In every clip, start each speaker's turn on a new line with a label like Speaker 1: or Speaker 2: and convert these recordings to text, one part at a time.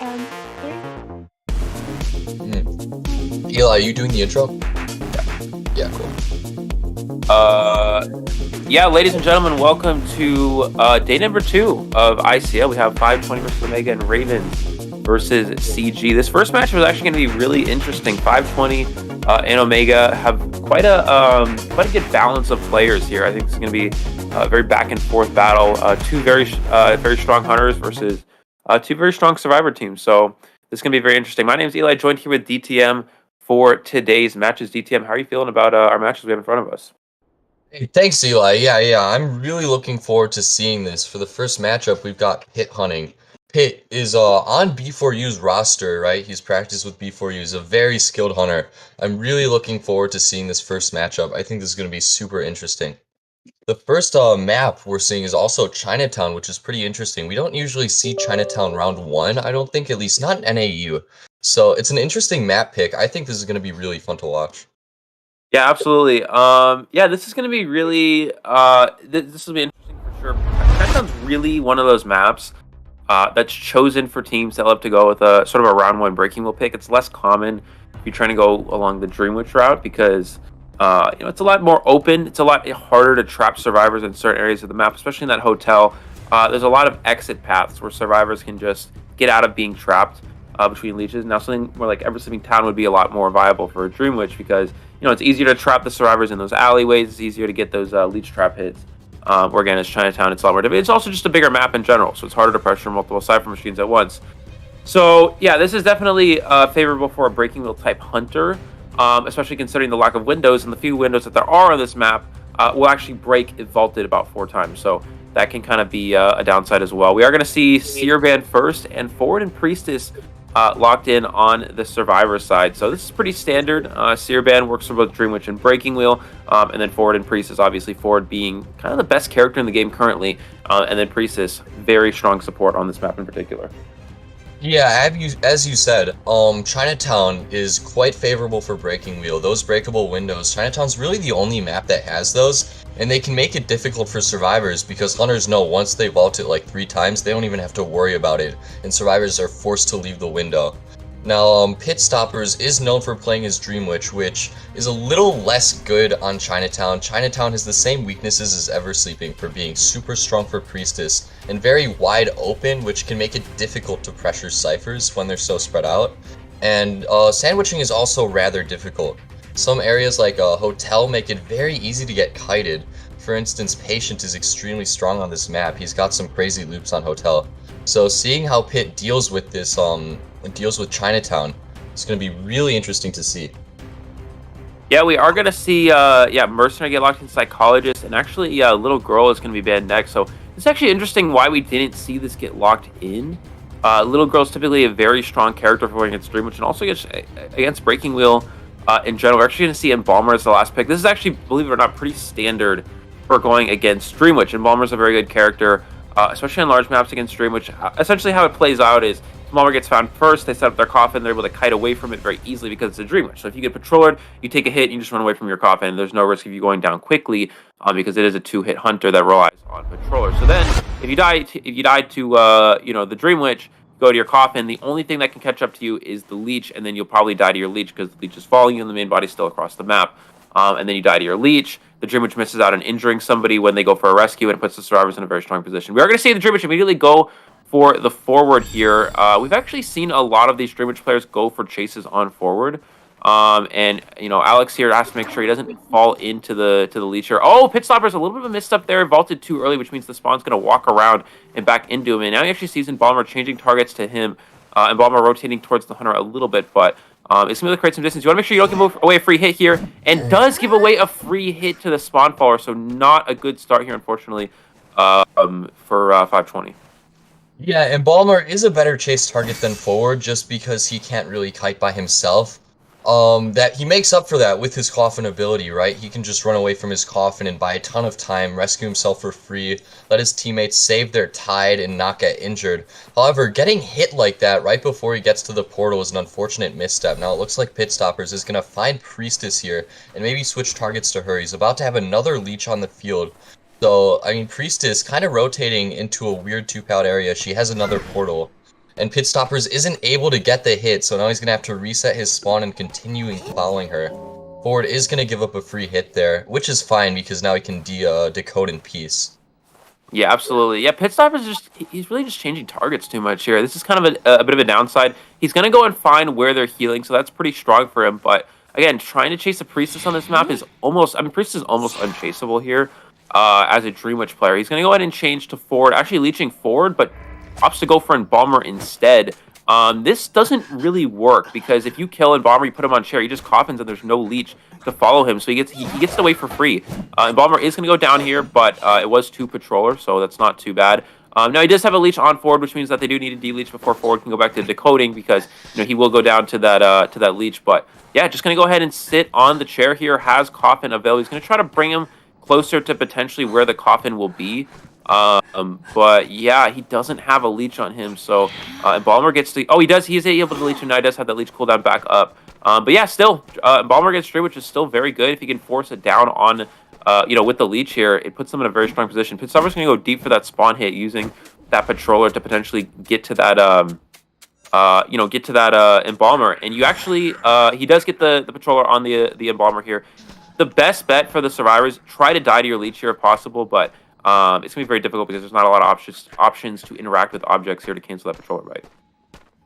Speaker 1: And
Speaker 2: Eli, are you doing the intro? Yeah, cool.
Speaker 3: Yeah, ladies and gentlemen, welcome to day number 2 of ICL. We have 520 versus Omega and Ravens versus CG. This first match was actually going to be really interesting. 520 and Omega have quite a good balance of players here. I think it's going to be a very back and forth battle. Two very strong hunters versus two very strong survivor teams. So this is going to be very interesting. My name is Eli, joined here with DTM for today's matches. DTM, how are you feeling about our matches we have in front of us?
Speaker 2: Hey, thanks, Eli. Yeah. I'm really looking forward to seeing this. For the first matchup, we've got Pitt hunting. Pitt is on B4U's roster, right? He's practiced with B4U. He's a very skilled hunter. I'm really looking forward to seeing this first matchup. I think this is going to be super interesting. The first map we're seeing is also Chinatown, which is pretty interesting. We don't usually see Chinatown round 1, I don't think, at least not in NAU. So it's an interesting map pick. I think this is going to be really fun to watch.
Speaker 3: Yeah, absolutely. Yeah, this is going to be really this will be interesting for sure. Chinatown's really one of those maps that's chosen for teams that love to go with a sort of a round 1 breaking wheel pick. It's less common if you're trying to go along the Dreamwitch route because it's a lot more open. It's a lot harder to trap survivors in certain areas of the map, especially in that hotel. There's a lot of exit paths where survivors can just get out of being trapped between leeches. Now, something more like Ever Sleeping Town would be a lot more viable for a Dreamwitch because it's easier to trap the survivors in those alleyways. It's easier to get those leech trap hits. Where again, it's Chinatown. It's a lot more difficult. It's also just a bigger map in general, so it's harder to pressure multiple cipher machines at once. So yeah, this is definitely favorable for a breaking wheel type hunter, especially considering the lack of windows, and the few windows that there are on this map will actually break if vaulted about 4 times. So that can kind of be a downside as well. We are going to see Seer Band first and Forward and Priestess locked in on the survivor side. So this is pretty standard. Seer Band works for both Dreamwitch and Breaking Wheel, and then Forward and Priestess, obviously Forward being kind of the best character in the game currently, and then Priestess, very strong support on this map in particular.
Speaker 2: Yeah, as you said, Chinatown is quite favorable for Breaking Wheel. Those breakable windows, Chinatown's really the only map that has those, and they can make it difficult for survivors because hunters know once they vault it like 3 times, they don't even have to worry about it, and survivors are forced to leave the window. Now, Pit Stoppers is known for playing as Dreamwitch, which is a little less good on Chinatown. Chinatown has the same weaknesses as Ever Sleeping for being super strong for Priestess and very wide open, which can make it difficult to pressure ciphers when they're so spread out. And sandwiching is also rather difficult. Some areas like a hotel make it very easy to get kited. For instance, Patient is extremely strong on this map. He's got some crazy loops on hotel. So seeing how Pit deals with this, deals with Chinatown, it's going to be really interesting to see.
Speaker 3: Yeah, we are going to see, Mercenary get locked in Psychologist, and actually, Little Girl is going to be banned next. So it's actually interesting why we didn't see this get locked in. Little Girl is typically a very strong character for going against Dreamwitch, and also against Breaking Wheel in general. We're actually going to see Embalmer as the last pick. This is actually, believe it or not, pretty standard for going against Dreamwitch. Embalmer is a very good character, especially on large maps against Dreamwitch. Essentially, how it plays out is Embalmer gets found first, they set up their coffin, they're able to kite away from it very easily because it's a Dreamwitch. So if you get patrolled, you take a hit, and you just run away from your coffin, and there's no risk of you going down quickly because it is a 2-hit hunter that relies on patroller. So then, if you die to the Dreamwitch, go to your coffin, the only thing that can catch up to you is the leech, and then you'll probably die to your leech because the leech is following you and the main body's still across the map. And then you die to your leech. The Dreamwitch misses out on injuring somebody when they go for a rescue, and it puts the survivors in a very strong position. We are going to see the Dreamwitch immediately go for the forward here. We've actually seen a lot of these Dreamwitch players go for chases on forward. Alex here has to make sure he doesn't fall into the leech here. Oh, Pit Stopper's a little bit of a misstep there. Vaulted too early, which means the spawn's going to walk around and back into him. And now he actually sees Embalmer changing targets to him. Embalmer rotating towards the hunter a little bit, but it's going to create some distance. You want to make sure you don't give away a free hit here, and does give away a free hit to the spawn follower, so not a good start here, unfortunately, for 520.
Speaker 2: Yeah, Embalmer is a better chase target than Forward just because he can't really kite by himself. That he makes up for that with his coffin ability, right? He can just run away from his coffin and buy a ton of time, rescue himself for free, let his teammates save their tide and not get injured. However, getting hit like that right before he gets to the portal is an unfortunate misstep. Now it looks like Pit Stoppers is going to find Priestess here and maybe switch targets to her. He's about to have another leech on the field. So, I mean, Priestess kind of rotating into a weird 2-pout area. She has another portal. and Pit Stoppers isn't able to get the hit, so now he's going to have to reset his spawn and continuing following her. Forward is going to give up a free hit there, which is fine because now he can decode in peace.
Speaker 3: Yeah, absolutely. Yeah, Pit Stopper's he's really just changing targets too much here. This is kind of a bit of a downside. He's going to go and find where they're healing, so that's pretty strong for him. But again, trying to chase a Priestess on this map is almost, Priestess is almost unchaseable here as a Dream Witch player. He's going to go ahead and change to forward, actually leeching forward, but opts to go for Embalmer instead. This doesn't really work because if you kill Embalmer, you put him on chair, he just coffins and there's no leech to follow him, so he gets it away for free. Embalmer is going to go down here, but it was 2 Patroller, so that's not too bad. Now he does have a leech on forward, which means that they do need to de-leech before forward can go back to decoding because he will go down to that leech. But yeah, just going to go ahead and sit on the chair here. Has coffin available. He's going to try to bring him closer to potentially where the coffin will be. But yeah, he doesn't have a leech on him, so Embalmer gets to. Oh, he does. He is able to leech him now. He does have that leech cooldown back up. But yeah, still, Embalmer gets straight, which is still very good. If he can force it down on, with the leech here, it puts him in a very strong position. Pit Stopper's going to go deep for that spawn hit, using that Patroller to potentially get to that, Embalmer. And you actually, he does get the Patroller on the Embalmer here. The best bet for the survivors, try to die to your leech here if possible, but it's going to be very difficult because there's not a lot of options to interact with objects here to cancel that Patroller bite.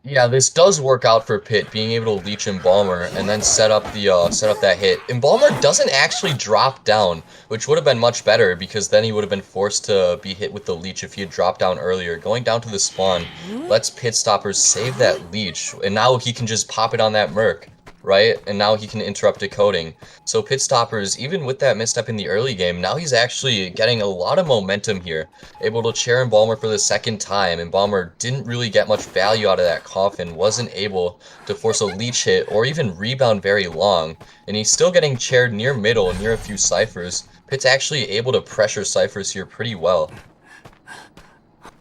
Speaker 2: Yeah, this does work out for Pit, being able to leech Embalmer and then set up that hit. Embalmer doesn't actually drop down, which would have been much better because then he would have been forced to be hit with the leech if he had dropped down earlier. Going down to the spawn lets Pit Stoppers save that leech, and now he can just pop it on that Merc, right? And now he can interrupt decoding. So Pit Stoppers, even with that misstep in the early game, now he's actually getting a lot of momentum here. Able to chair Embalmer for the second time. Embalmer didn't really get much value out of that coffin, wasn't able to force a leech hit or even rebound very long. And he's still getting chaired near middle, near a few ciphers. Pit's actually able to pressure ciphers here pretty well.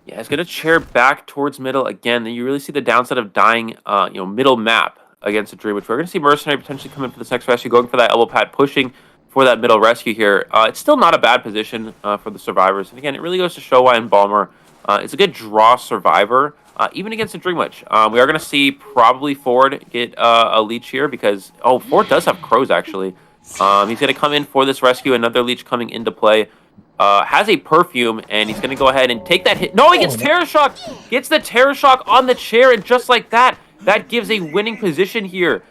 Speaker 3: Yeah, he's going to chair back towards middle again. You really see the downside of dying, middle map against a Dream Witch. We're going to see Mercenary potentially come in for this next rescue, going for that elbow pad, pushing for that middle rescue here. It's still not a bad position for the survivors. And again, it really goes to show why Embalmer is a good draw survivor, even against a Dream Witch. We are going to see probably Ford get a leech here because, Ford does have crows actually. He's going to come in for this rescue, another leech coming into play. Has a perfume, and he's going to go ahead and take that hit. No, he gets Terror Shock! Gets the Terror Shock on the chair, and just like that, that gives a winning position here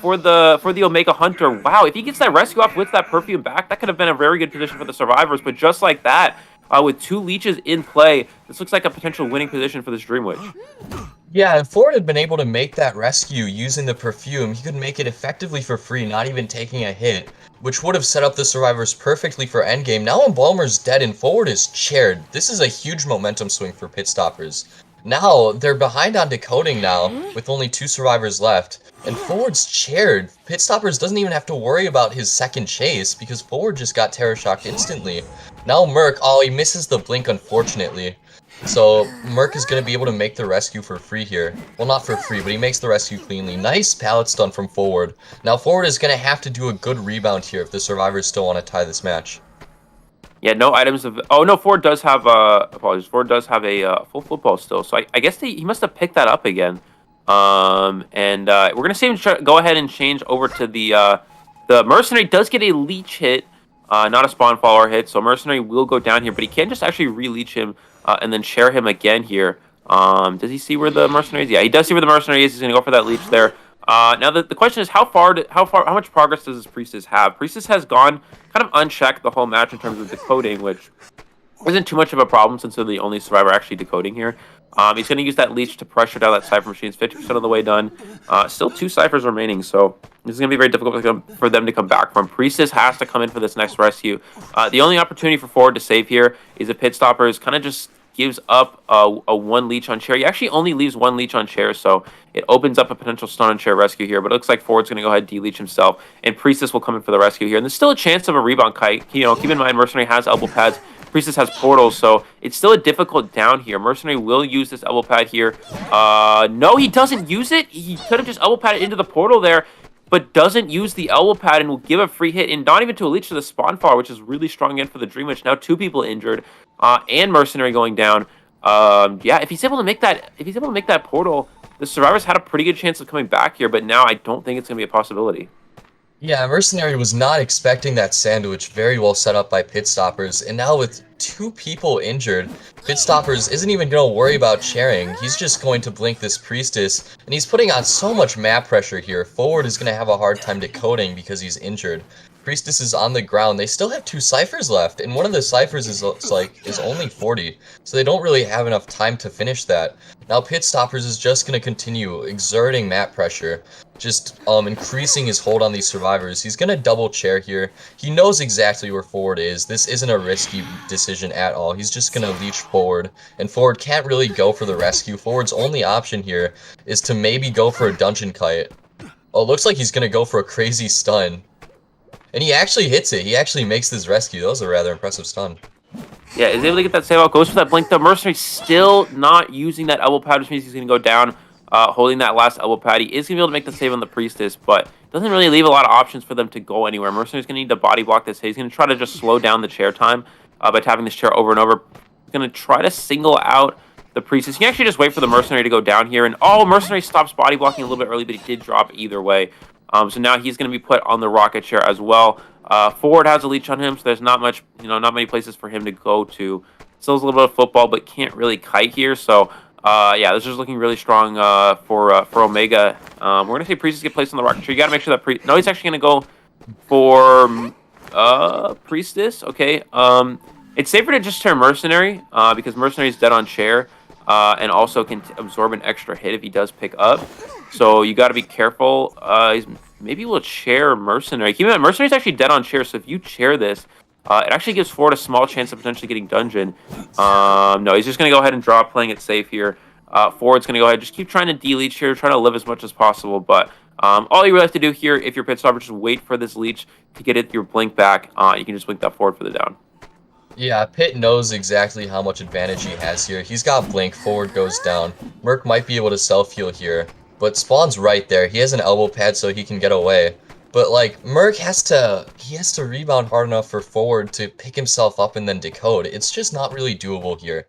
Speaker 3: for the Omega Hunter. Wow, if he gets that rescue off with that perfume back, that could have been a very good position for the survivors. But just like that, with 2 leeches in play, this looks like a potential winning position for this Dream Witch.
Speaker 2: Yeah, if Ford had been able to make that rescue using the perfume, he could make it effectively for free, not even taking a hit, which would have set up the survivors perfectly for endgame. Now Embalmer's dead and Forward is chaired. This is a huge momentum swing for Pit Stoppers. Now, they're behind on decoding now, with only 2 survivors left, and Forward's chaired. Pit Stoppers doesn't even have to worry about his second chase, because Forward just got Terror Shocked instantly. Now Merc, he misses the blink unfortunately. So, Merc is going to be able to make the rescue for free here. Well, not for free, but he makes the rescue cleanly. Nice pallet stun from Forward. Now, Forward is going to have to do a good rebound here if the survivors still want to tie this match.
Speaker 3: Yeah, no items of... Oh, no, Ford does have... apologies. Ford does have a full football still. So I guess he must have picked that up again. We're going to see him go ahead and change over to the Mercenary does get a leech hit. Not a spawn follower hit. So Mercenary will go down here. But he can just actually re-leech him and then share him again here. Does he see where the Mercenary is? Yeah, he does see where the Mercenary is. He's going to go for that leech there. Now the question is how much progress does this Priestess have? Priestess has gone kind of unchecked the whole match in terms of decoding, which isn't too much of a problem since they're the only survivor actually decoding here. He's going to use that leech to pressure down that Cypher machine. It's 50% of the way done. Still 2 Cyphers remaining, so this is going to be very difficult for them to come back from. Priestess has to come in for this next rescue. The only opportunity for Forward to save here is if Pit Stoppers kind of just gives up a 1 leech on chair. He actually only leaves 1 leech on chair, so it opens up a potential stun on chair rescue here. But it looks like Ford's going to go ahead and de-leech himself, and Priestess will come in for the rescue here. And there's still a chance of a rebound kite. Keep in mind, Mercenary has elbow pads. Priestess has portals, so it's still a difficult down here. Mercenary will use this elbow pad here. No, he doesn't use it. He could have just elbow padded into the portal there, but doesn't use the elbow pad and will give a free hit, and not even to a leech to the spawn follower, which is really strong again for the Dream Witch. Now 2 people injured, and Mercenary going down. Yeah, if he's able to make that portal, the survivors had a pretty good chance of coming back here, but now I don't think it's gonna be a possibility.
Speaker 2: Yeah, Mercenary was not expecting that sandwich, very well set up by Pit Stoppers, and now with two people injured, Pit Stoppers isn't even going to worry about sharing. He's just going to blink this Priestess, and he's putting on so much map pressure here. Forward is going to have a hard time decoding because he's injured. Priestess is on the ground. They still have two ciphers left, and one of the ciphers is only 40, so they don't really have enough time to finish that. Now Pit Stoppers is just going to continue exerting map pressure, just increasing his hold on these survivors. He's going to double chair here. He knows exactly where Forward is. This isn't a risky decision at all. He's just going to leech Forward, and Forward can't really go for the rescue. Forward's only option here is to maybe go for a dungeon kite. Oh, it looks like he's going to go for a crazy stun. And he actually hits it. He actually makes this rescue. That was a rather impressive stun.
Speaker 3: Yeah, is able to get that save out. Goes for that blink. The Mercenary still not using that elbow pad, which means he's going to go down, holding that last elbow pad. He is going to be able to make the save on the Priestess, but doesn't really leave a lot of options for them to go anywhere. Mercenary's going to need to body block this hit. He's going to try to just slow down the chair time by tapping this chair over and over. He's going to try to single out the Priestess. He can actually just wait for the Mercenary to go down here. And, oh, Mercenary stops body blocking a little bit early, but he did drop either way. So now he's going to be put on the rocket chair as well. Forward has a leech on him, so there's not much, not many places for him to go to. Still has a little bit of football, but can't really kite here. So, yeah, this is looking really strong for Omega. We're going to see Priestess get placed on the rocket chair. You got to make sure that no, he's actually going to go for Priestess. Okay. It's safer to just turn Mercenary because Mercenary is dead on chair and also can absorb an extra hit if he does pick up. So you got to be careful. Maybe we'll chair Mercenary. Keep in mind, Mercenary's actually dead on chair, so if you chair this, it actually gives Forward a small chance of potentially getting dungeon. No, he's just going to go ahead and drop, playing it safe here. Forward's going to go ahead, just keep trying to de-leech here, trying to live as much as possible. But all you really have to do here, if you're Pit Stopper, just wait for this leech to get your blink back. You can just blink that Forward for the down.
Speaker 2: Yeah, Pit knows exactly how much advantage he has here. He's got blink, Forward goes down. Merc might be able to self-heal here, but Spawn's right there. He has an elbow pad so he can get away. But like, Merc has to rebound hard enough for Forward to pick himself up and then decode. It's just not really doable here.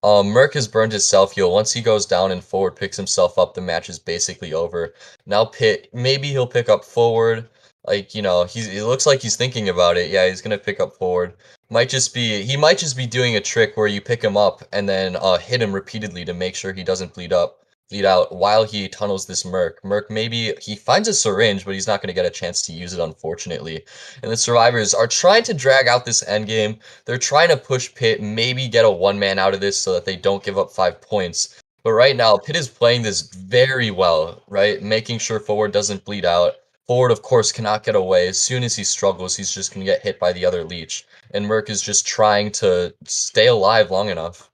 Speaker 2: Merc has burned his self-heal. Once he goes down and Forward picks himself up, the match is basically over. Now Pit, maybe he'll pick up Forward. Like, it looks like he's thinking about it. Yeah, he's gonna pick up Forward. He might just be doing a trick where you pick him up and then hit him repeatedly to make sure he doesn't bleed out while he tunnels this Merc. Merc, maybe he finds a syringe, but he's not going to get a chance to use it, unfortunately. And the survivors are trying to drag out this endgame. They're trying to push Pit, maybe get a one-man out of this so that they don't give up 5 points. But right now, Pit is playing this very well, right? Making sure Forward doesn't bleed out. Forward, of course, cannot get away. As soon as he struggles, he's just going to get hit by the other leech. And Merc is just trying to stay alive long enough.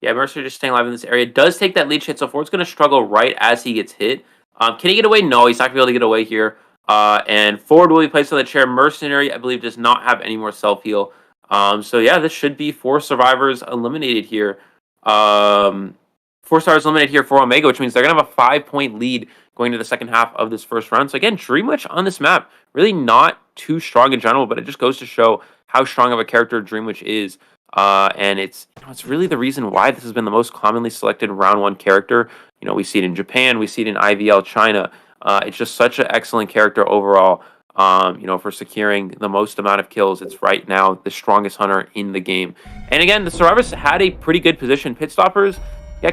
Speaker 3: Yeah, Mercer just staying alive in this area. Does take that leech hit, so Forward's going to struggle right as he gets hit. Can he get away? No, he's not going to be able to get away here. And Forward will be placed on the chair. Mercenary, I believe, does not have any more self-heal. So yeah, this should be 4 survivors eliminated here. 4 stars eliminated here for Omega, which means they're going to have a 5-point lead going to the second half of this first round. So again, Dream Witch on this map, really not too strong in general, but it just goes to show how strong of a character Dream Witch is. And it's really the reason why this has been the most commonly selected round 1 character. We see it in Japan, we see it in IVL China. It's just such an excellent character overall. For securing the most amount of kills. It's right now the strongest hunter in the game. And again, the survivors had a pretty good position. Pit Stoppers,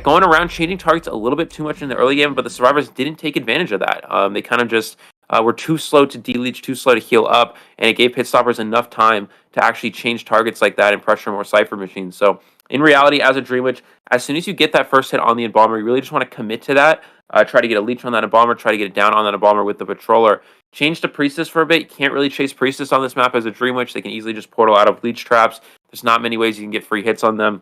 Speaker 3: going around changing targets a little bit too much in the early game, but the survivors didn't take advantage of that. They kind of just were too slow to de-leech, too slow to heal up, and it gave Pit Stoppers enough time to actually change targets like that and pressure more Cypher machines. So in reality, as a Dream Witch, as soon as you get that first hit on the Embalmer, you really just want to commit to that. Try to get a leech on that Embalmer, try to get it down on that Embalmer with the Patroller. Change to Priestess for a bit. You can't really chase Priestess on this map as a Dream Witch. They can easily just portal out of leech traps. There's not many ways you can get free hits on them.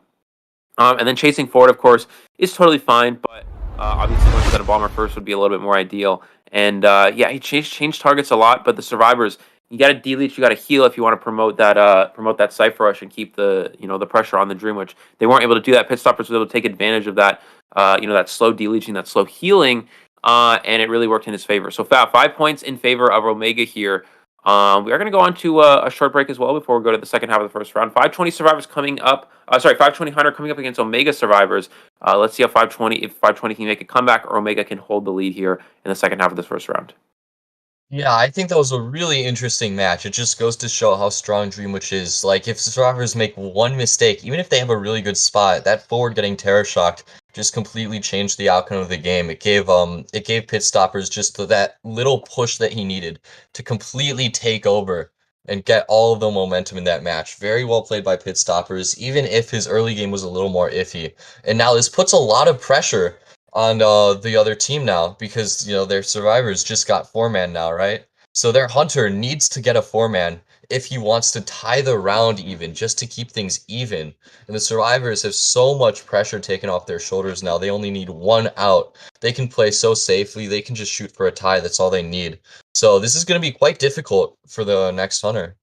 Speaker 3: And then chasing Forward, of course, is totally fine, but obviously going to that Embalmer first would be a little bit more ideal. And he changed targets a lot, but the survivors, you got to de-leech, you got to heal if you want to promote that Cypher Rush and keep the the pressure on the Dream Witch. They weren't able to do that. Pit Stoppers were able to take advantage of that, that slow de-leeching, that slow healing, and it really worked in his favor. So 5 points in favor of Omega here. We are going to go on to a short break as well before we go to the second half of the first round. 520 survivors coming up. 520 Hunter coming up against Omega survivors. Let's see how 520 if 520 can make a comeback or Omega can hold the lead here in the second half of this first round.
Speaker 2: Yeah, I think that was a really interesting match. It just goes to show how strong Dreamwitch is. Like, if survivors make one mistake, even if they have a really good spot, that forward getting terror shocked just completely changed the outcome of the game. It gave Pit Stoppers just that little push that he needed to completely take over and get all of the momentum in that match. Very well played by Pit Stoppers, even if his early game was a little more iffy. And now this puts a lot of pressure on the other team now because their survivors just got 4-man now, right? So their hunter needs to get a 4-man if he wants to tie the round even, just to keep things even. And the survivors have so much pressure taken off their shoulders now. They only need one out. They can play so safely. They can just shoot for a tie. That's all they need. So this is going to be quite difficult for the next hunter.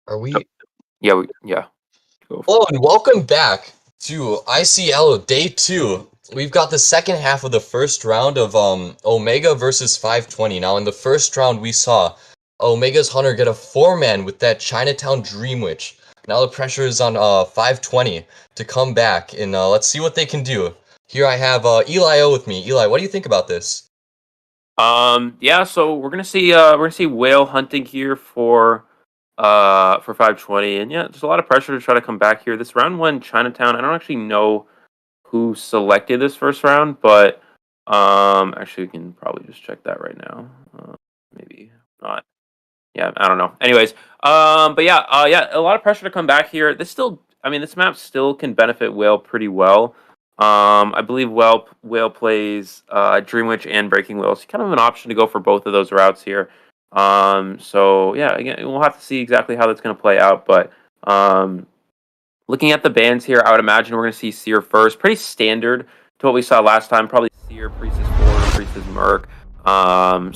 Speaker 2: Are
Speaker 3: Yep.
Speaker 2: we?
Speaker 3: Yeah. Go for
Speaker 2: Hello
Speaker 3: it.
Speaker 2: and welcome back to ICL Day 2. We've got the second half of the first round of Omega versus 520. Now in the first round we saw Omega's Hunter get a 4-man with that Chinatown Dream Witch. Now the pressure is on 520 to come back and let's see what they can do. Here I have Eli O with me. Eli, what do you think about this?
Speaker 3: Yeah, so we're gonna see whale hunting here for 520, and yeah, there's a lot of pressure to try to come back here. This round one Chinatown, I don't actually know who selected this first round, but actually we can probably just check that right now. Maybe not. Yeah, I don't know. Anyways, but yeah, yeah, a lot of pressure to come back here. I mean, this map still can benefit Whale pretty well. I believe Whale plays Dream Witch and Breaking Whale, so kind of an option to go for both of those routes here. So yeah, again, we'll have to see exactly how that's going to play out. But looking at the bans here, I would imagine we're going to see Seer first, pretty standard to what we saw last time. Probably Seer, Priestess Forward, Priestess Merc,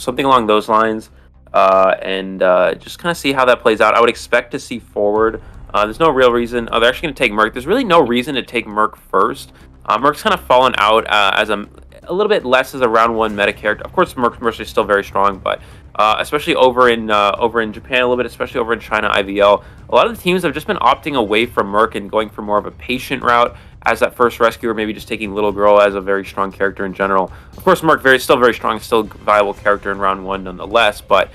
Speaker 3: something along those lines. And just kind of see how that plays out. I would expect to see Forward. There's no real reason. Oh, they're actually going to take Merc. There's really no reason to take Merc first. Merc's kind of fallen out as a little bit less as a round one meta character. Of course, Merc is still very strong, but especially over in Japan a little bit, especially over in China IVL, a lot of the teams have just been opting away from Merc and going for more of a patient route as that first rescue, or maybe just taking Little Girl as a very strong character in general. Of course, Merc still very strong, still viable character in round one nonetheless, but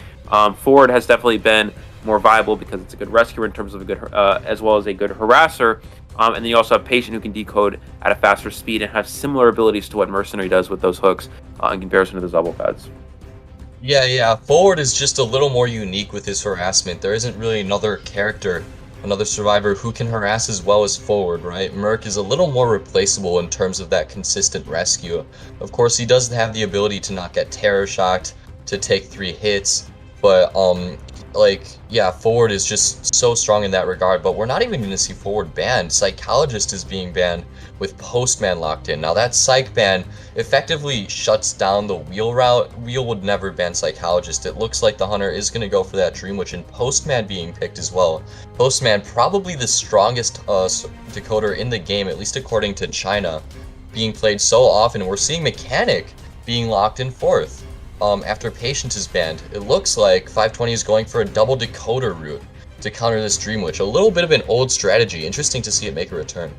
Speaker 3: Forward has definitely been more viable because it's a good rescuer in terms of a good, as well as a good harasser. And then you also have Patient, who can decode at a faster speed and have similar abilities to what Mercenary does with those hooks in comparison to the double pads.
Speaker 2: Yeah. Forward is just a little more unique with his harassment. There isn't really another character, another survivor who can harass as well as Forward, right? Merc is a little more replaceable in terms of that consistent rescue. Of course, he doesn't have the ability to not get terror shocked, to take 3 hits, but yeah, Forward is just so strong in that regard. But we're not even going to see Forward banned. Psychologist is being banned with Postman locked in. Now that Psych ban effectively shuts down the Wheel route. Wheel would never ban Psychologist. It looks like the Hunter is going to go for that Dream Witch, and Postman being picked as well. Postman probably the strongest decoder in the game, at least according to China, being played so often. We're seeing Mechanic being locked in 4th. After Patience is banned, it looks like 520 is going for a double decoder route to counter this Dream Witch. A little bit of an old strategy. Interesting to see it make a return.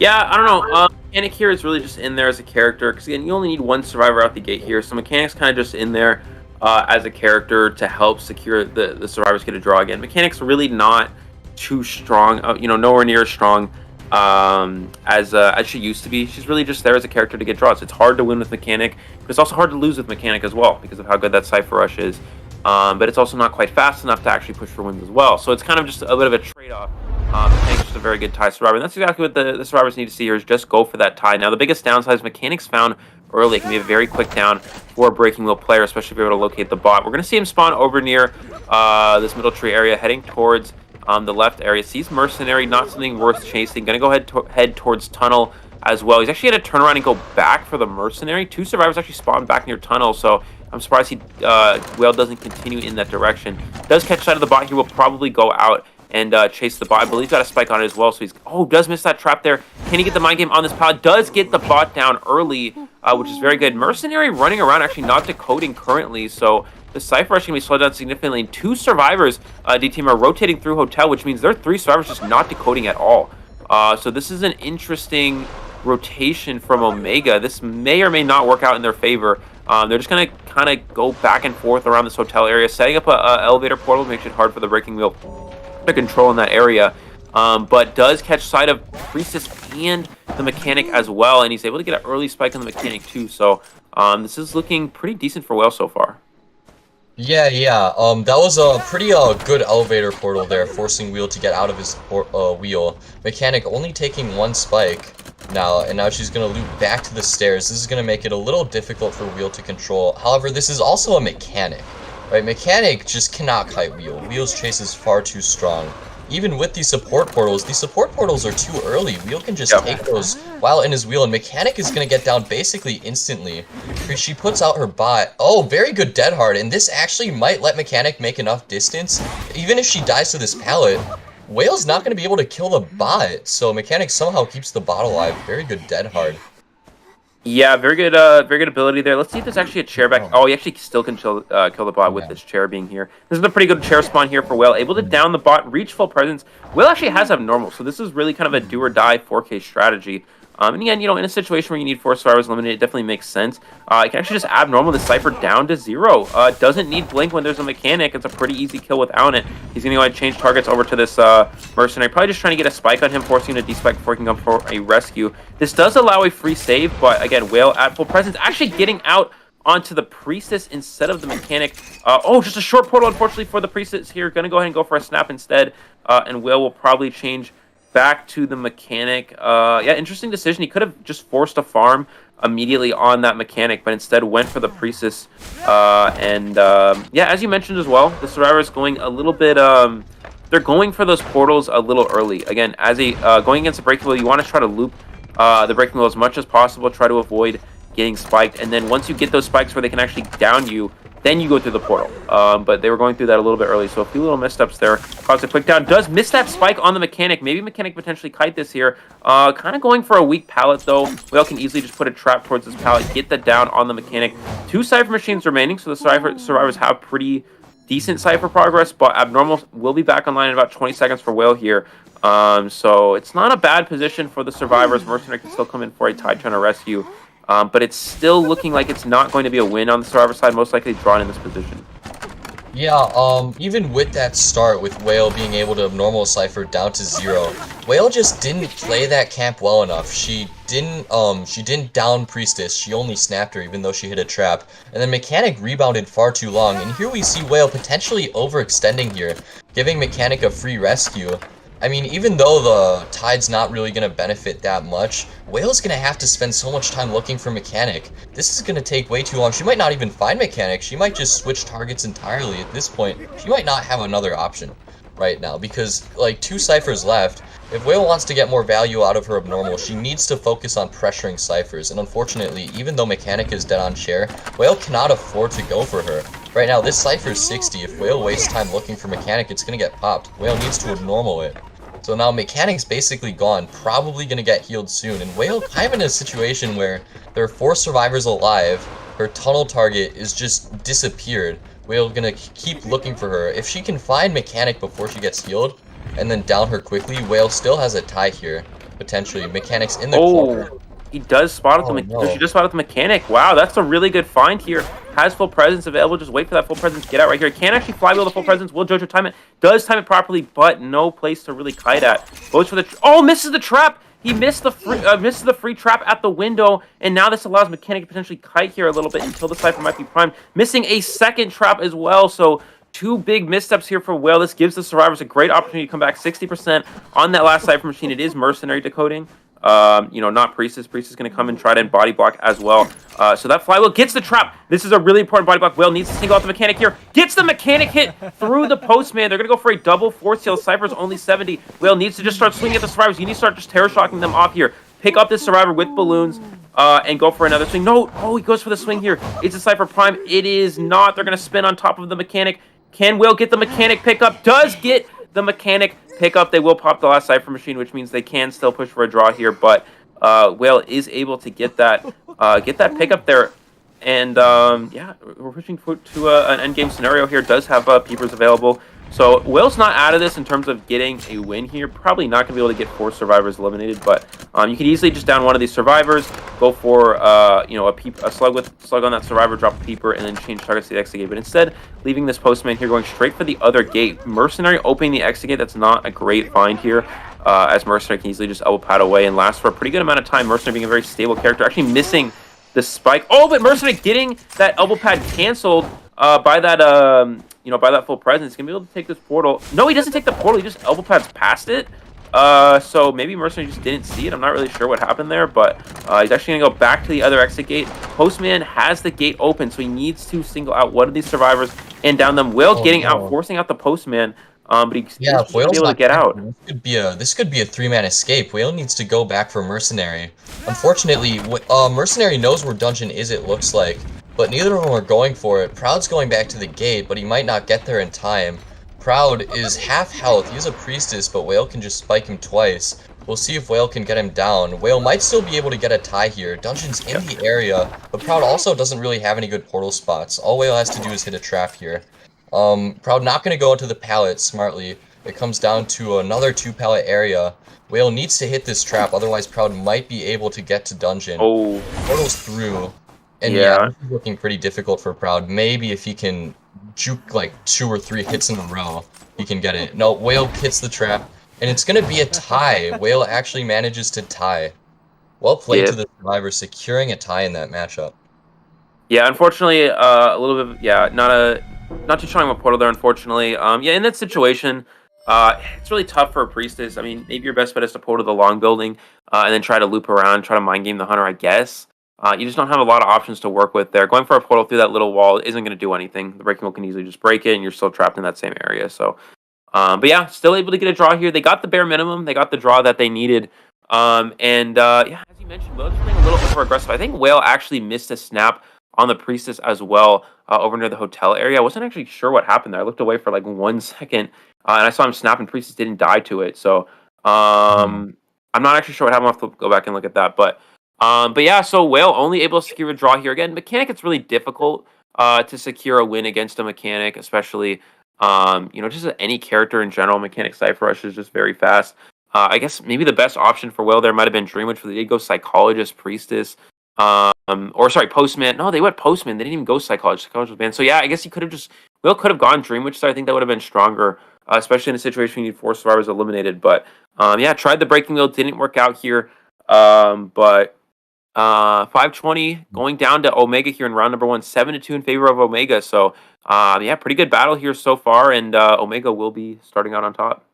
Speaker 3: Yeah, I don't know. Mechanic here is really just in there as a character, because again, you only need one survivor out the gate here, so Mechanic's kind of just in there as a character to help secure the survivors get a draw again. Mechanic's really not too strong, nowhere near as strong as she used to be. She's really just there as a character to get draws. It's hard to win with Mechanic, but it's also hard to lose with Mechanic as well because of how good that Cypher Rush is. But it's also not quite fast enough to actually push for wins as well. So it's kind of just a bit of a trade-off. Mechanic's just a very good tie survivor. And that's exactly what the survivors need to see here, is just go for that tie. Now, the biggest downside is Mechanics found early. It can be a very quick down for a Breaking Wheel player, especially if you're able to locate the bot. We're going to see him spawn over near this middle tree area, heading towards the left area. Sees Mercenary, not something worth chasing. Going to go head towards Tunnel as well. He's actually had to turn around and go back for the Mercenary. 2 survivors actually spawned back near Tunnel, so I'm surprised Whale doesn't continue in that direction. Does catch sight of the bot. He will probably go out and chase the bot. I believe he's got a spike on it as well, so does miss that trap there. Can he get the mind game on this pod? Does get the bot down early, which is very good. Mercenary running around, actually not decoding currently, so the Cypher Rush can be slowed down significantly. And 2 survivors, D-Team, are rotating through Hotel, which means there are 3 survivors just not decoding at all. So this is an interesting rotation from Omega. This may or may not work out in their favor. They're just going to kind of go back and forth around this hotel area, setting up a elevator portal, makes it hard for the Breaking Wheel to control in that area. But does catch sight of Priestess and the Mechanic as well, and he's able to get an early spike on the Mechanic too. So this is looking pretty decent for Whale so far.
Speaker 2: Yeah. That was a pretty good elevator portal there, forcing Wheel to get out of his wheel. Mechanic only taking 1 spike now, and now she's going to loop back to the stairs. This is going to make it a little difficult for Wheel to control. However, this is also a Mechanic, right? Mechanic just cannot kite Wheel. Wheel's chase is far too strong. even with these support portals are too early. Wheel can just
Speaker 3: Yep.
Speaker 2: take those while in his wheel, and Mechanic is going to get down basically instantly. She puts out her bot. Oh, very good dead hard, and this actually might let Mechanic make enough distance. Even if she dies to this pallet, Whale's not going to be able to kill the bot, so Mechanic somehow keeps the bot alive. Very good dead hard.
Speaker 3: Yeah, very good ability there. Let's see if there's actually a chair back. Oh, he actually still can kill the bot with this chair being here. This is a pretty good chair spawn here for Whale. Able to down the bot, reach full presence. Whale actually has abnormal, so this is really kind of a do or die 4K strategy. And again, you know, in a situation where you need 4 survivors eliminated, it definitely makes sense. You can actually just abnormal the Cypher down to 0. Doesn't need Blink when there's a Mechanic. It's a pretty easy kill without it. He's going to go ahead and change targets over to this Mercenary. Probably just trying to get a spike on him, forcing him to despike before he can come for a rescue. This does allow a free save, but again, Whale at full presence, actually getting out onto the Priestess instead of the Mechanic. Oh, just a short portal, unfortunately, for the Priestess here. Going to go ahead and go for a snap instead, and Whale will probably change back to the Mechanic. Yeah, interesting decision. He could have just forced a farm immediately on that Mechanic, but instead went for the Priestess. Yeah, as you mentioned as well, the Survivors going a little bit... they're going for those portals a little early. Again, as a going against the Breaking Wheel, you want to try to loop the Breaking Wheel as much as possible, try to avoid getting spiked, and then once you get those spikes where they can actually down you, then you go through the portal. But they were going through that a little bit early, so a few little missteps there. Causes a quick down. Does miss that spike on the Mechanic. Maybe Mechanic potentially kite this here. Kind of going for a weak pallet, though. Whale can easily just put a trap towards this pallet, get the down on the Mechanic. 2 Cypher machines remaining, so the Survivors have pretty decent Cypher progress, but Abnormal will be back online in about 20 seconds for Whale here. So it's not a bad position for the Survivors. Mercenary can still come in for a tide turner rescue. But it's still looking like it's not going to be a win on the Survivor side, most likely drawn in this position.
Speaker 2: Yeah, even with that start, with Whale being able to abnormal Cypher down to 0, Whale just didn't play that camp well enough. She didn't down Priestess, she only snapped her even though she hit a trap. And then Mechanic rebounded far too long, and here we see Whale potentially overextending here, giving Mechanic a free rescue. I mean, even though the tide's not really going to benefit that much, Whale's going to have to spend so much time looking for Mechanic. This is going to take way too long. She might not even find Mechanic. She might just switch targets entirely at this point. She might not have another option right now because, like, 2 Cyphers left. If Whale wants to get more value out of her abnormal, she needs to focus on pressuring Cyphers. And unfortunately, even though Mechanic is dead on chair, Whale cannot afford to go for her. Right now, this Cypher is 60. If Whale wastes time looking for Mechanic, it's going to get popped. Whale needs to abnormal it. So now Mechanic's basically gone, probably going to get healed soon, and Whale kind of in a situation where there are 4 survivors alive, her tunnel target is just disappeared. Whale going to keep looking for her. If she can find Mechanic before she gets healed, and then down her quickly, Whale still has a tie here, potentially. Mechanic's in the corner.
Speaker 3: He does spot out she just spotted the Mechanic. Wow, that's a really good find here. Has full presence available. Just wait for that full presence. Get out right here. Can actually flywheel the full presence. Will Jojo time it? Does time it properly, but no place to really kite at. Goes for the... Oh, misses the trap! He missed the free trap at the window, and now this allows Mechanic to potentially kite here a little bit until the Cypher might be primed. Missing a second trap as well, so 2 big missteps here for Whale. This gives the Survivors a great opportunity to come back 60% on that last Cypher machine. It is Mercenary decoding. You know, not Priestess. Priestess is going to come and try to body block as well. So that flywheel gets the trap. This is a really important body block. Whale needs to single out the Mechanic here. Gets the Mechanic hit through the postman. They're going to go for a double force heal. Cypher's only 70. Whale needs to just start swinging at the Survivors. You need to start just terror shocking them off here. Pick up this Survivor with balloons and go for another swing. No, oh, he goes for the swing here. It's a Cypher Prime. It is not. They're going to spin on top of the Mechanic. Can Whale get the Mechanic pickup? Does get the Mechanic pickup. They will pop the last Cypher machine, which means they can still push for a draw here, but Whale is able to get that pickup there. And yeah, we're pushing to an endgame scenario here. Does have peepers available. So Whale's not out of this in terms of getting a win here. Probably not going to be able to get 4 survivors eliminated, but you could easily just down one of these survivors, go for you know, a slug on that survivor, drop a peeper, and then change targets to the exit gate. But instead, leaving this postman here, going straight for the other gate. Mercenary opening the exit gate. That's not a great find here, as Mercenary can easily just elbow pad away and last for a pretty good amount of time. Mercenary being a very stable character, actually missing the spike. Oh, but Mercenary getting that elbow pad canceled by that you know, by that full presence. He's gonna be able to take this portal. No, he doesn't take the portal. He just elbow pads past it. So maybe Mercenary just didn't see it. I'm not really sure what happened there, but he's actually gonna go back to the other exit gate. Postman has the gate open, so he needs to single out one of these survivors and down them. Whale getting out, forcing out the postman. But he's
Speaker 2: Yeah,
Speaker 3: going
Speaker 2: if
Speaker 3: to be
Speaker 2: Whale's
Speaker 3: able to
Speaker 2: not
Speaker 3: get out.
Speaker 2: connecting, this could be a three-man escape. Whale needs to go back for Mercenary. Unfortunately, Mercenary knows where Dungeon is, it looks like, but neither of them are going for it. Proud's going back to the gate, but he might not get there in time. Proud is half health. He's a priestess, but Whale can just spike him twice. We'll see if Whale can get him down. Whale might still be able to get a tie here. Dungeon's in the area, but Proud also doesn't really have any good portal spots. All Whale has to do is hit a trap here. Proud not going to go into the pallet smartly. It comes down to another 2-pallet area. Whale needs to hit this trap, otherwise Proud might be able to get to Dungeon.
Speaker 3: Oh,
Speaker 2: Portal's through. And yeah,
Speaker 3: yeah.
Speaker 2: this is looking pretty difficult for Proud. Maybe if he can juke like 2 or 3 hits in a row, he can get it. No, Whale hits the trap, and it's going to be a tie. Whale actually manages to tie. Well played to
Speaker 3: Yep.
Speaker 2: the survivor, securing a tie in that matchup.
Speaker 3: Yeah, unfortunately, a little bit. Yeah, not too strong of a portal there. Unfortunately, yeah, in that situation, it's really tough for a priestess. I mean, maybe your best bet is to portal the long building, and then try to loop around, try to mind game the hunter. I guess. You just don't have a lot of options to work with there. Going for a portal through that little wall isn't going to do anything. The breaking wheel can easily just break it, and you're still trapped in that same area. So, but yeah, still able to get a draw here. They got the bare minimum. They got the draw that they needed. Yeah, as you mentioned, Whale just playing a little over aggressive. I think Whale actually missed a snap on the priestess as well, over near the hotel area. I wasn't actually sure what happened there. I looked away for like 1 second, and I saw him snap, and priestess didn't die to it. So I'm not actually sure what happened. I'll have to go back and look at that. But yeah, so Whale only able to secure a draw here. Again, mechanic, it's really difficult to secure a win against a mechanic, especially just any character in general. Mechanic Cypher Rush is just very fast. I guess maybe the best option for Whale there might have been Dream Witch, but they did go Psychologist, Priestess, or sorry, Postman. No, they went Postman. They didn't even go Psychologist. Psychologist was banned. So yeah, I guess Whale could have gone Dream Witch. So I think that would have been stronger, especially in a situation you need 4 survivors eliminated. But yeah, tried the breaking wheel, didn't work out here. But 520 going down to Omega here in round number 1, 7-2 in favor of Omega. So yeah, pretty good battle here so far, and Omega will be starting out on top.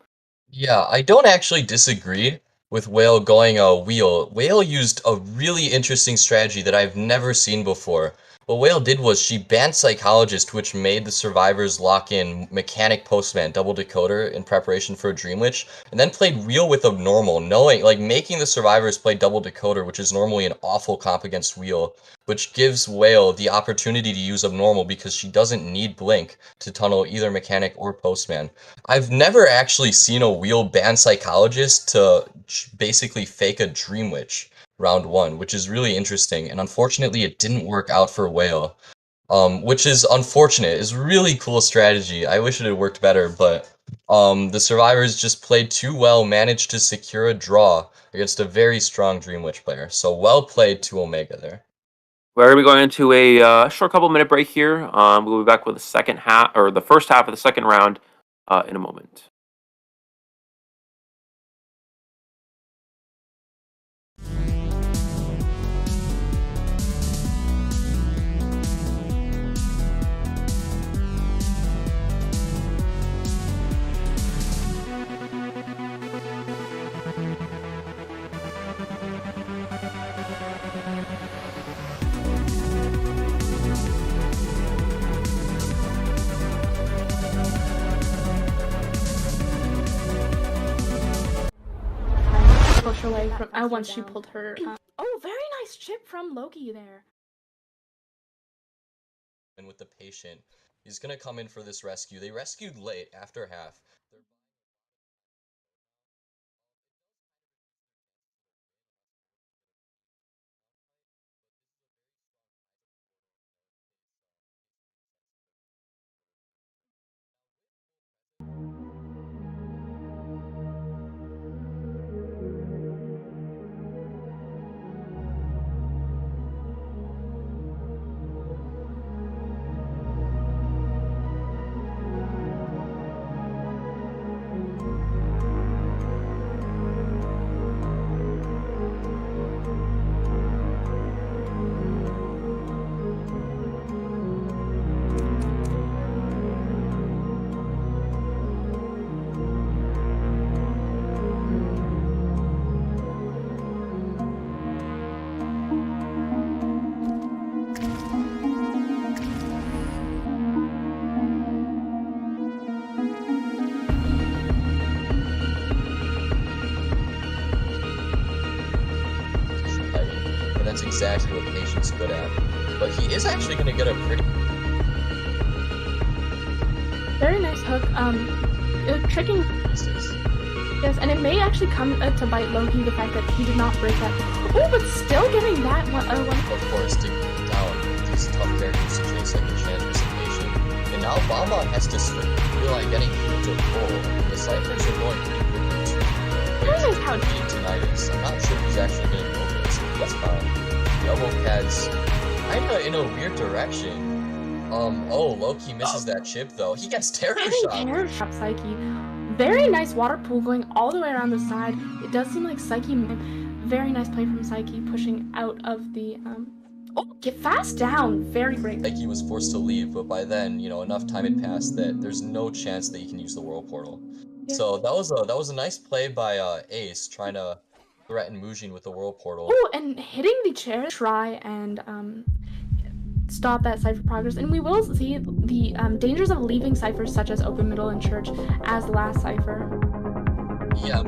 Speaker 2: Yeah, I don't actually disagree with Whale going a wheel. Whale used a really interesting strategy that I've never seen before. What Whale did was she banned Psychologist, which made the survivors lock in Mechanic Postman, double decoder, in preparation for a Dream Witch, and then played Wheel with a normal, making the survivors play double decoder, which is normally an awful comp against Wheel, which gives Whale the opportunity to use Abnormal because she doesn't need Blink to tunnel either Mechanic or Postman. I've never actually seen a Wheel ban Psychologist to basically fake a Dream Witch round 1, which is really interesting, and unfortunately it didn't work out for Whale, which is unfortunate. It's a really cool strategy. I wish it had worked better, but the survivors just played too well, managed to secure a draw against a very strong Dream Witch player, so well played to Omega there.
Speaker 3: We're going to be going into a short couple minute break here. We'll be back with the second half, or the first half of the second round, in a moment.
Speaker 1: Away from once she pulled her. Oh, very nice chip from Loki there.
Speaker 2: And with the patient, he's gonna come in for this rescue. They rescued late after half. exactly what Patient's good at. But he is actually going to get a pretty...
Speaker 1: Very nice hook. Tricking. Yes, and it may actually come to bite Loki, the fact that he did not break that. Oh, but still getting that one.
Speaker 2: Of course, to down these tough characters to chase like Enchantress and Patient. And now Bonbon has to swing, getting to pull. The ciphers are going pretty quickly too.
Speaker 1: Very nice couch.
Speaker 2: Tinnitus. I'm not sure who's actually going to go for this. That's fine. The elbow pads kinda in a weird direction. Loki misses that chip though. He gets terror shot.
Speaker 1: Terror shot Psyche. Very nice water pool going all the way around the side. It does seem like Psyche. Very nice play from Psyche, pushing out of the get fast down. Very great.
Speaker 2: Psyche was forced to leave, but by then, enough time had passed that there's no chance that you can use the World Portal. Yeah. So that was a nice play by Ace trying to threaten Mujin with the World Portal.
Speaker 1: Oh, and hitting the chair, try and stop that cipher progress, and we will see the dangers of leaving ciphers such as open, middle, and church as the last cipher.
Speaker 2: Yeah.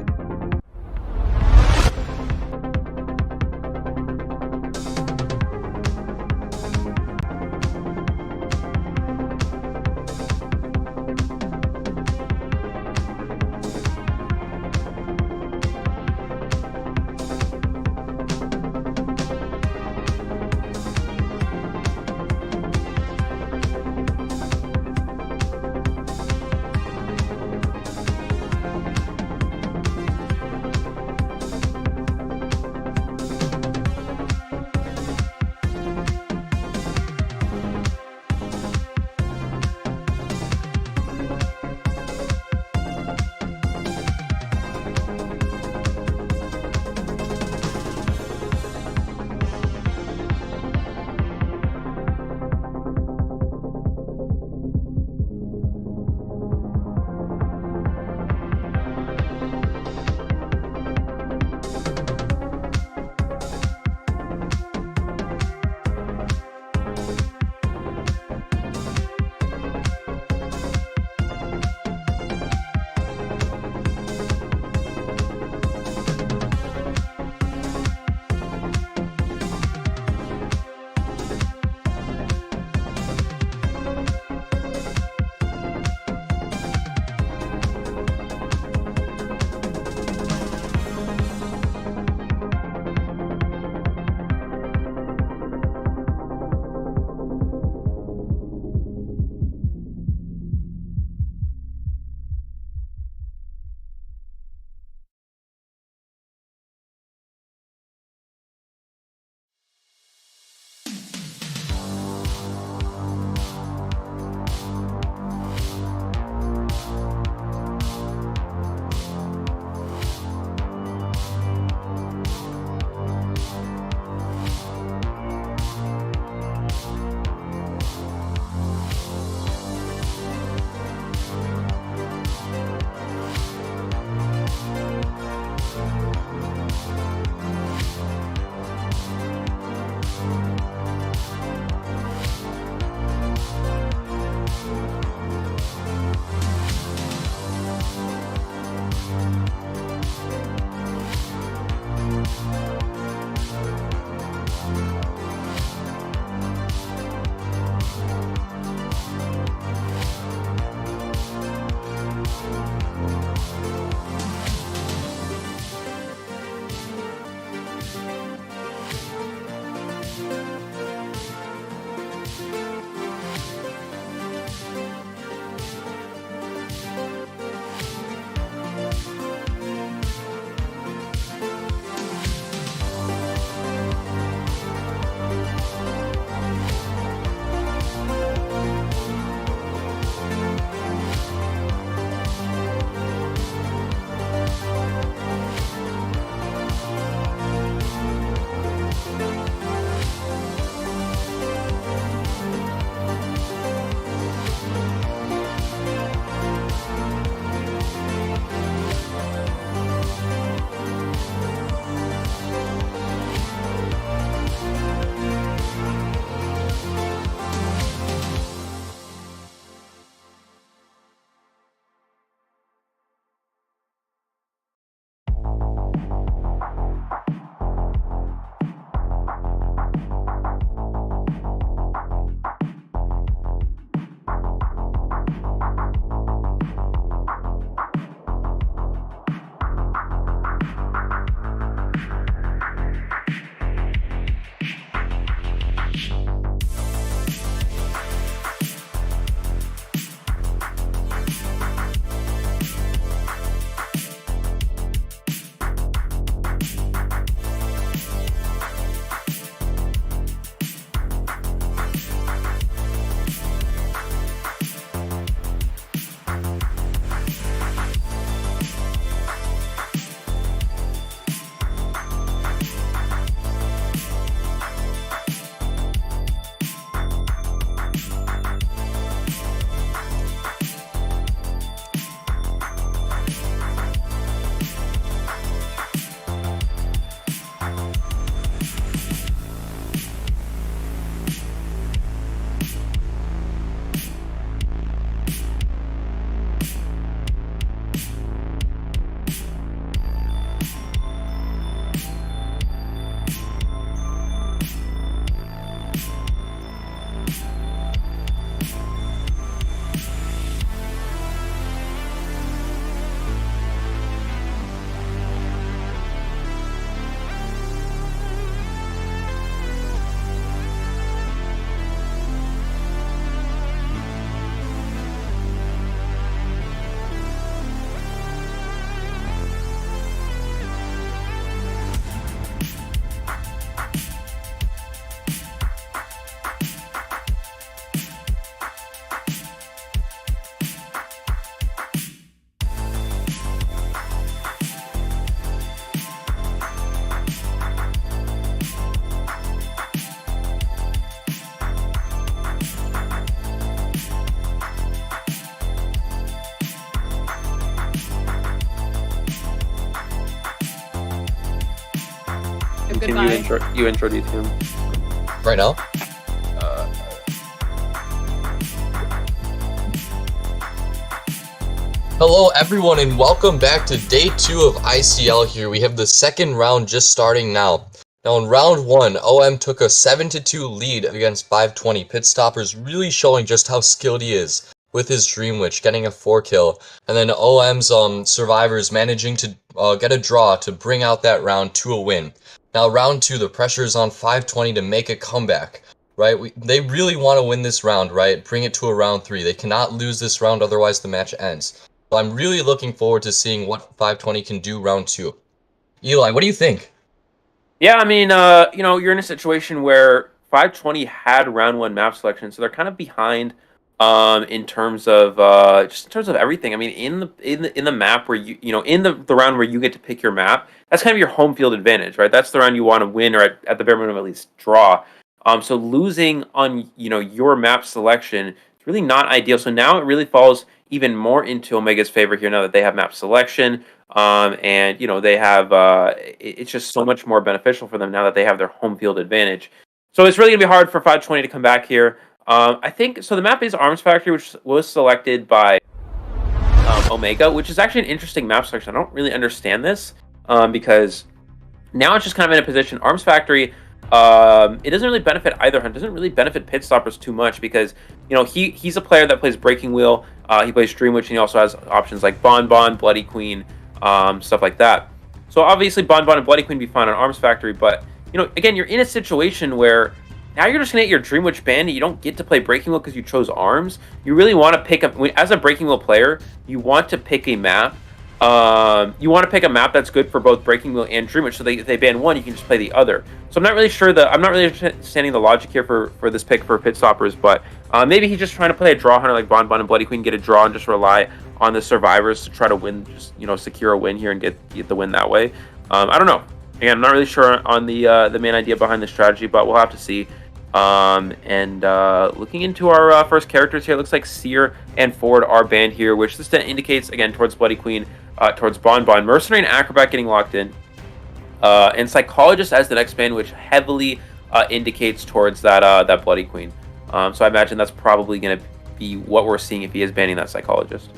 Speaker 1: Goodbye.
Speaker 3: You introduce him.
Speaker 2: Right now? Hello everyone and welcome back to day 2 of ICL here. We have the second round just starting now. Now in round 1, OM took a 7-2 lead against 520. Pitstoppers really showing just how skilled he is with his Dream Witch, getting a 4 kill. And then OM's survivors managing to get a draw to bring out that round to a win. Now round 2, the pressure is on 520 to make a comeback. Right, they really want to win this round, right? Bring it to a round 3. They cannot lose this round, otherwise the match ends. So I'm really looking forward to seeing what 520 can do round 2. Eli, what do you think?
Speaker 3: Yeah, I mean, you're in a situation where 520 had round 1 map selection, so they're kind of behind in terms of just in terms of everything. I mean, in the map where in the round where you get to pick your map, that's kind of your home field advantage, right? That's the round you want to win, or at the bare minimum at least draw. So losing on your map selection is really not ideal. So now it really falls even more into Omega's favor here now that they have map selection, and they have it's just so much more beneficial for them now that they have their home field advantage. So it's really gonna be hard for 520 to come back here. I think so. The map is Arms Factory, which was selected by Omega, which is actually an interesting map selection. I don't really understand this because now it's just kind of in a position. Arms Factory. It doesn't really benefit either hunt. Doesn't really benefit Pitstoppers too much because he's a player that plays Breaking Wheel. He plays Dream Witch, and he also has options like Bonbon, Bloody Queen, stuff like that. So obviously Bonbon and Bloody Queen be fine on Arms Factory, but again, you're in a situation where now you're just gonna get your Dream Witch banned, and you don't get to play Breaking Wheel because you chose Arms. You really want to pick up as a Breaking Wheel player. You want to pick a map. You want to pick a map that's good for both Breaking Wheel and Dream Witch, so if they ban one, you can just play the other. So I'm not really understanding the logic here for this pick for Pitstoppers, but maybe he's just trying to play a draw hunter like Bonbon and Bloody Queen, get a draw and just rely on the survivors to try to win, just secure a win here and get the win that way. I don't know. Again, I'm not really sure on the main idea behind the strategy, but we'll have to see. Looking into our first characters here, it looks like Seer and Ford are banned here, which this indicates again towards Bloody Queen, towards Bonbon, Mercenary and Acrobat getting locked in, and Psychologist as the next ban, which heavily indicates towards that Bloody Queen. So I imagine that's probably going to be what we're seeing if he is banning that Psychologist.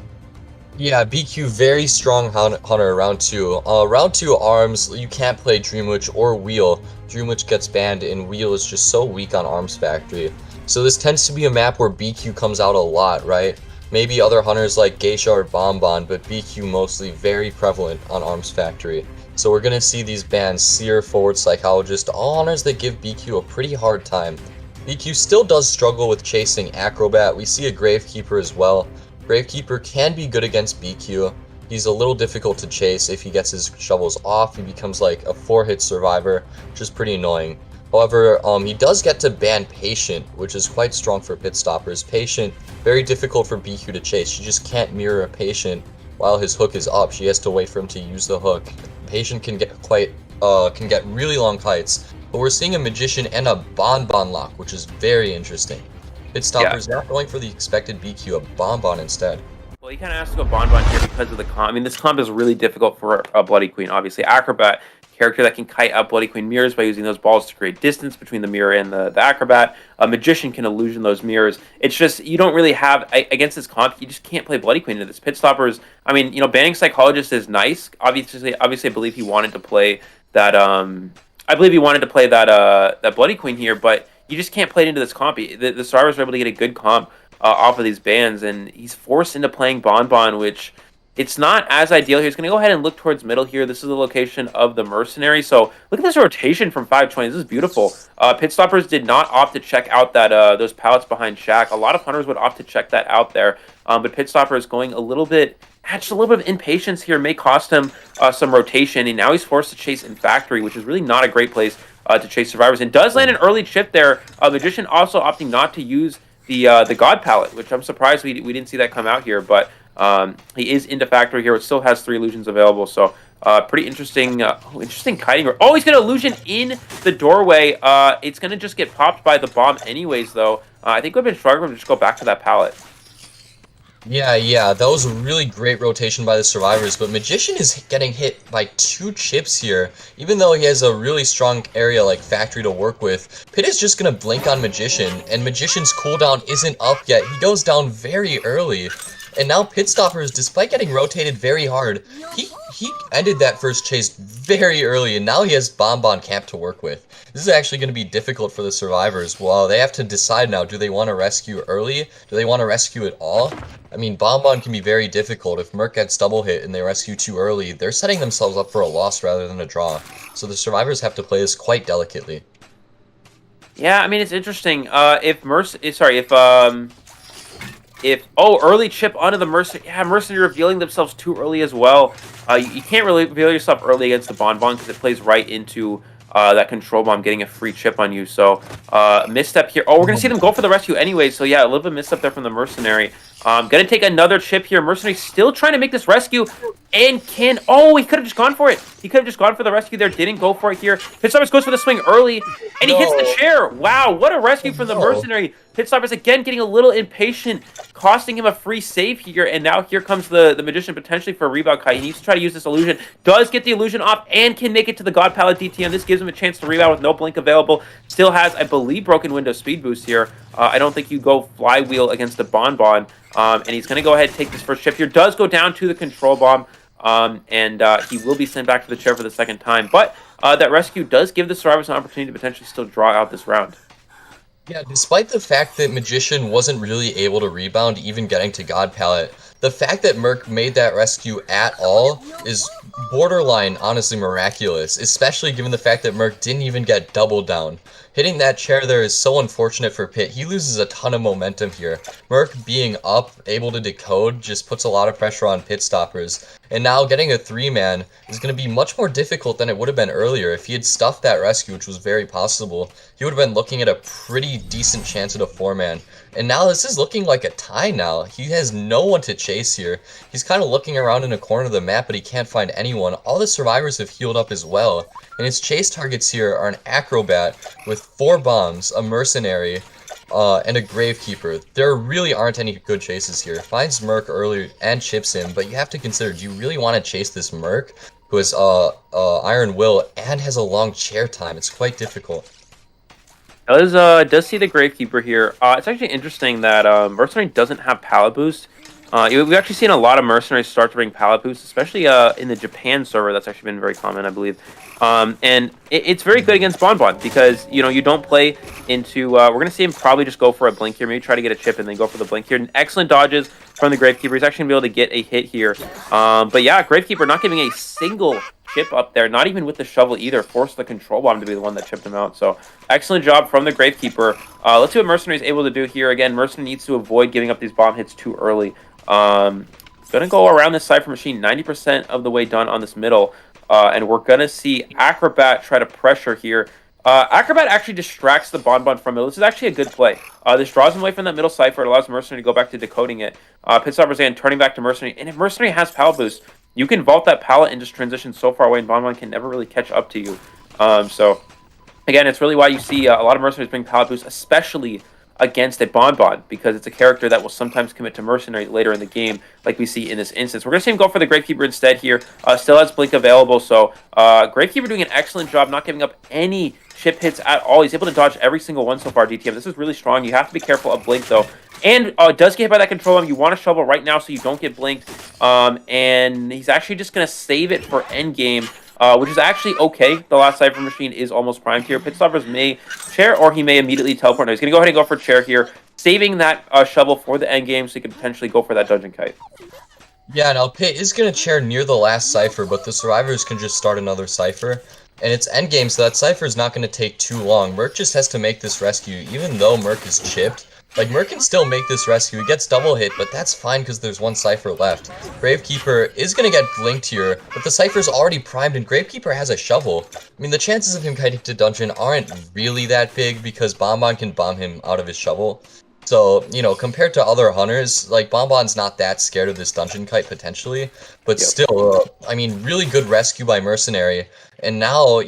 Speaker 2: Yeah, BQ very strong hunter round 2. Round 2 Arms, you can't play Dream Witch or Wheel. Dream Witch gets banned and Wheel is just so weak on Arms Factory. So this tends to be a map where BQ comes out a lot, right? Maybe other hunters like Geisha or Bonbon, but BQ mostly very prevalent on Arms Factory. So we're going to see these bans, Seer, Forward, Psychologist, all hunters that give BQ a pretty hard time. BQ still does struggle with chasing Acrobat. We see a Gravekeeper as well. Gravekeeper can be good against BQ. He's a little difficult to chase. If he gets his shovels off, he becomes like a 4-hit survivor, which is pretty annoying. However, he does get to ban Patient, which is quite strong for Pitstoppers. Patient, very difficult for BQ to chase. She just can't mirror a Patient while his hook is up. She has to wait for him to use the hook. Patient can get really long kites. But we're seeing a Magician and a Bonbon lock, which is very interesting. Pitstoppers not going for the expected BQ, a Bonbon instead.
Speaker 3: Well, he kind of has to go Bonbon here because of the comp. I mean, this comp is really difficult for a Bloody Queen, obviously. Acrobat, character that can kite up Bloody Queen mirrors by using those balls to create distance between the mirror and the Acrobat. A Magician can illusion those mirrors. It's just, you don't really have, against this comp, you just can't play Bloody Queen into this. Pitstoppers, I mean, banning Psychologist is nice. Obviously, I believe he wanted to play that, that Bloody Queen here, but you just can't play it into this comp. The survivors are able to get a good comp off of these bans, and he's forced into playing Bonbon, which it's not as ideal here. He's going to go ahead and look towards middle here. This is the location of the Mercenary. So look at this rotation from 520. This is beautiful. Pitstoppers did not opt to check out that those pallets behind Shack. A lot of hunters would opt to check that out there, but Pitstoppers going a little bit of impatience here may cost him some rotation, and now he's forced to chase in Factory, which is really not a great place to chase survivors, and does land an early chip there. Magician also opting not to use the God palette, which I'm surprised we didn't see that come out here, but he is into Factory here. It still has 3 illusions available, so pretty interesting interesting kiting. Oh, he's going to illusion in the doorway. It's going to just get popped by the bomb anyways, though. I think we've been struggling to just go back to that palette.
Speaker 2: Yeah, that was a really great rotation by the survivors, but Magician is getting hit by 2 chips here. Even though he has a really strong area like Factory to work with, Pit is just gonna blink on Magician, and Magician's cooldown isn't up yet. He goes down very early. And now Pit Stoppers, despite getting rotated very hard, he ended that first chase very early, and now he has Bonbon Camp to work with. This is actually going to be difficult for the survivors. Well, they have to decide now, do they want to rescue early? Do they want to rescue at all? I mean, Bonbon can be very difficult. If Merc gets double hit and they rescue too early, they're setting themselves up for a loss rather than a draw. So the survivors have to play this quite delicately.
Speaker 3: Yeah, I mean it's interesting. If early chip onto the Mercenary. Yeah, Mercenary revealing themselves too early as well. You can't really reveal yourself early against the Bonbon because it plays right into that control bomb getting a free chip on you. So misstep here. Oh, we're gonna see them go for the rescue anyway. So yeah, a little bit misstep there from the Mercenary. Gonna take another chip here. Mercenary still trying to make this rescue, and can. Oh, he could have just gone for it. He could have just gone for the rescue there. Didn't go for it here. Pitstoppers goes for the swing early, and he hits the chair. Wow, what a rescue from the Mercenary. Pitstoppers again getting a little impatient, costing him a free save here. And now here comes the Magician potentially for a rebound kite. He needs to try to use this illusion. Does get the illusion off and can make it to the God Palette DTM. This gives him a chance to rebound with no blink available. Still has, I believe, broken window speed boost here. I don't think you go flywheel against the Bonbon. And he's going to go ahead and take this first chip here. Does go down to the control bomb. And he will be sent back to the chair for the second time. But that rescue does give the survivors an opportunity to potentially still draw out this round.
Speaker 2: Yeah, despite the fact that Magician wasn't really able to rebound, even getting to God Palette, the fact that Merc made that rescue at all is borderline, honestly, miraculous, especially given the fact that Merc didn't even get doubled down. Hitting that chair there is so unfortunate for Pit. He loses a ton of momentum here. Merc being up, able to decode, just puts a lot of pressure on Pit Stoppers. And now getting a 3-man is going to be much more difficult than it would have been earlier. If he had stuffed that rescue, which was very possible, he would have been looking at a pretty decent chance at a 4-man. And now this is looking like a tie now. He has no one to chase here. He's kind of looking around in a corner of the map, but he can't find anyone. All the survivors have healed up as well. And his chase targets here are an Acrobat with 4 bombs, a Mercenary, and a Gravekeeper. There really aren't any good chases here. Finds Merc early and chips him, but you have to consider, do you really want to chase this Merc, who has Iron Will and has a long chair time? It's quite difficult.
Speaker 3: Does see the Gravekeeper here. It's actually interesting that Mercenary doesn't have Palette Boost. We've actually seen a lot of Mercenaries start to bring Palette Boost, especially in the Japan server. That's actually been very common, I believe. And it's very good against Bonbon because, you don't play into... we're going to see him probably just go for a blink here. Maybe try to get a chip and then go for the blink here. And excellent dodges from the Gravekeeper. He's actually going to be able to get a hit here. But yeah, Gravekeeper not giving a single chip up there, not even with the shovel either. Forced the control bomb to be the one that chipped him out. So excellent job from the Gravekeeper. Let's see what Mercenary is able to do here. Again, Mercenary needs to avoid giving up these bomb hits too early. Gonna go around this Cypher Machine, 90% of the way done on this middle. And we're gonna see Acrobat try to pressure here. Acrobat actually distracts the Bonbon from middle. This is actually a good play. This draws him away from that middle Cypher. It allows Mercenary to go back to decoding it. Pitstoppers again turning back to Mercenary. And if Mercenary has Palette Boost, you can vault that pallet and just transition so far away, and Bonbon can never really catch up to you. So, again, it's really why you see a lot of Mercenaries bring Palette Boost, especially against a Bonbon, because it's a character that will sometimes commit to Mercenary later in the game, like we see in this instance. We're going to see him go for the Gravekeeper instead here. Still has Blink available, so Gravekeeper doing an excellent job, not giving up any chip hits at all. He's able to dodge every single one so far, DTM. This is really strong. You have to be careful of Blink, though. And does get hit by that control bomb. You want to shovel right now so you don't get blinked. And he's actually just going to save it for endgame, which is actually okay. The last Cypher Machine is almost primed here. Pitstoppers may chair, or he may immediately teleport. No, he's going to go ahead and go for chair here, saving that shovel for the endgame so he can potentially go for that dungeon kite.
Speaker 2: Yeah, now Pit is going to chair near the last Cypher, but the survivors can just start another Cypher. And it's endgame, so that Cypher is not going to take too long. Merc just has to make this rescue, even though Merc is chipped. Like, Merc can still make this rescue. He gets double hit, but that's fine because there's one Cypher left. Gravekeeper is going to get blinked here, but the Cypher's already primed, and Gravekeeper has a shovel. I mean, the chances of him kiting to dungeon aren't really that big because Bonbon can bomb him out of his shovel. So, compared to other hunters, like, Bonbon's not that scared of this dungeon kite, potentially. But still, I mean, really good rescue by Mercenary. And now,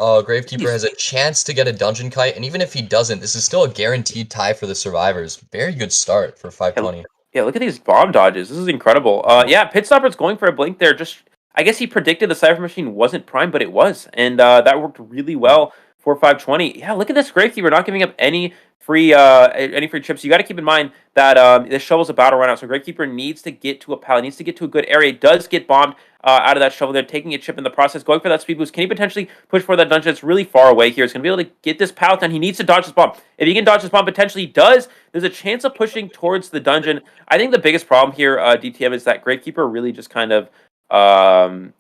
Speaker 2: Gravekeeper has a chance to get a dungeon kite, and even if he doesn't, this is still a guaranteed tie for the survivors. Very good start for 520.
Speaker 3: Yeah, look at these bomb dodges. This is incredible. Yeah, Pit Stopper's going for a blink there. Just, I guess he predicted the Cypher Machine wasn't prime, but it was, and that worked really well for 520. Yeah, look at this Gravekeeper not giving up any free chips. You got to keep in mind that this shovel's about to run out, so Gravekeeper needs to get to a pallet, needs to get to a good area. It does get bombed out of that shovel. They're taking a chip in the process, going for that speed boost. Can he potentially push for that dungeon? It's really far away here. He's going to be able to get this pallet down. He needs to dodge this bomb. If he can dodge this bomb, potentially he does. There's a chance of pushing towards the dungeon. I think the biggest problem here, DTM, is that Gravekeeper really just kind of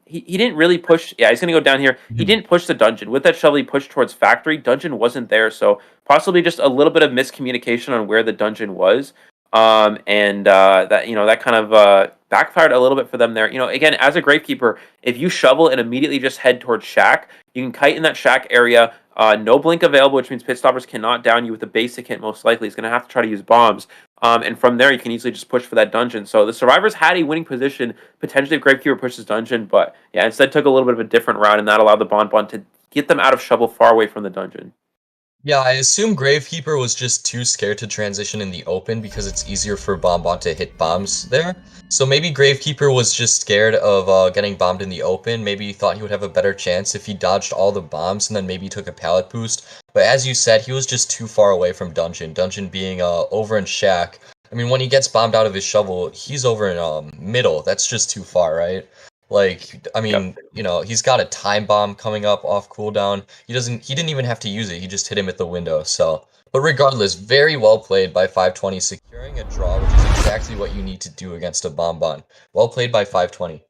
Speaker 3: he didn't really push. Yeah, he's gonna go down here. He didn't push the dungeon with that shovel. He pushed towards factory. Dungeon wasn't there, so possibly just a little bit of miscommunication on where the dungeon was. And that that kind of backfired a little bit for them there. Again, as a Gravekeeper, if you shovel and immediately just head towards shack, you can kite in that shack area. No blink available, which means Pit Stoppers cannot down you with a basic hit. Most likely, he's going to have to try to use bombs. And from there, you can easily just push for that dungeon. So the survivors had a winning position, potentially if Gravekeeper pushes dungeon, but yeah, instead took a little bit of a different route, and that allowed the Bonbon to get them out of shovel far away from the dungeon.
Speaker 2: Yeah, I assume Gravekeeper was just too scared to transition in the open because it's easier for Bonbon to hit bombs there. So maybe Gravekeeper was just scared of getting bombed in the open. Maybe he thought he would have a better chance if he dodged all the bombs and then maybe took a pallet boost. But as you said, he was just too far away from Dungeon. Dungeon being over in Shack. I mean, when he gets bombed out of his shovel, he's over in middle. That's just too far, right? Like, I mean, he's got a time bomb coming up off cooldown. He didn't even have to use it. He just hit him at the window. So, but regardless, very well played by 520, securing a draw, which is exactly what you need to do against a Bonbon. Well played by 520.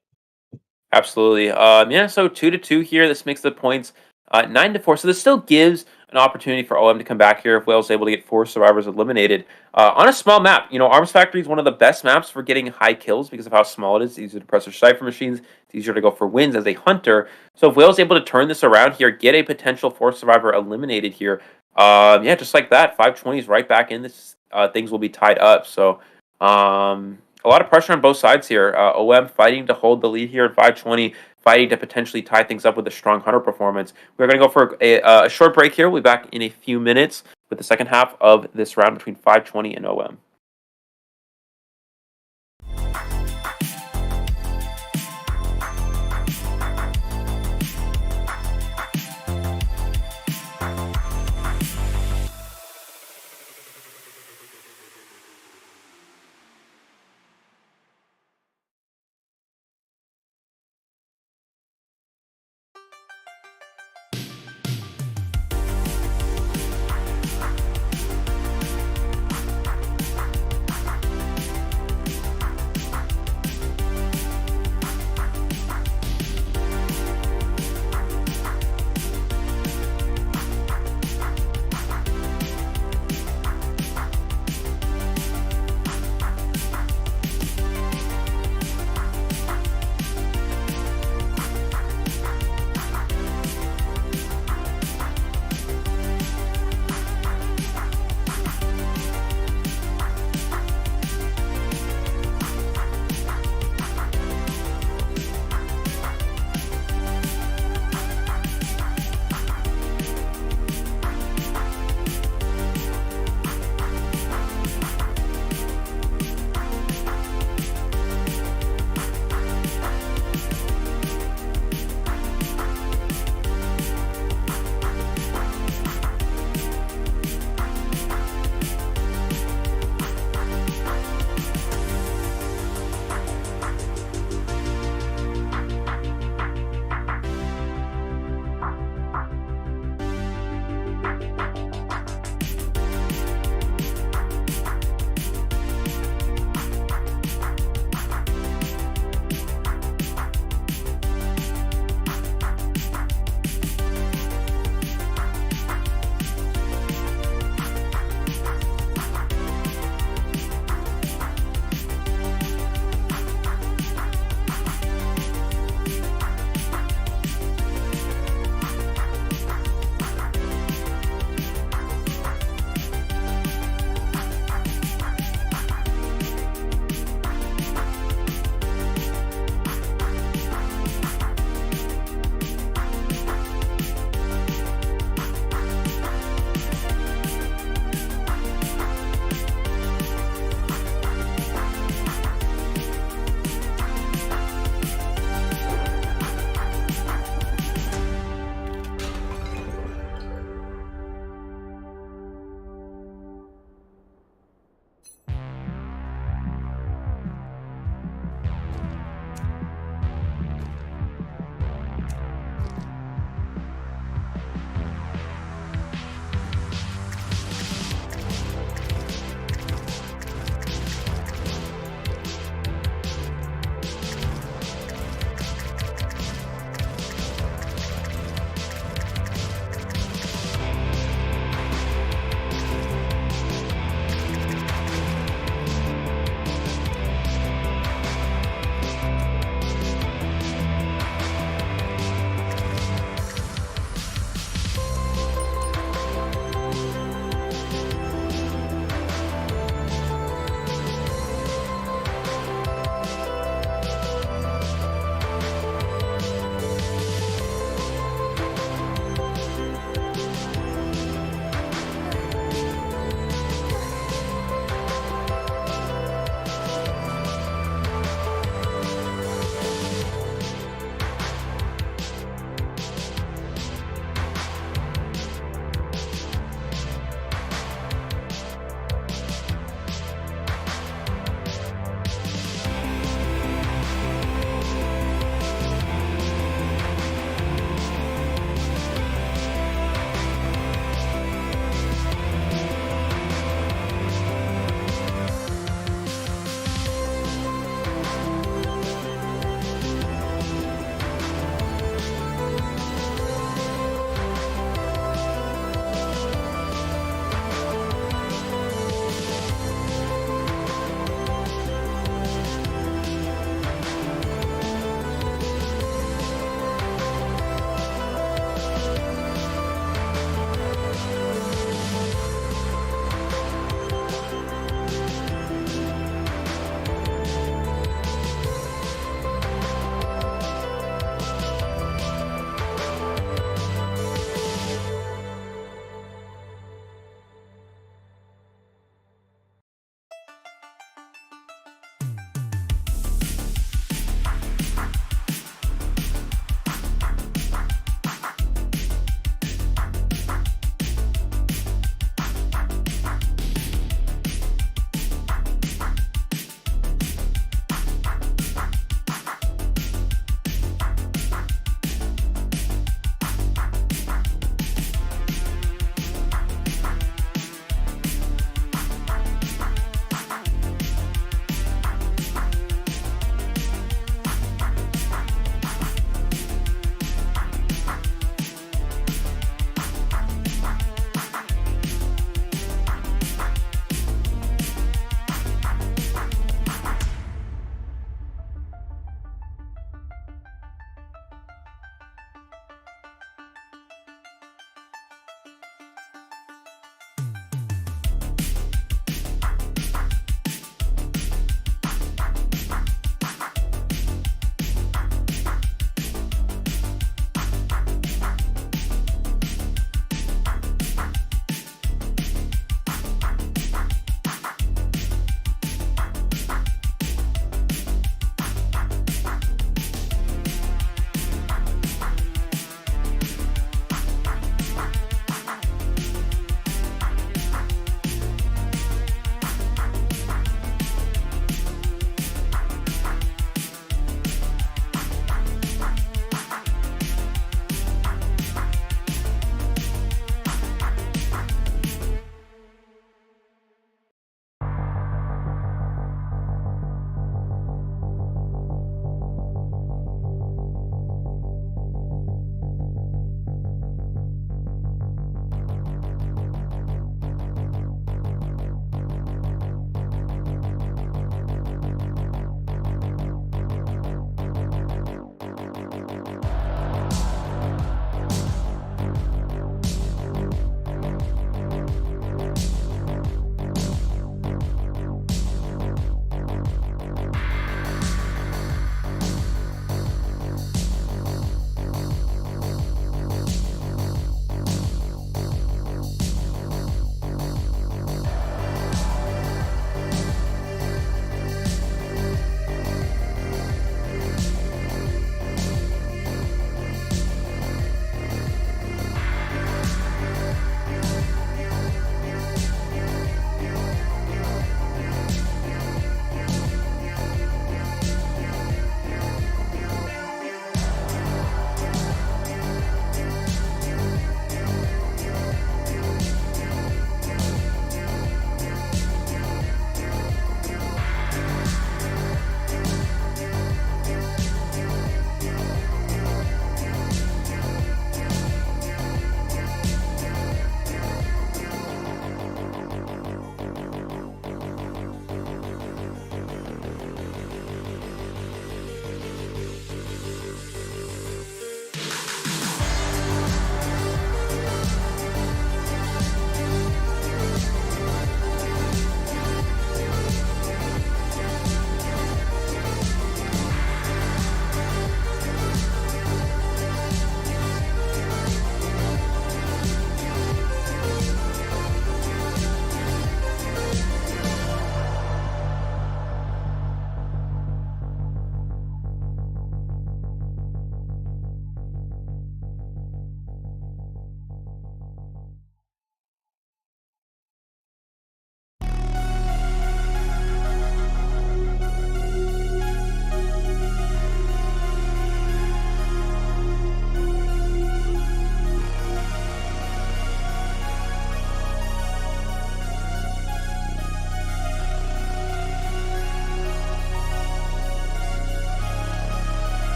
Speaker 3: Absolutely. Yeah, so 2-2 here. This makes the points 9-4. So this still gives an opportunity for OM to come back here if Wales is able to get 4 survivors eliminated on a small map. Arms Factory is one of the best maps for getting high kills because of how small it is. It's easier to press their Cypher machines. It's easier to go for wins as a hunter. So if Wales is able to turn this around here, get a potential 4 survivor eliminated here, yeah, just like that, 520 is right back in this. Things will be tied up. So a lot of pressure on both sides here. OM fighting to hold the lead here at 520, fighting to potentially tie things up with a strong hunter performance. We're going to go for a short break here. We'll be back in a few minutes with the second half of this round between 520 and OM.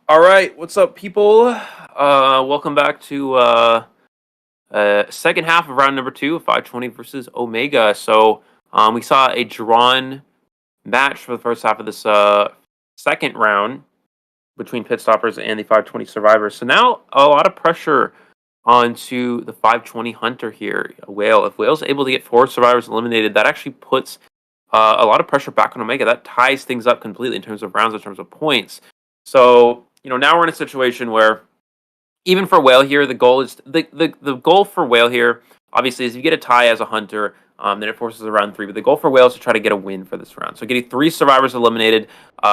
Speaker 3: All right, what's up, people? Welcome back to second half of round number 2 of 520 versus Omega. So we saw a drawn match for the first half of this second round between Pit Stoppers and the 520 Survivors. So now a lot of pressure onto the 520 Hunter here, Whale. If Whale's able to get 4 Survivors eliminated, that actually puts a lot of pressure back on Omega. That ties things up completely in terms of rounds, in terms of points. So, now we're in a situation where even for Whale here, the goal is the goal for Whale here, obviously, is if you get a tie as a Hunter, then it forces a round 3. But the goal for Whale is to try to get a win for this round. So getting 3 Survivors eliminated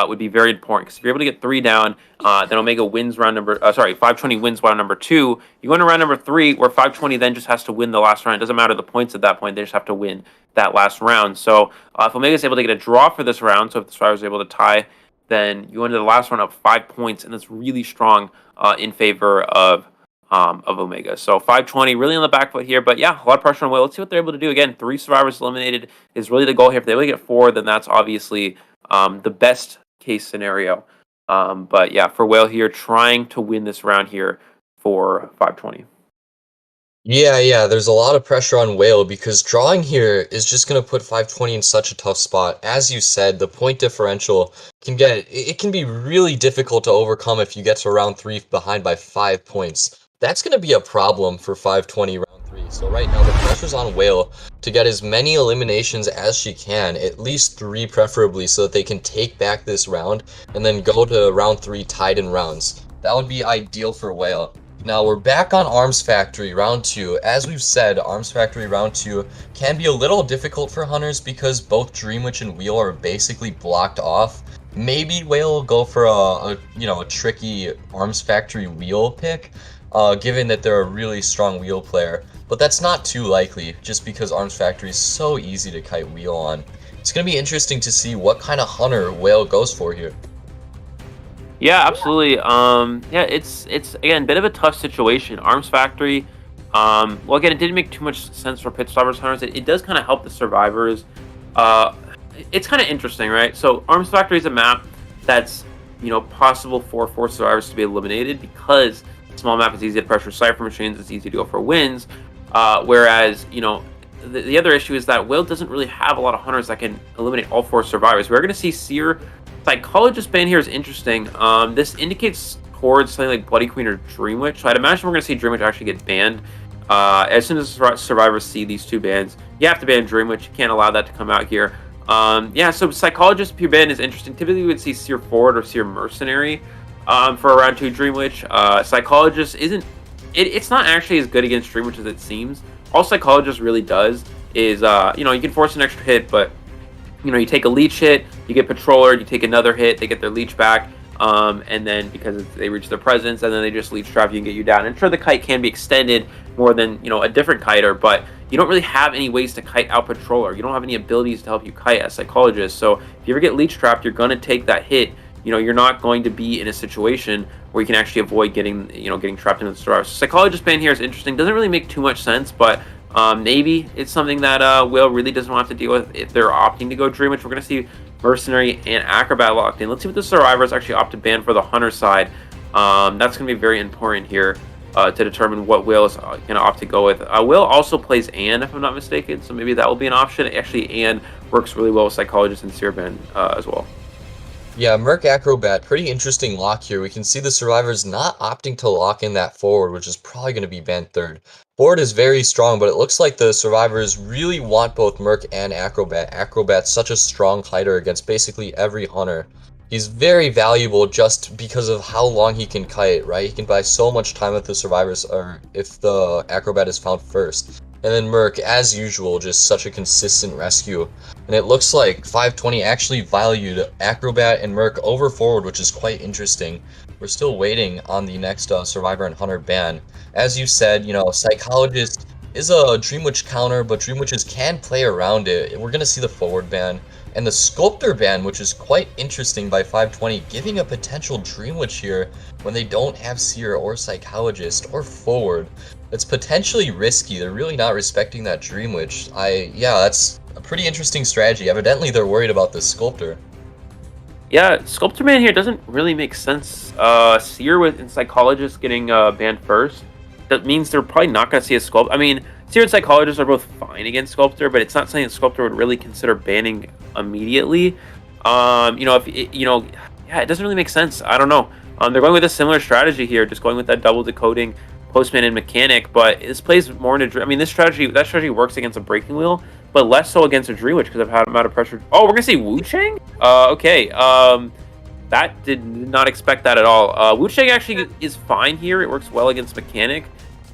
Speaker 3: would be very important, because if you're able to get 3 down, then Omega wins round number. 520 wins round number 2. You go into round number 3, where 520 then just has to win the last round. It doesn't matter the points at that point; they just have to win that last round. So if Omega is able to get a draw for this round, so if the Survivors are able to tie, then you go into the last round up 5 points, and that's really strong in favor of Omega. So 520 really on the back foot here, but yeah, a lot of pressure on Whale. Let's see what they're able to do. Again, 3 Survivors eliminated is really the goal here. If they only get 4, then that's obviously the best case scenario. But yeah, for Whale here, trying to win this round here for 520.
Speaker 2: Yeah, there's a lot of pressure on Whale because drawing here is just going to put 520 in such a tough spot. As you said, the point differential can be really difficult to overcome if you get to round 3 behind by 5 points. That's going to be a problem for 520 round 3. So right now the pressure's on Whale to get as many eliminations as she can, at least 3 preferably, so that they can take back this round and then go to round 3 tied in rounds. That would be ideal for Whale. Now we're back on Arms Factory round 2. As we've said, Arms Factory round 2 can be a little difficult for Hunters because both Dream Witch and Wheel are basically blocked off. Maybe Whale will go for a tricky Arms Factory Wheel pick, given that they're a really strong Wheel player. But that's not too likely, just because Arms Factory is so easy to kite Wheel on. It's going to be interesting to see what kind of Hunter Whale goes for here.
Speaker 3: Yeah, absolutely. It's again a bit of a tough situation. Arms Factory. Well, again, it didn't make too much sense for Pit Stoppers Hunters. It does kind of help the Survivors. It's kind of interesting, right? So Arms Factory is a map that's possible for 4 Survivors to be eliminated because small map is easy to pressure Cypher machines. It's easy to go for wins. Whereas the other issue is that Whale doesn't really have a lot of Hunters that can eliminate all 4 Survivors. We're going to see Seer. Psychologist ban here is interesting. This indicates towards something like Bloody Queen or Dream Witch. So I'd imagine we're going to see Dream Witch actually get banned. As soon as Survivors see these 2 bans, you have to ban Dream Witch. You can't allow that to come out here. So Psychologist pure ban is interesting. Typically, we would see Seer Forward or Seer Mercenary for a round 2 Dream Witch. Psychologist isn't. It's not actually as good against Dream Witch as it seems. All Psychologist really does is you can force an extra hit, but you take a leech hit, you get Patroller, you take another hit, they get their leech back, and then because they reach their presence, and then they just leech trap you and get you down. And sure, the kite can be extended more than a different kiter, but you don't really have any ways to kite out Patroller. You don't have any abilities to help you kite as Psychologist. So if you ever get leech trapped, you're gonna take that hit. You're not going to be in a situation where you can actually avoid getting trapped into the Survivor. So Psychologist ban here is interesting. Doesn't really make too much sense, but maybe it's something that Whale really doesn't want to deal with if they're opting to go Dream Witch. We're going to see Mercenary and Acrobat locked in. Let's see what the Survivors actually opt to ban for the Hunter side. That's going to be very important here to determine what Whale is going to opt to go with. Whale also plays Anne, if I'm not mistaken, so maybe that will be an option. Actually, Anne works really well with Psychologist and Seer ban as well.
Speaker 2: Yeah, Merc Acrobat, pretty interesting lock here. We can see the Survivors not opting to lock in that forward, which is probably going to be banned 3rd. Forward is very strong, but it looks like the Survivors really want both Merc and Acrobat. Acrobat's such a strong kiter against basically every Hunter. He's very valuable just because of how long he can kite, right? He can buy so much time if the Survivors or if the Acrobat is found first. And then Merc, as usual, just such a consistent rescue. And it looks like 520 actually valued Acrobat and Merc over forward, which is quite interesting. We're still waiting on the next Survivor and Hunter ban. As you said, Psychologist is a Dream Witch counter, but Dream Witches can play around it. We're going to see the forward ban. And the Sculptor ban, which is quite interesting by 520, giving a potential Dream Witch here when they don't have Seer or Psychologist or forward. It's potentially risky. They're really not respecting that Dream Witch. That's a pretty interesting strategy. Evidently, they're worried about the Sculptor.
Speaker 3: Yeah, Sculptor Man here doesn't really make sense. Seer and Psychologist getting banned first. That means they're probably not going to see a Sculptor. I mean, Seer and Psychologist are both fine against Sculptor, but it's not something that Sculptor would really consider banning immediately. If it, yeah, it doesn't really make sense. I don't know. They're going with a similar strategy here, just going with that double decoding Postman and Mechanic, but this plays more into. I mean, that strategy works against a Breaking Wheel, but less so against a Dream Witch because I've had him out of pressure. Oh, we're gonna see Wu Chang. Okay. That did not expect that at all. Wu Chang actually is fine here. It works well against Mechanic.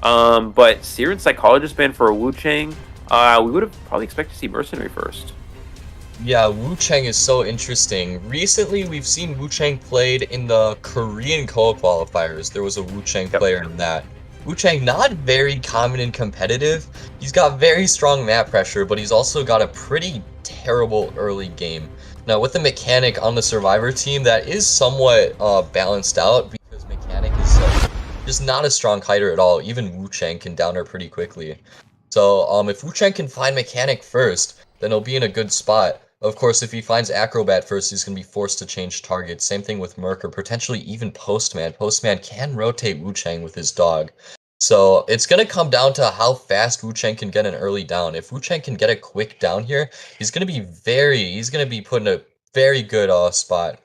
Speaker 3: But Seer and Psychologist ban for a Wu Chang. We would have probably expected to see Mercenary first.
Speaker 2: Yeah, Wu Chang is so interesting. Recently, we've seen Wu Chang played in the Korean co-op qualifiers. There was a Wu Chang player in that. Wu Chang, not very common and competitive. He's got very strong map pressure, but he's also got a pretty terrible early game. Now, with the Mechanic on the Survivor team, that is somewhat balanced out because Mechanic is just not a strong kiter at all. Even Wu Chang can down her pretty quickly. So, if Wu Chang can find Mechanic first, then he'll be in a good spot. Of course, if he finds Acrobat first, he's going to be forced to change targets. Same thing with Merc, or potentially even Postman. Postman can rotate Wu Chang with his dog. So it's going to come down to how fast Wu Chang can get an early down. If Wu Chang can get a quick down here, he's going to be put in a very good spot.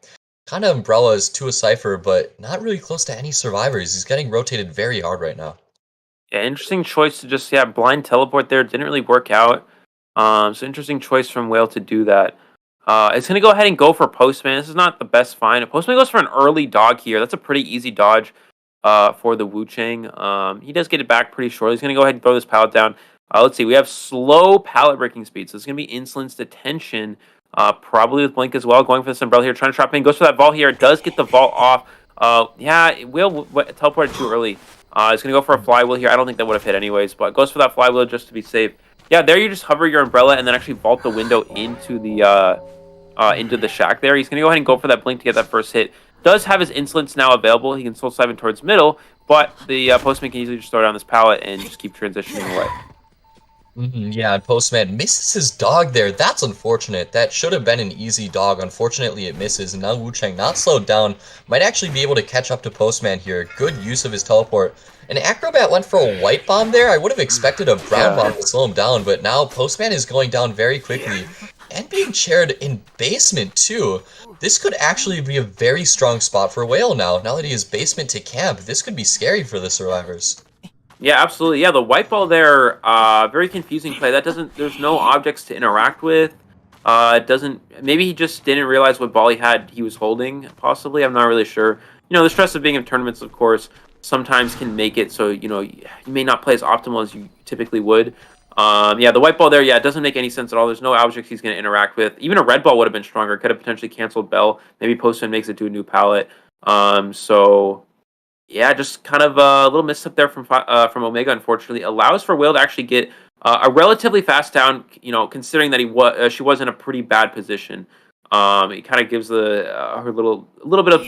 Speaker 2: Kind of umbrellas to a Cypher, but not really close to any survivors. He's getting rotated very hard right now.
Speaker 3: Yeah, interesting choice to just blind teleport there. Didn't really work out. So interesting choice from Whale to do that. It's going to go ahead and go for Postman. This is not the best find. Postman goes for an early dog here. That's a pretty easy dodge for the Wu Chang. He does get it back pretty shortly. He's going to go ahead and throw this pallet down. Let's see. We have slow pallet breaking speed. So it's going to be Insolence Detention. Probably with Blink as well. Going for this umbrella here. Trying to trap in. Goes for that vault here. It does get the vault off. Will teleported too early. It's going to go for a flywheel here. I don't think that would have hit anyways. But goes for that flywheel just to be safe. Yeah, there you just hover your umbrella and then actually vault the window into the shack there. He's going to go ahead and go for that blink to get that first hit. Does have his insolence now available. He can Soul Siphon towards middle, but the Postman can easily just throw down this pallet and just keep transitioning away.
Speaker 2: Yeah, and Postman misses his dog there. That's unfortunate. That should have been an easy dog. Unfortunately, it misses, and now Wu Chang, not slowed down, might actually be able to catch up to Postman here. Good use of his teleport. And Acrobat went for a white bomb there. I would have expected a brown bomb to slow him down, but now Postman is going down very quickly. And being chaired in basement, too. This could actually be a very strong spot for Whale now. Now that he has basement to camp, this could be scary for the survivors.
Speaker 3: Yeah, absolutely. Yeah, the white ball there, very confusing play. There's no objects to interact with. Maybe he just didn't realize what ball he was holding, possibly. I'm not really sure. The stress of being in tournaments, of course, sometimes can make it so, you may not play as optimal as you typically would. The white ball there, it doesn't make any sense at all. There's no objects he's going to interact with. Even a red ball would have been stronger. Could have potentially canceled Bell. Maybe Postman makes it to a new pallet. Just kind of a little misstep there from Omega, unfortunately. Allows for Whale to actually get a relatively fast down, considering that she was in a pretty bad position. It kind of gives her a little bit of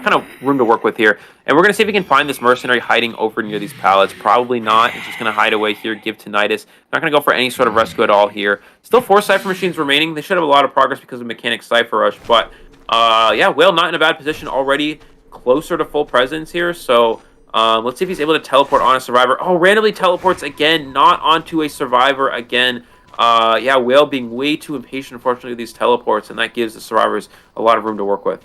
Speaker 3: kind of room to work with here. And we're going to see if we can find this mercenary hiding over near these pallets. Probably not. It's just going to hide away here, give Tinnitus. Not going to go for any sort of rescue at all here. Still 4 Cypher Machines remaining. They should have a lot of progress because of Mechanic Cypher Rush. But, Whale not in a bad position already. Closer to full presence here. So, let's see if he's able to teleport on a survivor. Oh, randomly teleports again. Not onto a survivor again. Whale being way too impatient, unfortunately, with these teleports. And that gives the survivors a lot of room to work with.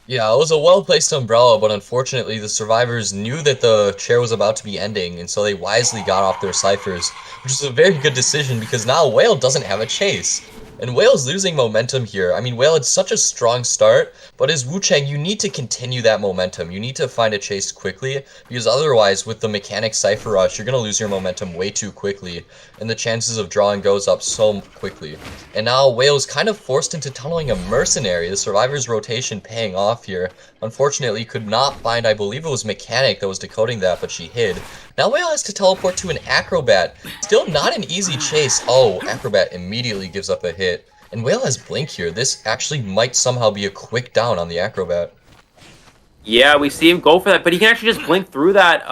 Speaker 2: Yeah, it was a well-placed umbrella, but unfortunately the survivors knew that the chair was about to be ending, and so they wisely got off their ciphers, which is a very good decision because now Whale doesn't have a chase. And Whale's losing momentum here. I mean, Whale had such a strong start, but as Wu Chang, you need to continue that momentum. You need to find a chase quickly, because otherwise, with the Mechanic Cypher Rush, you're going to lose your momentum way too quickly, and the chances of drawing goes up so quickly. And now Whale's kind of forced into tunneling a Mercenary. The Survivor's rotation paying off here. Unfortunately, could not find, I believe it was Mechanic that was decoding that, but she hid. Now Whale has to teleport to an Acrobat. Still not an easy chase. Oh, Acrobat immediately gives up a hit. And Whale has Blink here. This actually might somehow be a quick down on the Acrobat.
Speaker 3: Yeah, we see him go for that, but he can actually just blink through that.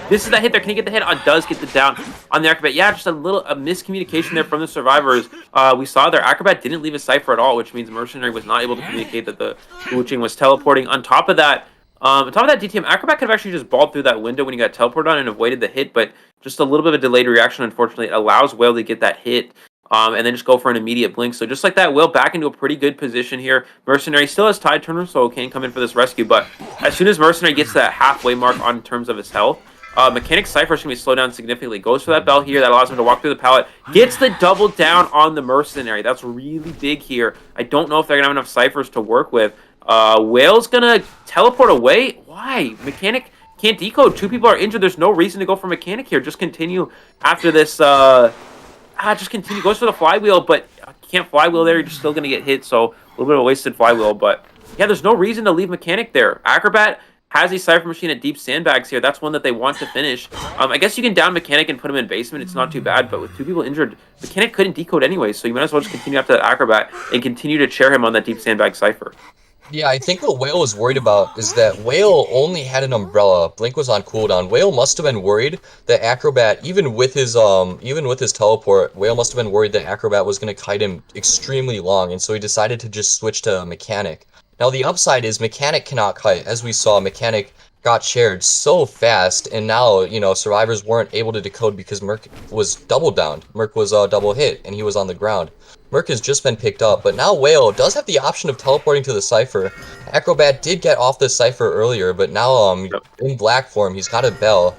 Speaker 3: This is that hit there. Can he get the hit? Does get the down on the Acrobat. Yeah, just a miscommunication there from the survivors. We saw their Acrobat didn't leave a cipher at all, which means Mercenary was not able to communicate that the Wu-Ching was teleporting. On top of that, DTM, Acrobat could have actually just balled through that window when he got teleported on and avoided the hit, but just a little bit of a delayed reaction, unfortunately. It allows Whale to get that hit. And then just go for an immediate blink. So just like that, Will back into a pretty good position here. Mercenary still has Tide Turner, so can come in for this rescue. But as soon as Mercenary gets to that halfway mark on terms of his health, Mechanic Cypher is going to be slowed down significantly. Goes for that bell here. That allows him to walk through the pallet. Gets the double down on the Mercenary. That's really big here. I don't know if they're going to have enough Cyphers to work with. Whale's going to teleport away. Why? Mechanic can't decode. 2 people are injured. There's no reason to go for Mechanic here. Just continue after this... just continue. Goes for the flywheel, but can't flywheel there. You're still going to get hit, so a little bit of a wasted flywheel. But yeah, there's no reason to leave Mechanic there. Acrobat has a Cypher Machine at deep sandbags here. That's one that they want to finish. I guess you can down Mechanic and put him in basement. It's not too bad, but with 2 people injured, Mechanic couldn't decode anyway, so you might as well just continue after that Acrobat and continue to chair him on that deep sandbag Cypher.
Speaker 2: Yeah, I think what Whale was worried about is that Whale only had an umbrella. Blink was on cooldown. Whale must have been worried that Acrobat, even with his teleport, Whale must have been worried that Acrobat was going to kite him extremely long, and so he decided to just switch to Mechanic. Now the upside is Mechanic cannot kite. As we saw, Mechanic got shared so fast, and now, survivors weren't able to decode because Merc was double downed. Merc was double hit, and he was on the ground. Merc has just been picked up, but now Whale does have the option of teleporting to the Cypher. Acrobat did get off the Cypher earlier, but now in black form, he's got a bell.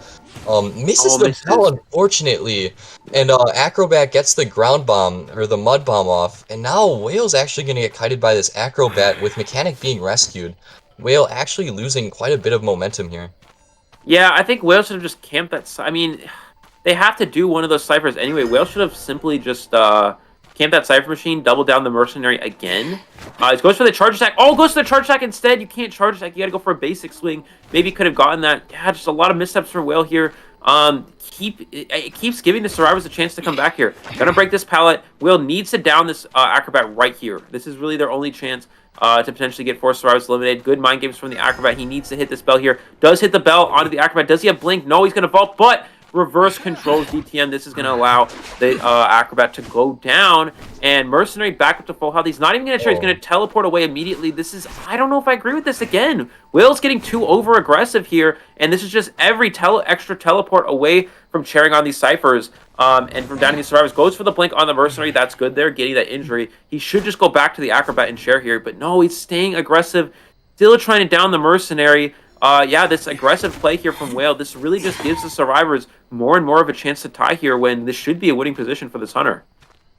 Speaker 2: Misses the bell, unfortunately, and Acrobat gets the ground bomb, or the mud bomb off, and now Whale's actually going to get kited by this Acrobat with Mechanic being rescued. Whale actually losing quite a bit of momentum here.
Speaker 3: Yeah, I think Whale should have just camped that. I mean, they have to do one of those Cyphers anyway. Whale should have simply just camp that Cypher Machine, double down the Mercenary again. It goes for the charge attack. Oh, goes for the charge attack instead. You can't charge attack. You got to go for a basic swing. Maybe could have gotten that. Yeah, just a lot of missteps for Whale here. It keeps giving the survivors a chance to come back here. Gonna break this pallet. Whale needs to down this Acrobat right here. This is really their only chance to potentially get 4 survivors eliminated. Good mind games from the Acrobat. He needs to hit this bell here. Does hit the bell onto the Acrobat. Does he have blink? No, he's gonna vault, but reverse controls DTM. This is going to allow the Acrobat to go down, and Mercenary back up to full health. He's not even going to try. He's going to teleport away immediately. This is, I don't know if I agree with this again. Will's getting too over aggressive here, and this is just every extra teleport away from chairing on these Cyphers and from downing these survivors. Goes for the blink on the Mercenary. That's good there, getting that injury. He should just go back to the Acrobat and chair here, but no, he's staying aggressive, still trying to down the Mercenary. Yeah, this aggressive play here from Whale, this really just gives the survivors more and more of a chance to tie here when this should be a winning position for this Hunter.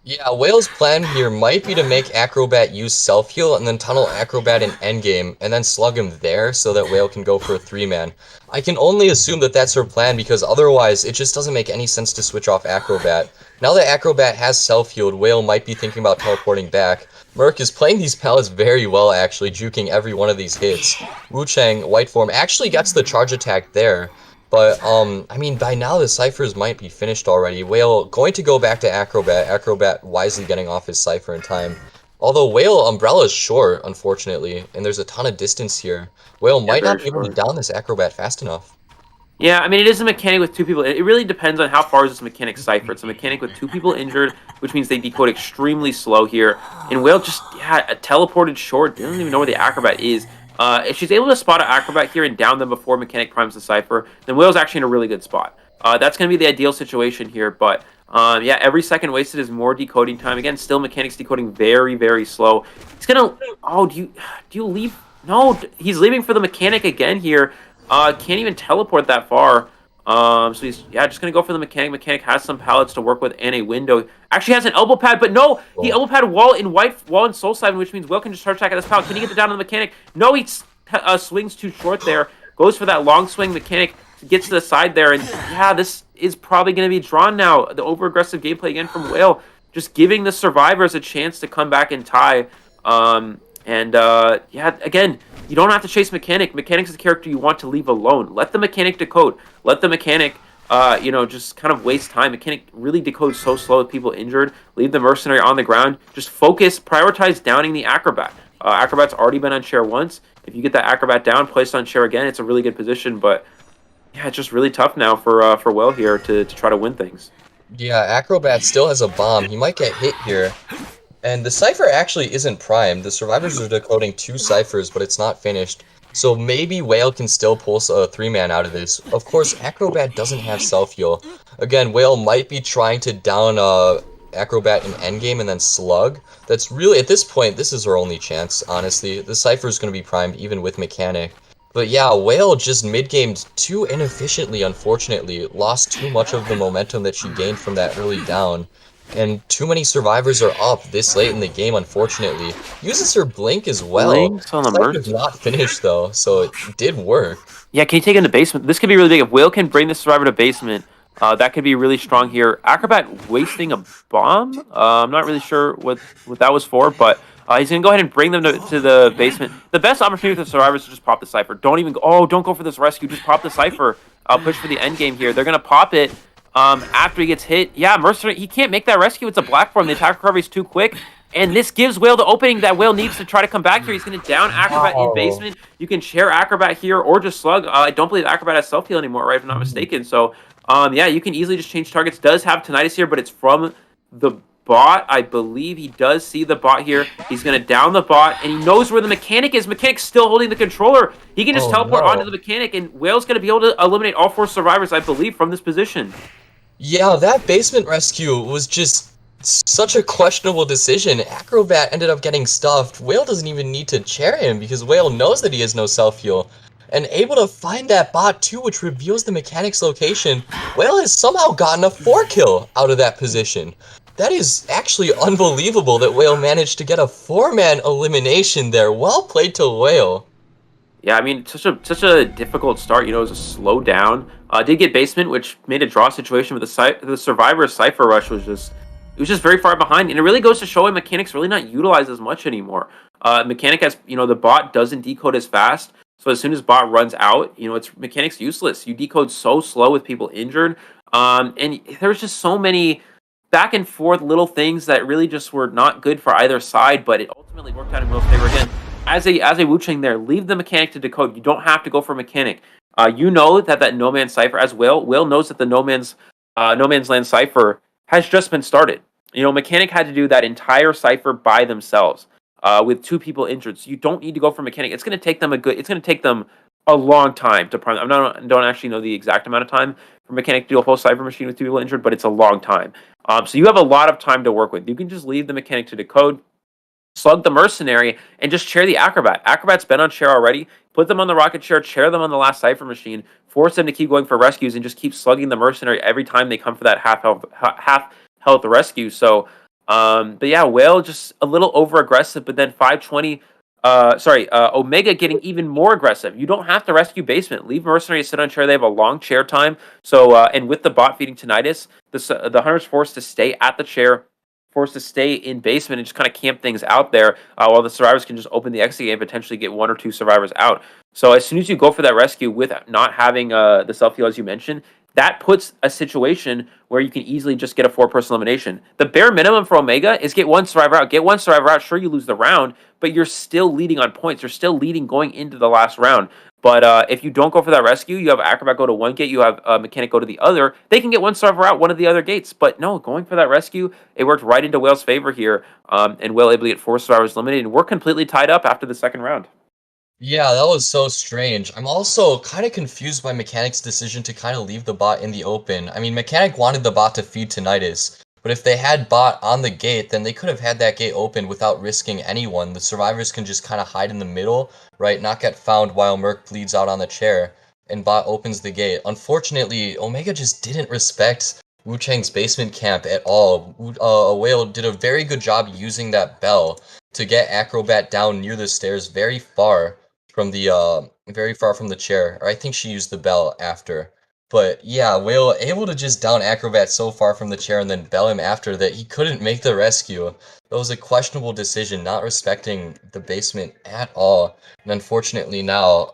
Speaker 2: Yeah, Whale's plan here might be to make Acrobat use self-heal and then tunnel Acrobat in endgame and then slug him there so that Whale can go for a 3-man. I can only assume that that's her plan because otherwise it just doesn't make any sense to switch off Acrobat. Now that Acrobat has self-healed, Whale might be thinking about teleporting back. Merc is playing these pallets very well, actually, juking every one of these hits. Wu-Chang, white form, actually gets the charge attack there. But, I mean, by now the Cyphers might be finished already. Whale going to go back to Acrobat. Acrobat wisely getting off his Cypher in time. Although Whale Umbrella is short, unfortunately, and there's a ton of distance here. Whale might not be able to down this Acrobat fast enough.
Speaker 3: Yeah, I mean, it is a Mechanic with 2 people. It really depends on how far is this Mechanic Cypher. It's a Mechanic with 2 people injured, which means they decode extremely slow here. And Whale just, teleported short. They don't even know where the Acrobat is. If she's able to spot an Acrobat here and down them before Mechanic primes the Cypher, then Whale's actually in a really good spot. That's going to be the ideal situation here, but yeah, every second wasted is more decoding time. Again, still Mechanic's decoding very, very slow. He's going to... Oh, do you leave? No, he's leaving for the Mechanic again here. Can't even teleport that far. So he's just gonna go for the Mechanic. Mechanic has some pallets to work with and a window. Actually has an elbow pad, but no, he elbow pad wall in Soul Side, which means Will can just charge attack at this pallet. Can he get the down on the Mechanic? No, he swings too short there. Goes for that long swing. Mechanic gets to the side there, and yeah, this is probably gonna be drawn now. The over aggressive gameplay again from Will, just giving the survivors a chance to come back and tie. Yeah, again, you don't have to chase Mechanic. Mechanic's the character you want to leave alone. Let the Mechanic decode. Let the Mechanic, just kind of waste time. Mechanic really decodes so slow with people injured. Leave the Mercenary on the ground. Just focus, prioritize downing the Acrobat. Acrobat's already been on chair once. If you get that Acrobat down, placed on chair again, it's a really good position. But yeah, it's just really tough now for Will here to try to win things.
Speaker 2: Yeah, Acrobat still has a bomb. He might get hit here. And the cipher actually isn't primed. The survivors are decoding 2 ciphers, but it's not finished. So maybe Whale can still pull a 3-man out of this. Of course, Acrobat doesn't have self-heal. Again, Whale might be trying to down Acrobat in endgame and then Slug. That's really, at this point, this is our only chance, honestly. The cipher is going to be primed even with Mechanic. But yeah, Whale just mid-gamed too inefficiently, unfortunately. Lost too much of the momentum that she gained from that early down. And too many survivors are up this late in the game, unfortunately. Uses her blink as well.
Speaker 3: Blinks on the
Speaker 2: Cypher's
Speaker 3: merge.
Speaker 2: not finished though, so it did work.
Speaker 3: Yeah, can you take it in the basement? This could be really big. If Will can bring the survivor to basement, that could be really strong here. Acrobat wasting a bomb. I'm not really sure what that was for, but he's gonna go ahead and bring them to the basement. The best opportunity for the survivors is to just pop the cipher. Don't even go. Oh, don't go for this rescue. Just pop the cipher. Push for the end game here. They're gonna pop it. After he gets hit, yeah, Mercenary, he can't make that rescue. It's a black form. The attack recovery is too quick. And this gives Whale the opening that Whale needs to try to come back here. He's going to down Acrobat in basement. You can share Acrobat here or just Slug. I don't believe Acrobat has self-heal anymore, right, if I'm not mistaken. So, yeah, you can easily just change targets. Does have Tinnitus here, but it's from the bot. I believe he does see the bot here. He's going to down the bot, and he knows where the Mechanic is. Mechanic's still holding the controller. He can just teleport onto the Mechanic, and Whale's going to be able to eliminate all 4 survivors, I believe, from this position.
Speaker 2: Yeah, that basement rescue was just such a questionable decision. Acrobat ended up getting stuffed. Whale doesn't even need to chair him because Whale knows that he has no self-heal. And able to find that bot too, which reveals the Mechanic's location. Whale has somehow gotten a 4-kill out of that position. That is actually unbelievable that Whale managed to get a 4-man elimination there. Well played to Whale.
Speaker 3: Yeah, I mean, such a difficult start. You know, it was a slow down. Did get basement, which made a draw situation, but the survivor cipher rush was just very far behind, and it really goes to show him Mechanic's really not utilized as much anymore. Mechanic has, you know, the bot doesn't decode as fast, so as soon as bot runs out, you know, it's Mechanic's useless. You decode so slow with people injured, and there's just so many back and forth little things that really just were not good for either side, but it ultimately worked out in Will's favor again. As a Wu Chang there, leave the Mechanic to decode. You don't have to go for Mechanic. You know that No Man's Cipher, as Will knows that the No Man's Land Cipher has just been started. You know, Mechanic had to do that entire cipher by themselves, with 2 people injured. So you don't need to go for Mechanic. It's going to take them a long time to prime. Don't actually know the exact amount of time for Mechanic to do a whole cipher machine with 2 people injured, but it's a long time. So you have a lot of time to work with. You can just leave the Mechanic to decode, Slug the Mercenary, and just chair the Acrobat. Acrobat's been on chair already. Put them on the rocket chair them on the last cipher machine, force them to keep going for rescues, and just keep slugging the Mercenary every time they come for that half health rescue. So, but yeah, Whale just a little over aggressive, but then 520. Omega getting even more aggressive. You don't have to rescue basement. Leave Mercenary to sit on chair. They have a long chair time. So, and with the bot feeding Tinnitus, the hunter's forced to stay at the chair, forced to stay in basement and just kind of camp things out there, while the survivors can just open the exit gate and potentially get 1 or 2 survivors out. So as soon as you go for that rescue with not having the self-heal, as you mentioned, that puts a situation where you can easily just get a 4-person elimination. The bare minimum for Omega is get 1 survivor out. Get 1 survivor out. Sure, you lose the round, but you're still leading on points. You're still leading going into the last round. But if you don't go for that rescue, you have Acrobat go to 1 gate, you have Mechanic go to the other. They can get 1 survivor out, one of the other gates. But no, going for that rescue, it worked right into Whale's favor here. And Whale able to get 4 survivors eliminated. And we're completely tied up after the second round.
Speaker 2: Yeah, that was so strange. I'm also kind of confused by Mechanic's decision to kind of leave the bot in the open. I mean, Mechanic wanted the bot to feed Tinnitus, but if they had bot on the gate, then they could have had that gate open without risking anyone. The survivors can just kind of hide in the middle, right, not get found while Merc bleeds out on the chair, and bot opens the gate. Unfortunately, Omega just didn't respect Wu Chang's basement camp at all. Whale did a very good job using that bell to get Acrobat down near the stairs very far from the chair, or I think she used the bell after. But yeah, Whale able to just down Acrobat so far from the chair and then bell him after that he couldn't make the rescue. That was a questionable decision, not respecting the basement at all. And unfortunately now,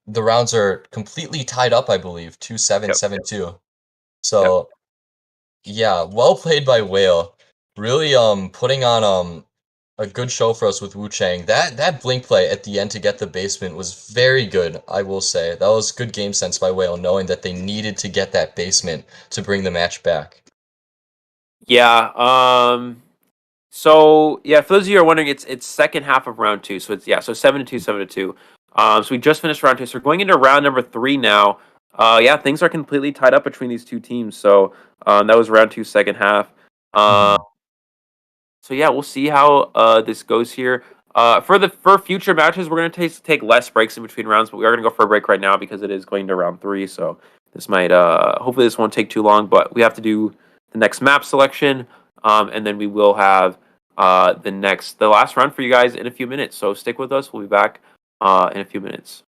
Speaker 2: the rounds are completely tied up, I believe, 2-7, 7-2. So yeah, well played by Whale. Really putting on A good show for us with Wu Chang. That blink play at the end to get the basement was very good, I will say. That was good game sense by Whale, knowing that they needed to get that basement to bring the match back.
Speaker 3: Yeah. So yeah, for those of you who are wondering, it's second half of round 2. So it's 7-2, 7-2. So we just finished round 2. So we're going into round number 3 now. Yeah, things are completely tied up between these two teams. So that was round 2, second half. So yeah, we'll see how this goes here. For future matches, we're gonna take less breaks in between rounds, but we are gonna go for a break right now because it is going to round 3. So this might hopefully this won't take too long, but we have to do the next map selection, and then we will have the last round for you guys in a few minutes. So stick with us. We'll be back in a few minutes.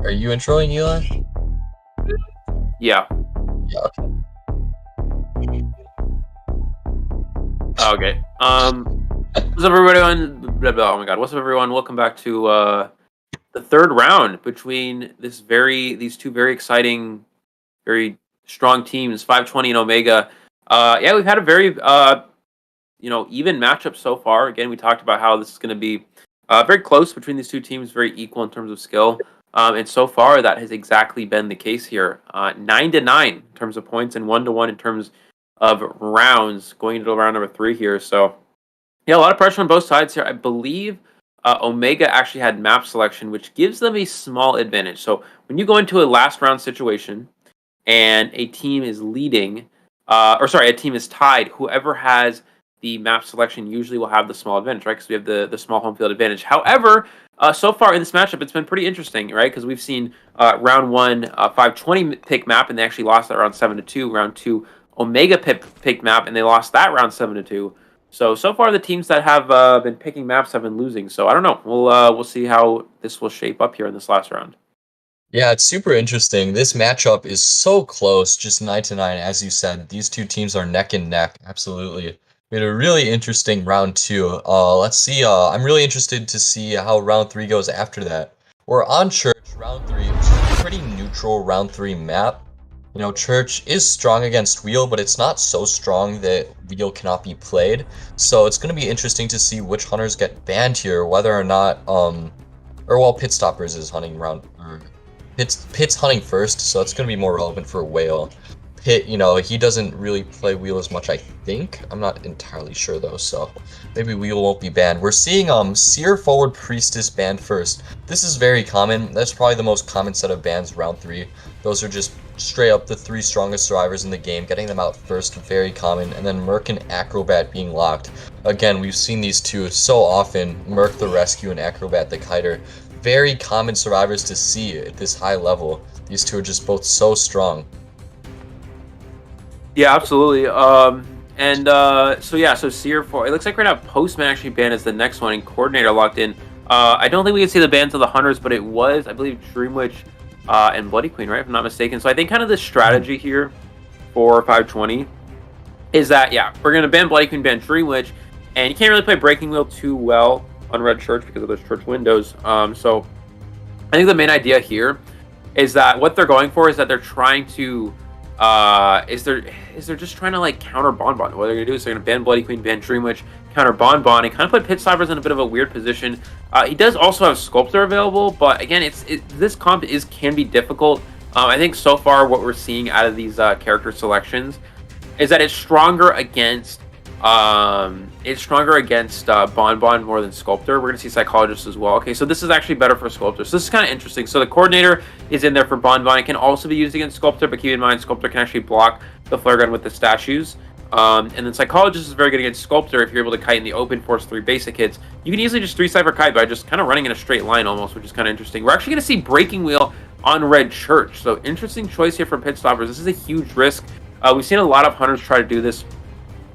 Speaker 2: Are you introing, Eli?
Speaker 3: Yeah.
Speaker 2: Yeah. Okay.
Speaker 3: Okay. What's up, everybody? Oh my God. What's up, everyone? Welcome back to the third round between these two very exciting, very strong teams, 520 and Omega. Yeah, we've had a very even matchup so far. Again, we talked about how this is going to be very close between these two teams, very equal in terms of skill. And so far, that has exactly been the case here. 9-9 in terms of points, and 1-1 in terms of rounds going into round number 3 here. So, yeah, a lot of pressure on both sides here. I believe Omega actually had map selection, which gives them a small advantage. So when you go into a last round situation and a team is leading, a team is tied, whoever has the map selection usually will have the small advantage, right? Because we have the small home field advantage. However, so far in this matchup, it's been pretty interesting, right? Because we've seen round 1, 520 pick map, and they actually lost that round 7-2. Round 2, Omega pick map, and they lost that round 7-2. So far the teams that have been picking maps have been losing. So I don't know. We'll see how this will shape up here in this last round.
Speaker 2: Yeah, it's super interesting. This matchup is so close, just 9-9, as you said. These two teams are neck and neck, absolutely. We had a really interesting round 2. Let's see. I'm really interested to see how round 3 goes after that. We're on Church, round 3, which is a pretty neutral round 3 map. You know, Church is strong against Wheel, but it's not so strong that Wheel cannot be played. So it's going to be interesting to see which hunters get banned here, whether or not, Pit Stoppers is hunting round, or Pit's hunting first, so it's going to be more relevant for Whale. Pit, he doesn't really play Wheel as much, I think. I'm not entirely sure, though, so maybe Wheel won't be banned. We're seeing Seer Forward Priestess banned first. This is very common. That's probably the most common set of bans round 3. Those are just straight up the 3 strongest survivors in the game. Getting them out first, very common. And then Merc and Acrobat being locked. Again, we've seen these two so often. Merc the Rescue and Acrobat the Kiter. Very common survivors to see at this high level. These two are just both so strong.
Speaker 3: Yeah, absolutely. So Seer for it looks like right now Postman actually banned as the next one, and Coordinator locked in. I don't think we can see the bans of the Hunters, but it was, I believe, Dreamwitch and Bloody Queen, right? If I'm not mistaken. So I think kind of the strategy here for 520 is that, yeah, we're going to ban Bloody Queen, ban Dreamwitch, and you can't really play Breaking Wheel too well on Red Church because of those church windows. So I think the main idea here is that what they're going for is that they're trying to they're just trying to like counter Bonbon. What they're gonna do is they're gonna ban Bloody Queen, ban Dreamwitch, counter Bonbon, and kind of put Pit Stoppers in a bit of a weird position. He does also have Sculptor available, but again, this comp can be difficult. I think so far what we're seeing out of these character selections is that it's stronger against Bonbon more than Sculptor. We're gonna see Psychologist as well. Okay, so this is actually better for Sculptor. So this is kind of interesting. So the Coordinator is in there for Bonbon. It can also be used against Sculptor, but keep in mind Sculptor can actually block the flare gun with the statues. And then Psychologist is very good against Sculptor if you're able to kite in the open, force 3 basic hits. You can easily just 3-cypher kite by just kind of running in a straight line almost, which is kind of interesting. We're actually gonna see Breaking Wheel on Red Church. So interesting choice here from Pit Stoppers. This is a huge risk. We've seen a lot of hunters try to do this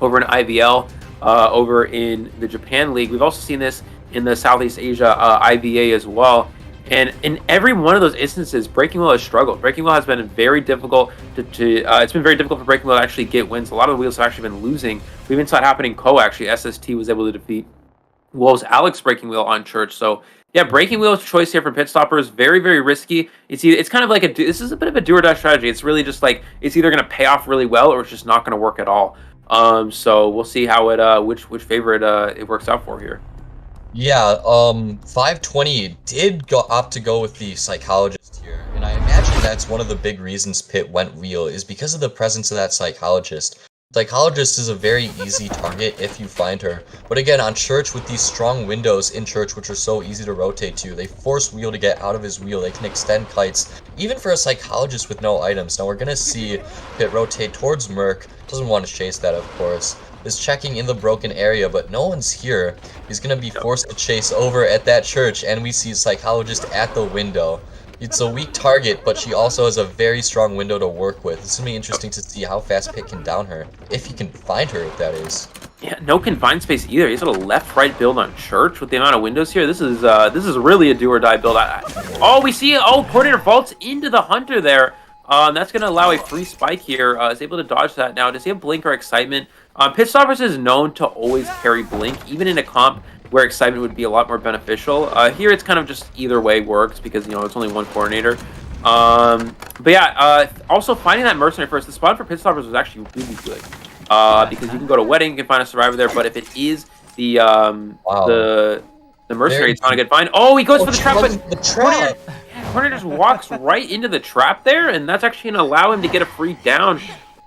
Speaker 3: over in IVL, over in the Japan League. We've also seen this in the Southeast Asia IVA as well. And in every one of those instances, Breaking Wheel has struggled. Breaking Wheel has been very difficult it's been very difficult for Breaking Wheel to actually get wins. A lot of the wheels have actually been losing. We even saw it happen in Co. Actually, SST was able to defeat Wolves Alex Breaking Wheel on Church. So yeah, Breaking Wheel's choice here from Pit Stoppers, very, very risky. It's kind of like this is a bit of a do or die strategy. It's really just like it's either going to pay off really well or it's just not going to work at all. So we'll see how it which favor it works out for here.
Speaker 2: Yeah, 520 did opt to go with the Psychologist here, and I imagine that's one of the big reasons Pit went Wheel is because of the presence of that Psychologist. Psychologist is a very easy target if you find her, but again, on Church with these strong windows in Church which are so easy to rotate to, they force Wheel to get out of his wheel, they can extend kites, even for a Psychologist with no items. Now we're gonna see Pit rotate towards Merc, doesn't want to chase that of course, is checking in the broken area, but no one's here. He's gonna be forced to chase over at that Church, and we see Psychologist at the window. It's a weak target, but she also has a very strong window to work with. It's gonna be interesting to see how fast Pit can down her, if he can find her, if that is.
Speaker 3: Yeah, no confined space either. He's got a left-right build on Church with the amount of windows here. This is really a do or die build. Oh, we see. Oh, Coordinator vaults into the Hunter there. That's going to allow a free spike here. Is able to dodge that now. Does he have Blink or Excitement? Pit Stoppers is known to always carry Blink, even in a comp where Excitement would be a lot more beneficial. Here, it's kind of just either way works because, it's only one Coordinator. But yeah, also finding that Mercenary first. The spawn for Pit Stoppers was actually really good because you can go to Wedding, you can find a Survivor there. But if it is the Mercenary, it's not a good find. Oh, he goes for the trap, but
Speaker 2: the trap.
Speaker 3: Coordinator just walks right into the trap there, and that's actually going to allow him to get a free down.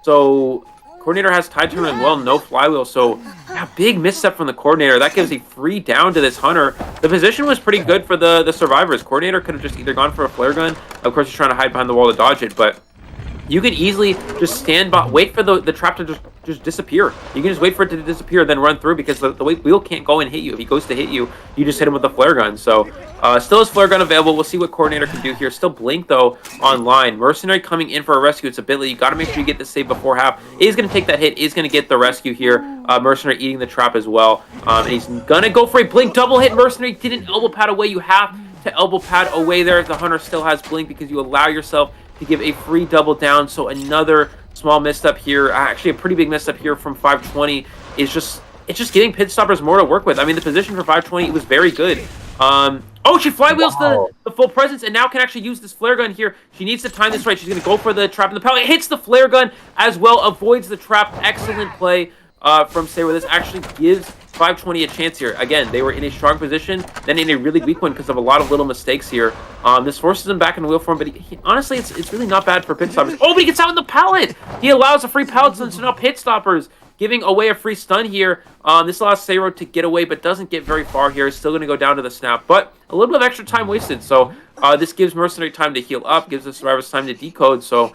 Speaker 3: So Coordinator has Tide Turner as well, no Flywheel. So yeah, big misstep from the Coordinator. That gives a free down to this Hunter. The position was pretty good for the Survivors. Coordinator could have just either gone for a Flare Gun. Of course, he's trying to hide behind the wall to dodge it, but you can easily just stand by, wait for the trap to just disappear. You can just wait for it to disappear, then run through because the wheel can't go and hit you. If he goes to hit you, you just hit him with the Flare Gun. So still has Flare Gun available. We'll see what Coordinator can do here. Still Blink, though, online. Mercenary coming in for a rescue. It's a bit late. You got to make sure you get the save before half. Is going to take that hit. Is going to get the rescue here. Mercenary eating the trap as well. And he's going to go for a Blink double hit. Mercenary didn't elbow pad away. You have to elbow pad away there if the Hunter still has Blink because you allow yourself to give a free double down. So another small misstep here, actually a pretty big misstep here from 520 is just getting Pit Stoppers more to work with. I mean, the position for 520 was very good. Oh, she flywheels the full presence and now can actually use this Flare Gun here. She needs to time this right. She's going to go for the trap in the pallet. Hits the Flare Gun as well, avoids the trap. Excellent play from Saber. This actually gives 520 a chance here. Again, they were in a strong position, then in a really weak one because of a lot of little mistakes here. This forces him back in wheel form, but honestly, it's really not bad for Pit Stoppers. Oh, but he gets out in the pallet! He allows a free pallet stun, so now Pit Stoppers giving away a free stun here. This allows Sayro to get away, but doesn't get very far here. It's still going to go down to the snap, but a little bit of extra time wasted. So this gives Mercenary time to heal up, gives the Survivors time to decode. So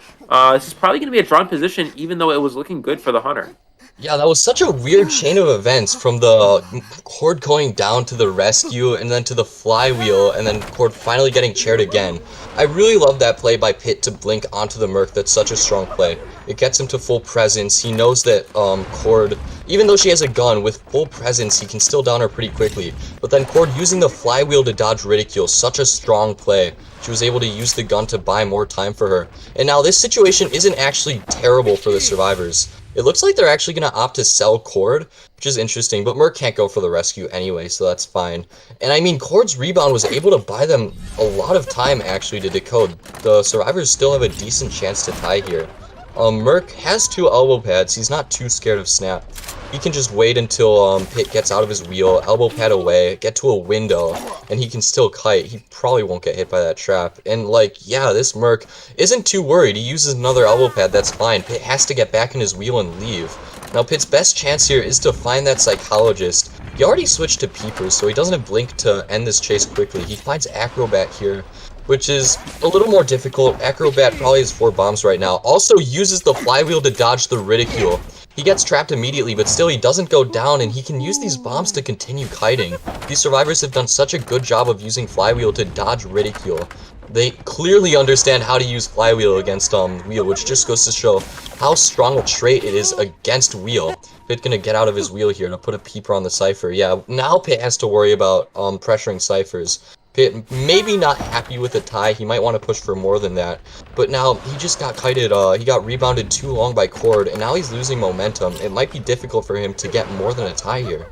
Speaker 3: this is probably going to be a drawn position, even though it was looking good for the Hunter.
Speaker 2: Yeah, that was such a weird chain of events from the Cord going down to the rescue and then to the flywheel and then Cord finally getting chaired again. I really love that play by Pit to blink onto the Merc. That's such a strong play. It gets him to full presence. He knows that Cord, even though she has a gun, with full presence, he can still down her pretty quickly. But then Cord using the flywheel to dodge Ridicule, such a strong play. She was able to use the gun to buy more time for her. And now this situation isn't actually terrible for the Survivors. It looks like they're actually going to opt to sell Cord, which is interesting, but Merc can't go for the rescue anyway, so that's fine. And I mean, Cord's rebound was able to buy them a lot of time, actually, to decode. The Survivors still have a decent chance to tie here. Merc has 2 elbow pads. He's not too scared of snap. He can just wait until Pit gets out of his wheel, elbow pad away, get to a window, and he can still kite. He probably won't get hit by that trap. And like, yeah, this Merc isn't too worried. He uses another elbow pad, that's fine. Pit has to get back in his wheel and leave. Now Pit's best chance here is to find that Psychologist. He already switched to Peepers, so he doesn't have Blink to end this chase quickly. He finds Acrobat here, which is a little more difficult. Acrobat probably has 4 bombs right now. Also uses the flywheel to dodge the Ridicule. He gets trapped immediately, but still he doesn't go down, and he can use these bombs to continue kiting. These Survivors have done such a good job of using flywheel to dodge Ridicule. They clearly understand how to use flywheel against wheel, which just goes to show how strong a trait it is against wheel. Pit gonna get out of his wheel here to put a peeper on the Cypher. Yeah, now Pit has to worry about pressuring Cyphers. Pit maybe not happy with the tie. He might want to push for more than that. But now he just got kited. He got rebounded too long by Cord, and now he's losing momentum. It might be difficult for him to get more than a tie here.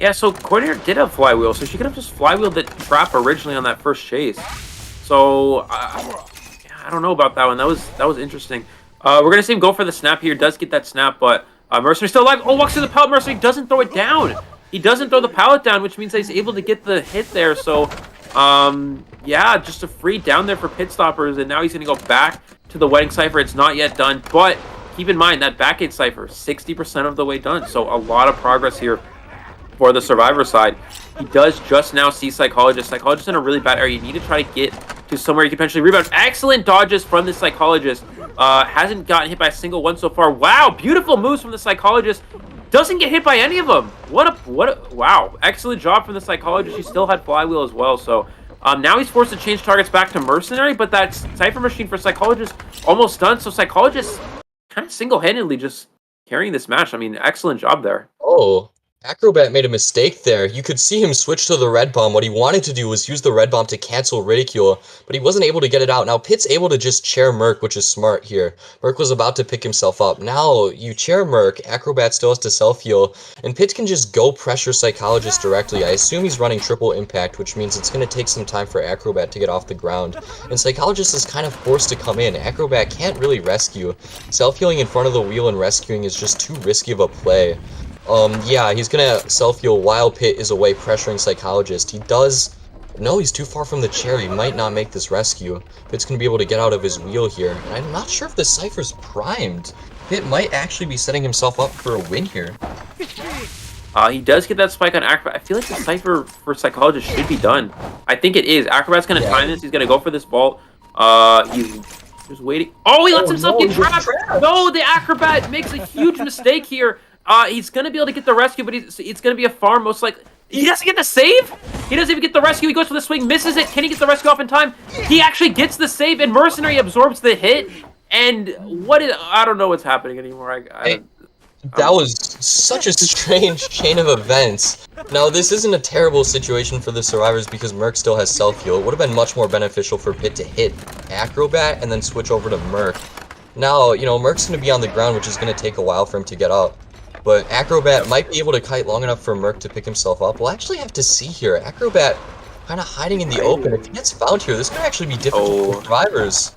Speaker 3: Yeah, so Coordinator did have flywheel, so she could have just flywheeled the trap originally on that first chase. So I don't know about that one. That was interesting. We're gonna see him go for the snap here. Does get that snap, but Mercenary's still alive. Oh, walks through the pallet. Mercenary doesn't throw it down. He doesn't throw the pallet down, which means that he's able to get the hit there. So, yeah, just a free down there for Pit Stoppers, and now he's going to go back to the Wedding Cypher. It's not yet done, but keep in mind that back 8 Cypher, 60% of the way done. So a lot of progress here for the Survivor side. He does just now see Psychologist. Psychologist in a really bad area. You need to try to get to somewhere you can potentially rebound. Excellent dodges from the Psychologist. Hasn't gotten hit by a single one so far. Wow, beautiful moves from the Psychologist. Doesn't get hit by any of them. Wow. Excellent job from the Psychologist. He still had flywheel as well. So now he's forced to change targets back to Mercenary, but that Cypher Machine for Psychologist almost done. So Psychologist kind of single-handedly just carrying this match. I mean, excellent job there.
Speaker 2: Oh, Acrobat made a mistake there. You could see him switch to the red bomb. What he wanted to do was use the red bomb to cancel Ridicule, but he wasn't able to get it out. Now Pitt's able to just chair Merc, which is smart here. Merc was about to pick himself up. Now you chair Merc, Acrobat still has to self-heal, and Pitt can just go pressure Psychologist directly. I assume he's running triple impact, which means it's going to take some time for Acrobat to get off the ground. And Psychologist is kind of forced to come in. Acrobat can't really rescue. Self-healing in front of the wheel and rescuing is just too risky of a play. Yeah, he's gonna self-heal while Pitt is away pressuring Psychologist. He does... No, he's too far from the chair. He might not make this rescue. Pitt's gonna be able to get out of his wheel here. And I'm not sure if the Cypher's primed. Pitt might actually be setting himself up for a win here.
Speaker 3: He does get that spike on Acrobat. I feel like the Cypher for Psychologist should be done. I think it is. Acrobat's gonna time this. He's gonna go for this vault. He's just waiting. Oh, he lets himself get trapped! No, the Acrobat makes a huge mistake here. He's gonna be able to get the rescue, but it's gonna be a farm most likely. He doesn't get the save? He doesn't even get the rescue. He goes for the swing, misses it. Can he get the rescue off in time? He actually gets the save, and Mercenary absorbs the hit. And I don't know what's happening anymore.
Speaker 2: That was such a strange chain of events. Now, this isn't a terrible situation for the survivors because Merc still has self-heal. It would have been much more beneficial for Pitt to hit Acrobat and then switch over to Merc. Now, you know, Merc's going to be on the ground, which is going to take a while for him to get up. But Acrobat might be able to kite long enough for Merc to pick himself up. We'll actually have to see here. Acrobat kind of hiding in the open. If he gets found here, this could actually be difficult for survivors.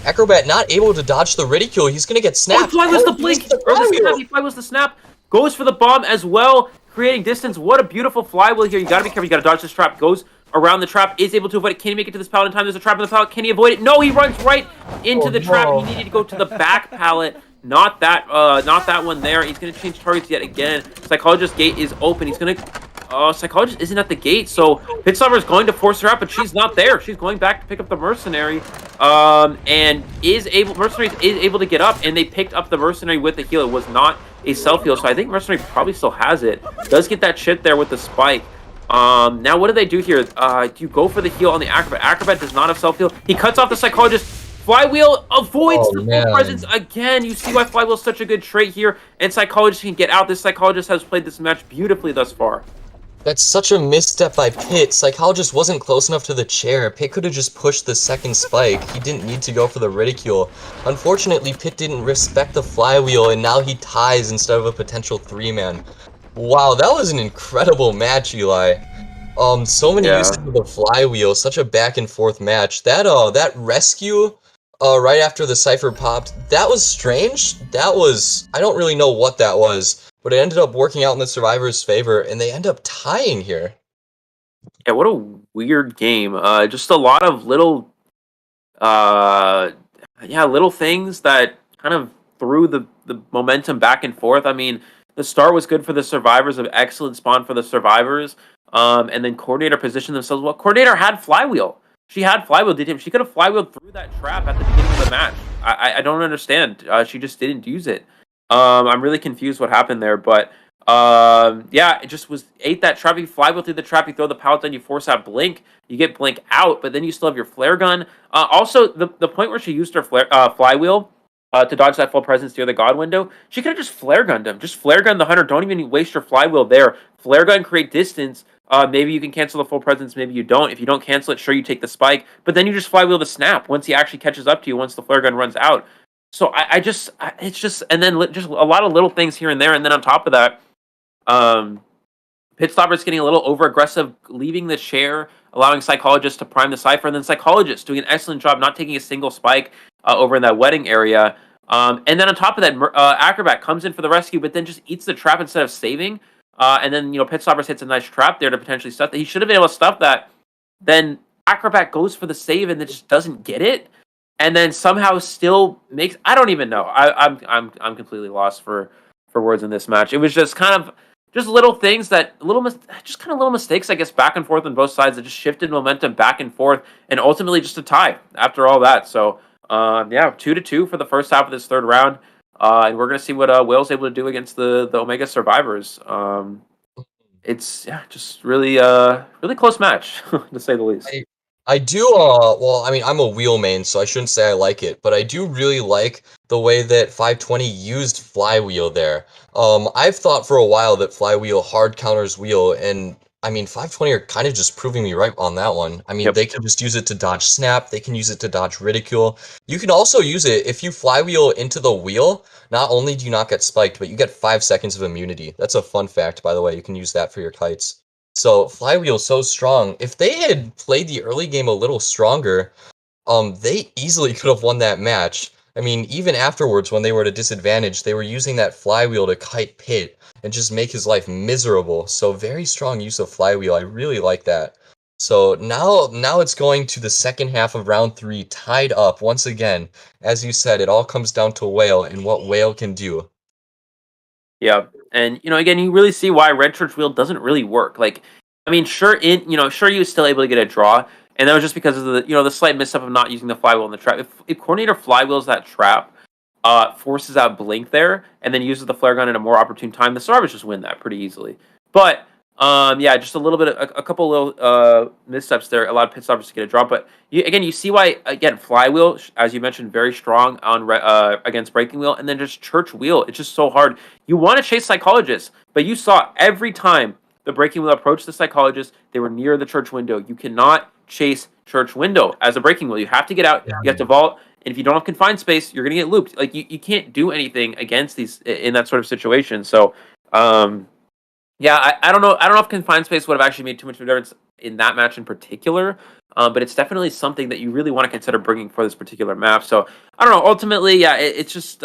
Speaker 2: Acrobat not able to dodge the Ridicule. He's going to get snapped.
Speaker 3: Oh, Flywheel's the blink! Flywheel's the snap. Goes for the bomb as well, creating distance. What a beautiful Flywheel here. You got to be careful. You got to dodge this trap. Goes around the trap. Is able to avoid it. Can he make it to this pallet in time? There's a trap in the pallet. Can he avoid it? No, he runs right into the trap. He needed to go to the back pallet. Not that one there. He's going to change targets yet again. Psychologist gate is open. He's going to... Psychologist isn't at the gate, so Pitstopper is going to force her out, but she's not there. She's going back to pick up the Mercenary, and Mercenary is able to get up, and they picked up the Mercenary with the heal. It was not a self-heal, so I think Mercenary probably still has it. Does get that shit there with the spike. Now what do they do here? Do you go for the heal on the Acrobat? Acrobat does not have self-heal. He cuts off the Psychologist. Flywheel avoids the full presence again. You see why Flywheel is such a good trait here, and Psychologist can get out. This Psychologist has played this match beautifully thus far.
Speaker 2: That's such a misstep by Pitt. Psychologist wasn't close enough to the chair. Pitt could have just pushed the second spike. He didn't need to go for the Ridicule. Unfortunately, Pitt didn't respect the Flywheel, and now he ties instead of a potential 3-man. Wow, that was an incredible match, Eli. So many uses of the Flywheel, such a back and forth match. That rescue right after the Cypher popped, that was strange. I don't really know what that was, but it ended up working out in the survivors' favor, and they end up tying here.
Speaker 3: Yeah, what a weird game. Just a lot of little things that kind of threw the momentum back and forth. I mean, the start was good for the survivors, an excellent spawn for the survivors, and then Coordinator positioned themselves well. Coordinator had Flywheel. She had Flywheel, did him. She could have Flywheeled through that trap at the beginning of the match. I don't understand. She just didn't use it. I'm really confused what happened there, but yeah, it just ate that trap. You Flywheel through the trap, you throw the pallet, then you force out Blink. You get Blink out, but then you still have your flare gun. Also, the point where she used her Flywheel to dodge that full presence near the God window, she could have just flare gunned him. Just flare gun the hunter. Don't even waste your Flywheel there. Flare gun, create distance. Maybe you can cancel the full presence, maybe you don't. If you don't cancel it, sure, you take the spike, but then you just Flywheel the snap once he actually catches up to you, once the flare gun runs out. So it's just, and then just a lot of little things here and there, and then on top of that, Pitstopper's getting a little over-aggressive, leaving the chair, allowing Psychologist to prime the Cypher, and then Psychologist doing an excellent job not taking a single spike over in that wedding area. And then on top of that, Acrobat comes in for the rescue, but then just eats the trap instead of saving. And then, Pitstopper hits a nice trap there to potentially stuff that. He should have been able to stuff that. Then Acrobat goes for the save and then just doesn't get it. And then somehow still makes... I don't even know. I'm completely lost for words in this match. It was just kind of... Just little things that... little mistakes, I guess, back and forth on both sides that just shifted momentum back and forth. And ultimately just a tie after all that. So, yeah, 2-2 for the first half of this third round. And we're going to see what Will's able to do against the Omega survivors. It's just really close match, to say the least.
Speaker 2: I do, well, I mean, I'm a wheel main, so I shouldn't say I like it, but I do really like the way that 520 used flywheel there. I've thought for a while that flywheel hard counters wheel, and I mean, 520 are kind of just proving me right on that one. I mean,
Speaker 3: Yep.
Speaker 2: they can just use it to dodge snap, they can use it to dodge ridicule. You can also use it if you flywheel into the wheel, not only do you not get spiked, but you get 5 seconds of immunity. That's a fun fact, by the way. You can use that for your kites. So Flywheel's so strong. If they had played the early game a little stronger, they easily could have won that match. I mean, even afterwards, when they were at a disadvantage, they were using that Flywheel to kite Pit and just make his life miserable. So very strong use of Flywheel. I really like that. So now it's going to the second half of round 3, tied up once again. As you said, it all comes down to Whale and what Whale can do.
Speaker 3: Yeah, and again, you really see why Red Church Wheel doesn't really work. Like, I mean, sure, sure, you was still able to get a draw, and that was just because of the slight misstep of not using the flywheel in the trap. If Coordinator flywheels that trap, forces out Blink there, and then uses the flare gun at a more opportune time, the Starvers just win that pretty easily. But yeah, just a little bit, a couple little missteps there allowed Pit Stoppers to get a draw. But you see why again Flywheel, as you mentioned, very strong on against Breaking Wheel, and then just Church Wheel. It's just so hard. You want to chase Psychologists, but you saw every time the Breaking Wheel approached the Psychologist, they were near the Church window. You cannot chase Church window as a Breaking Wheel. You have to get out. You have to vault. And if you don't have confined space, you're gonna get looped. Like you can't do anything against these in that sort of situation. So yeah, I don't know. I don't know if confined space would have actually made too much of a difference in that match in particular. But it's definitely something that you really want to consider bringing for this particular map. So I don't know. Ultimately, yeah, it's just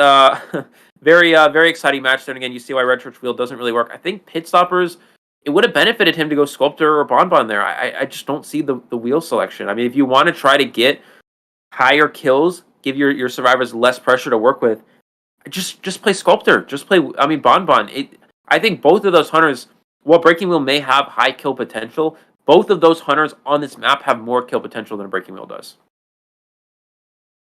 Speaker 3: very exciting match there. And again, you see why Red Church Wheel doesn't really work. I think Pit Stoppers, it would have benefited him to go Sculptor or Bonbon there. I just don't see the wheel selection. I mean, if you want to try to get higher kills, give your survivors less pressure to work with, just play Sculptor. Just play, I mean, Bonbon. I think both of those hunters, while Breaking Wheel may have high kill potential, both of those hunters on this map have more kill potential than a Breaking Wheel does.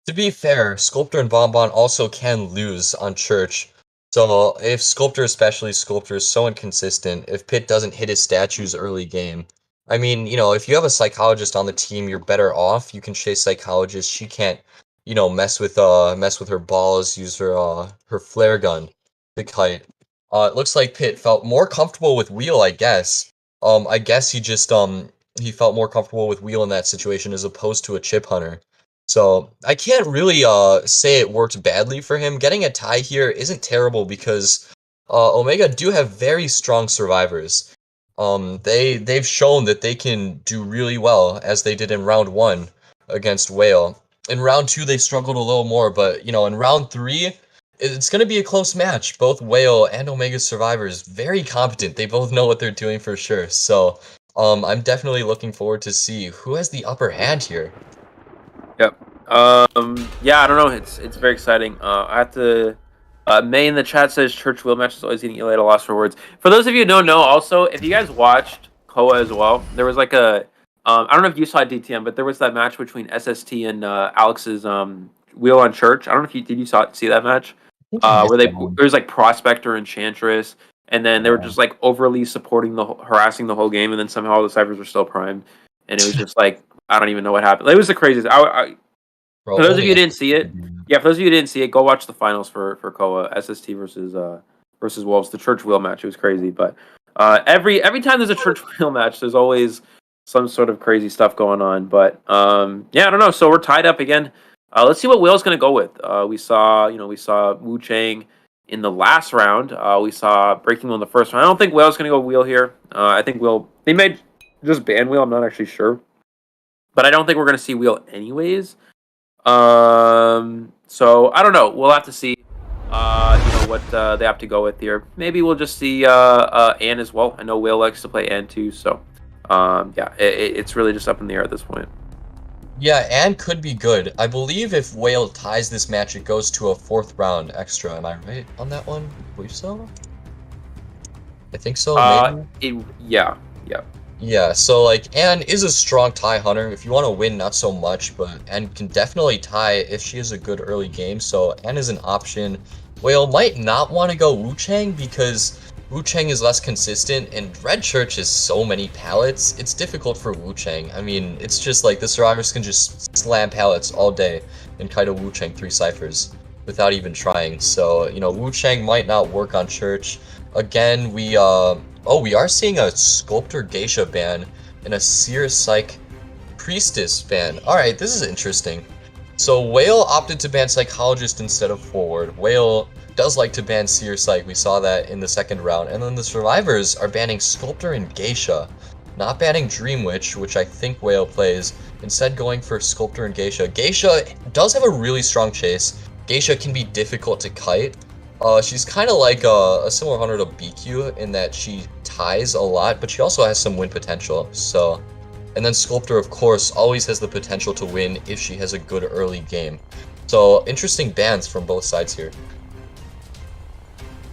Speaker 2: To be fair, Sculptor and Bonbon also can lose on Church. So if Sculptor, especially Sculptor, is so inconsistent, if Pit doesn't hit his statues early game, I mean, if you have a Psychologist on the team, you're better off. You can chase Psychologist. She can't, mess with her balls, use her flare gun to kite. It looks like Pit felt more comfortable with Wheel, I guess. I guess he just he felt more comfortable with Wheel in that situation as opposed to a Chip Hunter. So I can't really say it worked badly for him. Getting a tie here isn't terrible because Omega do have very strong survivors. They've shown that they can do really well, as they did in round 1 against Whale. In round 2 they struggled a little more, but in round 3 it's going to be a close match. Both Whale and Omega survivors, very competent. They both know what they're doing for sure. So, I'm definitely looking forward to see who has the upper hand here.
Speaker 3: Yep. Yeah, I don't know. It's very exciting. I have to. May in the chat says Church Wheel match is always getting at a loss for words. For those of you who don't know, also, if you guys watched Koa as well, there was like a. I don't know if you saw DTM, but there was that match between SST and Alex's Wheel on Church. I don't know if did you see that match? Where there was like Prospector and Enchantress, and then they were just like overly harassing the whole game, and then somehow all the ciphers were still primed, and it was just like I don't even know what happened. It was the craziest. For those of you who didn't see it, go watch the finals for Koa SST versus Wolves, the Church Wheel match. It was crazy, but every time there's a Church Wheel match, there's always some sort of crazy stuff going on. But yeah, I don't know. So we're tied up again. Let's see what Whale's going to go with. We saw Wu Chang in the last round. We saw Breaking Wheel in the first round. I don't think Whale's going to go Wheel here. I think they may just ban Wheel. I'm not actually sure, but I don't think we're going to see Wheel anyways. So I don't know. We'll have to see. What they have to go with here. Maybe we'll just see Ann as well. I know Whale likes to play Ann too. So yeah, it's really just up in the air at this point.
Speaker 2: Yeah, Ann could be good. I believe if Whale ties this match, it goes to a 4th round extra. Am I right on that one? I believe so. I think so. Maybe?
Speaker 3: Yeah.
Speaker 2: Yeah, so like Ann is a strong tie hunter. If you want to win, not so much, but Ann can definitely tie if she has a good early game. So Ann is an option. Whale might not want to go Wu Chang because Wu Chang is less consistent, and Red Church has so many pallets, it's difficult for Wu Chang. I mean, it's just like the survivors can just slam pallets all day and Kaido Wu Chang 3 ciphers without even trying. So, you know, Wu Chang might not work on Church. Again, we are seeing a Sculptor Geisha ban and a Seer Psych Priestess ban. Alright, this is interesting. So Whale opted to ban Psychologist instead of Forward. Whale does like to ban Seer Psych, we saw that in the second round. And then the survivors are banning Sculptor and Geisha. Not banning Dream Witch, which I think Whale plays, instead going for Sculptor and Geisha. Geisha does have a really strong chase. Geisha can be difficult to kite. She's kind of like a similar hunter to BQ in that she ties a lot, but she also has some win potential. So, and then Sculptor, of course, always has the potential to win if she has a good early game. So, interesting bans from both sides here.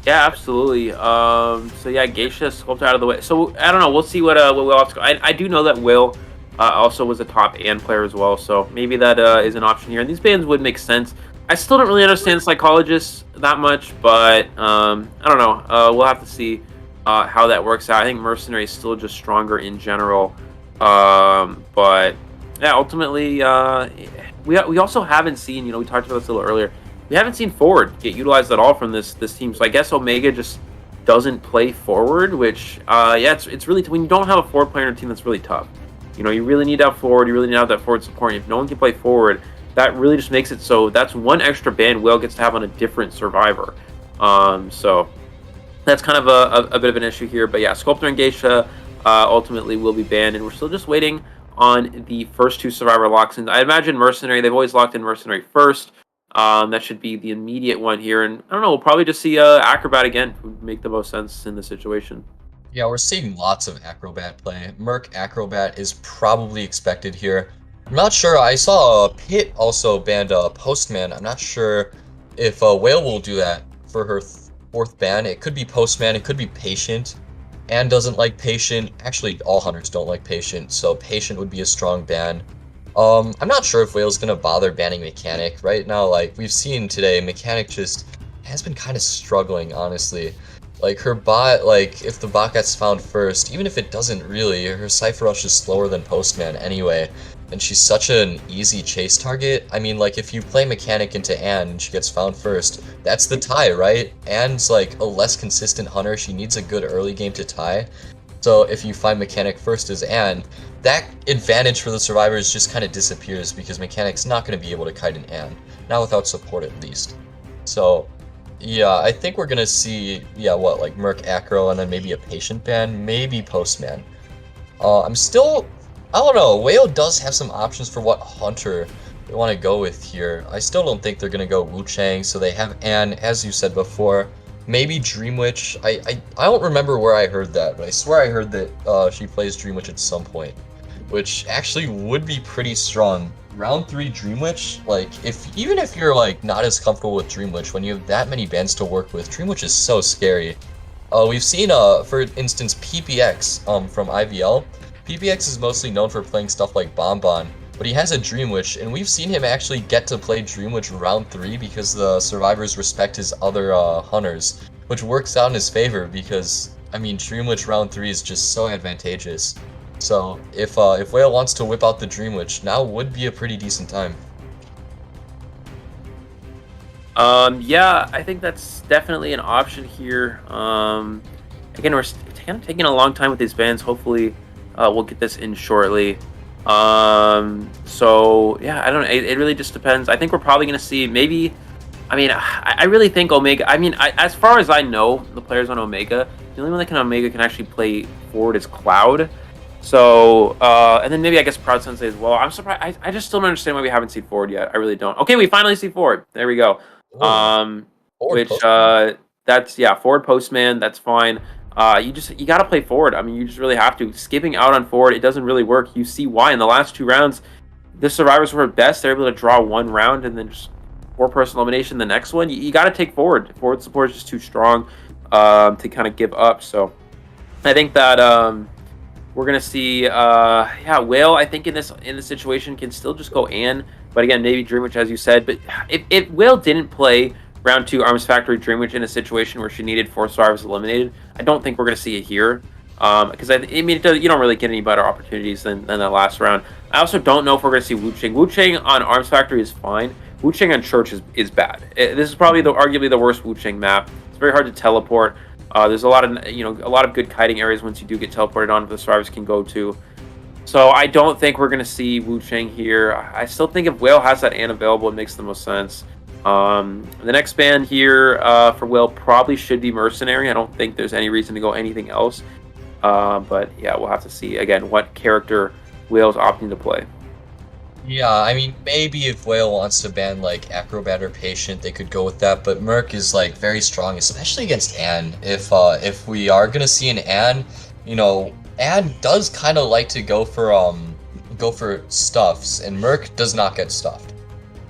Speaker 3: Yeah, absolutely. So yeah, Geisha, Sculptor out of the way. So I don't know. We'll see what Will have to go. I do know that Will also was a top AND player as well. So maybe that is an option here. And these bans would make sense. I still don't really understand Psychologists that much, but I don't know. We'll have to see how that works out. I think Mercenary is still just stronger in general. But yeah, ultimately, we also haven't seen. You know, we talked about this a little earlier. We haven't seen Forward get utilized at all from this team, so I guess Omega just doesn't play Forward, which, yeah, it's really, when you don't have a Forward player on your team, that's really tough. You know, you really need to have Forward, you really need to have that Forward support, and if no one can play Forward, that really just makes it so that's one extra ban Will gets to have on a different survivor. So that's kind of a bit of an issue here, but yeah, Sculptor and Geisha ultimately will be banned, and we're still just waiting on the first two survivor locks, and I imagine Mercenary, they've always locked in Mercenary first. That should be the immediate one here, and I don't know, we'll probably just see Acrobat again. Would make the most sense in this situation.
Speaker 2: Yeah, we're seeing lots of Acrobat play. Merc Acrobat is probably expected here. I'm not sure, I saw Pit also banned Postman. I'm not sure if Whale will do that for her fourth ban. It could be Postman, it could be Patient. Anne doesn't like Patient. Actually, all hunters don't like Patient, so Patient would be a strong ban. I'm not sure if Whale's gonna bother banning Mechanic. Right now, like, we've seen today, Mechanic just has been kind of struggling, honestly. Like, her bot, like, if the bot gets found first, even if it doesn't really, her Cypher Rush is slower than Postman anyway, and she's such an easy chase target. I mean, like, if you play Mechanic into Anne and she gets found first, that's the tie, right? Anne's, like, a less consistent hunter, she needs a good early game to tie. So if you find Mechanic first as Anne, that advantage for the survivors just kind of disappears because Mechanic's not going to be able to kite an Anne. Not without support at least. So, yeah, I think we're going to see, yeah, what, like Merc Acro and then maybe a Patient ban, maybe Postman. I don't know, Whale does have some options for what hunter they want to go with here. I still don't think they're going to go Wu Chang, so they have Anne, as you said before. Maybe Dream Witch. I don't remember where I heard that, but I swear I heard that she plays Dream Witch at some point, which actually would be pretty strong. Round 3 Dream Witch, like, even if you're like not as comfortable with Dream Witch, when you have that many bans to work with, Dream Witch is so scary. We've seen, for instance, PPX from IVL. PPX is mostly known for playing stuff like Bonbon, but he has a Dream Witch, and we've seen him actually get to play Dream Witch round 3 because the survivors respect his other hunters, which works out in his favor because, I mean, Dream Witch round 3 is just so advantageous. So if Whale wants to whip out the Dream Witch, now would be a pretty decent time.
Speaker 3: Yeah, I think that's definitely an option here. Again, we're kind of taking a long time with these bans. Hopefully, we'll get this in shortly. So yeah, I don't know. It really just depends. I think we're probably going to see maybe, I mean, I really think Omega, I mean, as far as I know, the players on Omega, the only one that can Omega can actually play Forward is Cloud. So, and then maybe I guess Proud Sensei as well. I'm surprised. I just still don't understand why we haven't seen Forward yet. I really don't. Okay, we finally see Forward. There we go. That's, yeah, Forward Postman. That's fine. You got to play Forward. I mean, you just really have to. Skipping out on Forward, it doesn't really work. You see why in the last 2 rounds, the survivors were best. They're able to draw 1 round and then just 4-person elimination the next one. You got to take Forward. Forward support is just too strong to kind of give up. So I think that we're gonna see. Yeah, Whale, I think in this situation can still just go Anne, but again, maybe Dream Witch as you said. But if Whale didn't play round 2 Arms Factory Dream Witch in a situation where she needed 4 survivors eliminated. I don't think we're going to see it here. Because I mean, you don't really get any better opportunities than that last round. I also don't know if we're going to see Wu Ching. Wu Ching on Arms Factory is fine. Wu Ching on Church is bad. This is probably arguably the worst Wu Ching map. It's very hard to teleport. There's a lot of good kiting areas once you do get teleported on, the survivors can go to. So I don't think we're going to see Wu Ching here. I still think if Whale has that Anne available, it makes the most sense. The next ban here for Whale probably should be Mercenary. I don't think there's any reason to go anything else. But yeah, we'll have to see again what character Whale's opting to play.
Speaker 2: Yeah, I mean, maybe if Whale wants to ban like Acrobat or Patient, they could go with that. But Merc is like very strong, especially against Anne. If we are gonna see an Anne, Anne does kind of like to go for stuffs, and Merc does not get stuffed.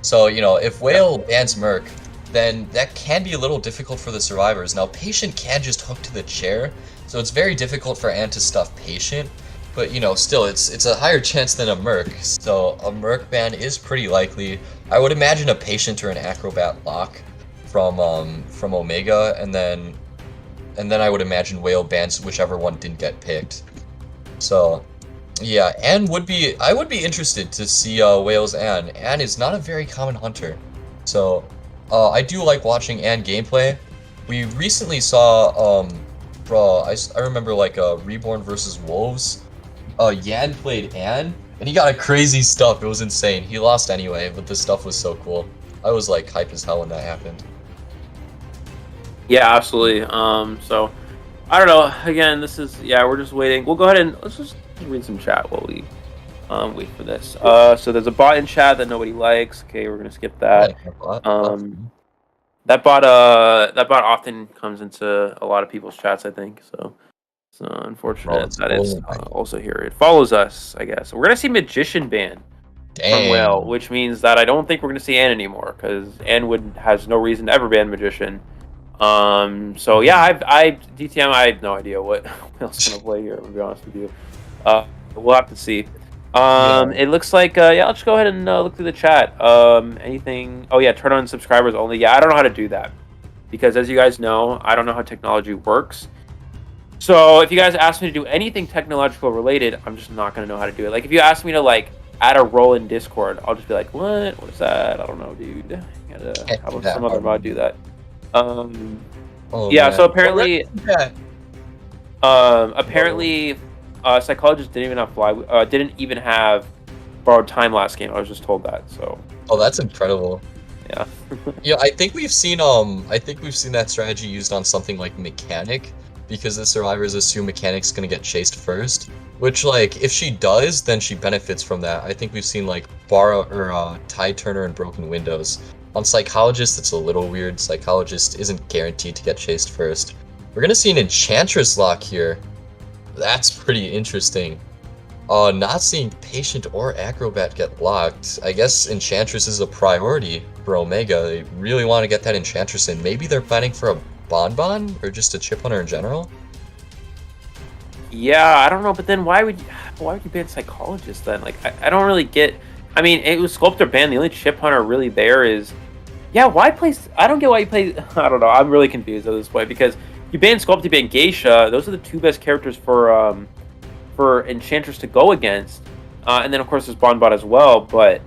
Speaker 2: So if Whale bans Merc, then that can be a little difficult for the survivors. Now Patient can just hook to the chair, so it's very difficult for Anne to stuff Patient. But still, it's a higher chance than a Merc. So a Merc ban is pretty likely. I would imagine a Patient or an Acrobat lock from Omega, and then I would imagine Whale bans whichever one didn't get picked. So yeah, I would be interested to see Whale's Anne. Anne is not a very common hunter, so I do like watching Anne gameplay. We recently saw I remember like Reborn versus Wolves. Yan played Anne, and he got a crazy stuff. It was insane. He lost anyway, but the stuff was so cool. I was like hype as hell when that happened.
Speaker 3: Yeah, absolutely. So I don't know. Again, we're just waiting. We'll go ahead and let's just read some chat while we wait for this. So there's a bot in chat that nobody likes. Okay, we're gonna skip that. That bot often comes into a lot of people's chats, I think. So it's unfortunate that it's also here. It follows us, I guess. We're gonna see Magician ban from Whale, which means that I don't think we're gonna see Anne anymore, because Anne has no reason to ever ban Magician. So yeah, DTM, I have no idea what else gonna play here, to be honest with you. We'll have to see. It looks like let's go ahead and look through the chat. Anything? Oh yeah, turn on subscribers only. Yeah, I don't know how to do that, because as you guys know, I don't know how technology works. So if you guys ask me to do anything technological related, I'm just not gonna know how to do it. Like if you ask me to like add a role in Discord, I'll just be like, what is that? I don't know, dude. How about some other mod do that? So apparently Psychologist didn't even have borrowed time last game. I was just told that. So
Speaker 2: that's incredible.
Speaker 3: Yeah.
Speaker 2: Yeah, I think we've seen that strategy used on something like Mechanic, because the survivors assume Mechanic's gonna get chased first, which like if she does, then she benefits from that. I think we've seen like Borrow or Tide Turner and Broken Windows. On Psychologist, it's a little weird. Psychologist isn't guaranteed to get chased first. We're gonna see an Enchantress lock here. That's pretty interesting. Not seeing Patient or Acrobat get locked. I guess Enchantress is a priority for Omega. They really want to get that Enchantress in. Maybe they're planning for a Bonbon or just a Chip Hunter in general.
Speaker 3: Yeah, I don't know, but then why would you ban Psychologist then? Like I don't really get. I mean, it was Sculptor ban. The only Chip Hunter really there is. Yeah, why play? I don't get why you play. I don't know. I'm really confused at this point, because you ban Sculpt, you ban Geisha. Those are the two best characters for Enchantress to go against, and then of course there's Bonbon as well. But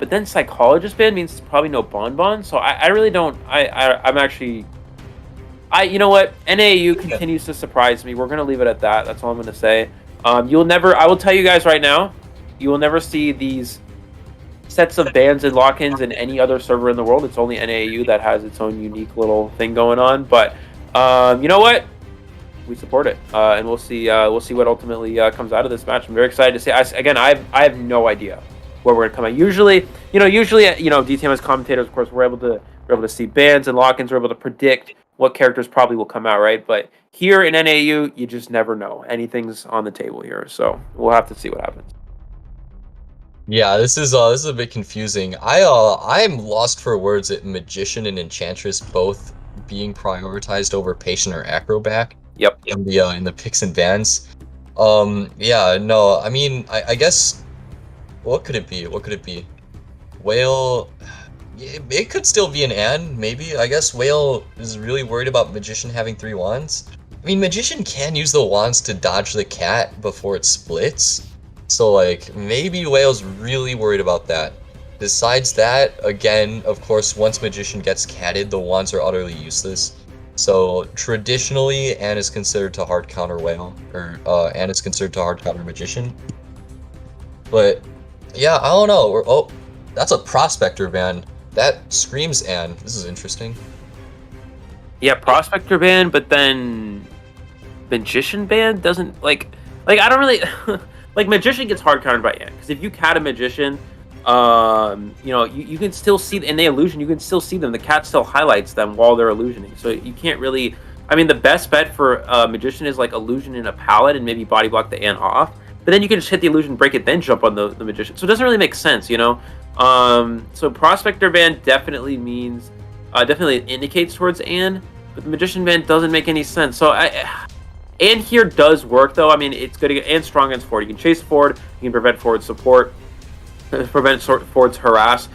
Speaker 3: then Psychologist ban means it's probably no Bonbon. So I really don't. I'm actually. You know what? NAU continues to surprise me. We're gonna leave it at that. That's all I'm gonna say. I will tell you guys right now, you will never see these sets of bans and lock-ins in any other server in the world. It's only NAU that has its own unique little thing going on. But you know what? We support it, and we'll see what ultimately comes out of this match. I'm very excited to see. I have no idea where we're gonna come out. Usually, DTM as commentators, of course, we're able to see bans and lock-ins. We're able to predict what characters probably will come out, right? But here in NAU, you just never know. Anything's on the table here, so we'll have to see what happens.
Speaker 2: Yeah, this is a bit confusing. I'm lost for words at Magician and Enchantress both being prioritized over Patient or Acrobat.
Speaker 3: Yep.
Speaker 2: In the picks and bans. Yeah, no, I mean, I guess, what could it be? Whale it could still be an and, maybe. I guess Whale is really worried about Magician having 3 wands. I mean, Magician can use the wands to dodge the cat before it splits. So, like, maybe Whale's really worried about that. Besides that, again, of course, once Magician gets catted, the wands are utterly useless. So, traditionally, Anne is considered to hard counter Whale, or Anne is considered to hard counter Magician. But, yeah, I don't know. Oh, that's a Prospector ban. That screams Anne. This is interesting.
Speaker 3: Yeah, Prospector ban, but then Magician ban doesn't like I don't really like Magician gets hard countered by Anne because if you cat a Magician, you know you can still see in the illusion you can still see them. The cat still highlights them while they're illusioning, so you can't really. I mean, the best bet for Magician is like illusion in a palette and maybe body block the Anne off, but then you can just hit the illusion, break it, then jump on the Magician. So it doesn't really make sense, you know. So Prospector ban definitely means definitely indicates towards Anne, but the Magician ban doesn't make any sense. So Anne here does work though. I mean, it's good against and strong against forward. You can chase forward, you can prevent forward support, prevent forward's harass.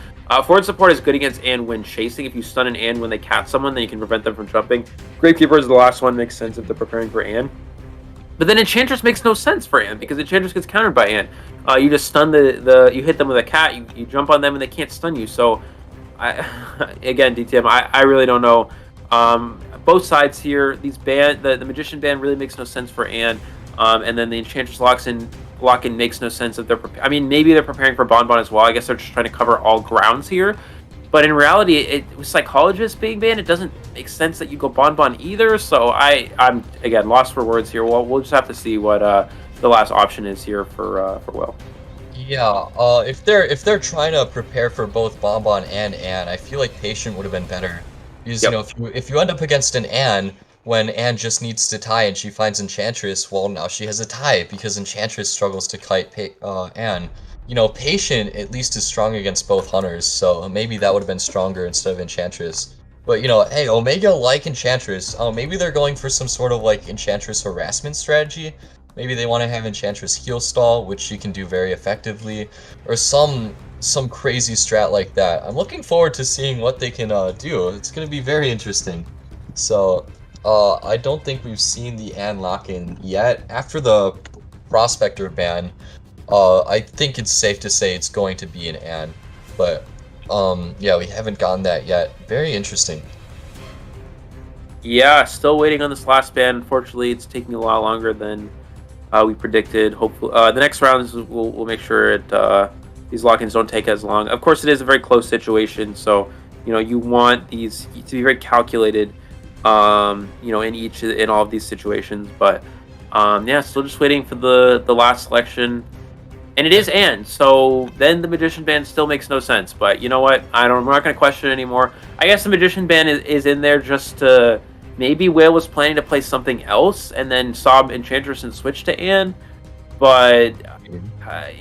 Speaker 3: Forward support is good against Anne when chasing. If you stun an Anne when they cat someone, then you can prevent them from jumping. Gravekeeper is the last one, makes sense if they're preparing for Anne. But then Enchantress makes no sense for Anne because Enchantress gets countered by Anne. You just stun you hit them with a cat, you jump on them and they can't stun you. So, again, DTM, I really don't know. Both sides here, the Magician ban really makes no sense for Anne, and then the Enchantress lock-in makes no sense if they're I mean, maybe they're preparing for Bonbon as well. I guess they're just trying to cover all grounds here. But in reality, with Psychologist being banned, it doesn't make sense that you go Bonbon either. So I'm again lost for words here. We'll just have to see what the last option is here for Will.
Speaker 2: Yeah, if they're trying to prepare for both Bonbon and Anne, I feel like Patient would have been better. Because, you know, if you end up against an Anne, when Anne just needs to tie and she finds Enchantress, well, now she has a tie because Enchantress struggles to kite Anne. You know, Patient at least is strong against both hunters, so maybe that would have been stronger instead of Enchantress. But, you know, hey, Omega like Enchantress. Maybe they're going for some sort of, like, Enchantress harassment strategy. Maybe they want to have Enchantress heal stall, which she can do very effectively, or some crazy strat like that. I'm looking forward to seeing what they can do. It's going to be very interesting. So, I don't think we've seen the Anne lock-in yet. After the Prospector ban, I think it's safe to say it's going to be an Anne. But, yeah, we haven't gotten that yet. Very interesting.
Speaker 3: Yeah, still waiting on this last ban. Unfortunately, it's taking a lot longer than we predicted. Hopefully, the next rounds we'll make sure these lock-ins don't take as long. Of course, it is a very close situation, so you know you want these to be very calculated. You know, in all of these situations, but yeah, still just waiting for the last selection, and it is Anne. So then the Magician ban still makes no sense. But you know what? We're not going to question it anymore. I guess the Magician ban is in there just to. Maybe Whale was planning to play something else and then saw Enchantress and switch to Anne, but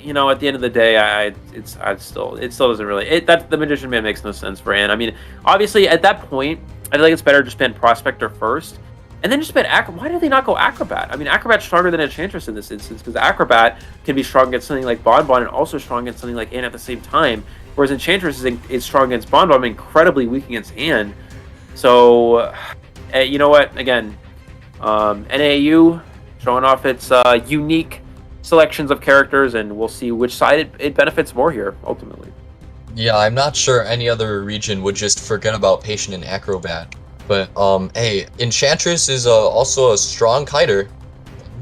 Speaker 3: you know, at the end of the day, it still doesn't really. The Magician ban makes no sense for Anne. I mean, obviously at that point, I feel like it's better just ban Prospector first, and then just ban Acrobat. Why did they not go Acrobat? I mean, Acrobat's stronger than Enchantress in this instance because Acrobat can be strong against something like Bonbon and also strong against something like Anne at the same time, whereas Enchantress is strong against Bonbon, incredibly weak against Anne. So. You know what? Again, NAU showing off its unique selections of characters, and we'll see which side it benefits more here, ultimately.
Speaker 2: Yeah, I'm not sure any other region would just forget about Patient and Acrobat. But, hey, Enchantress is also a strong kiter.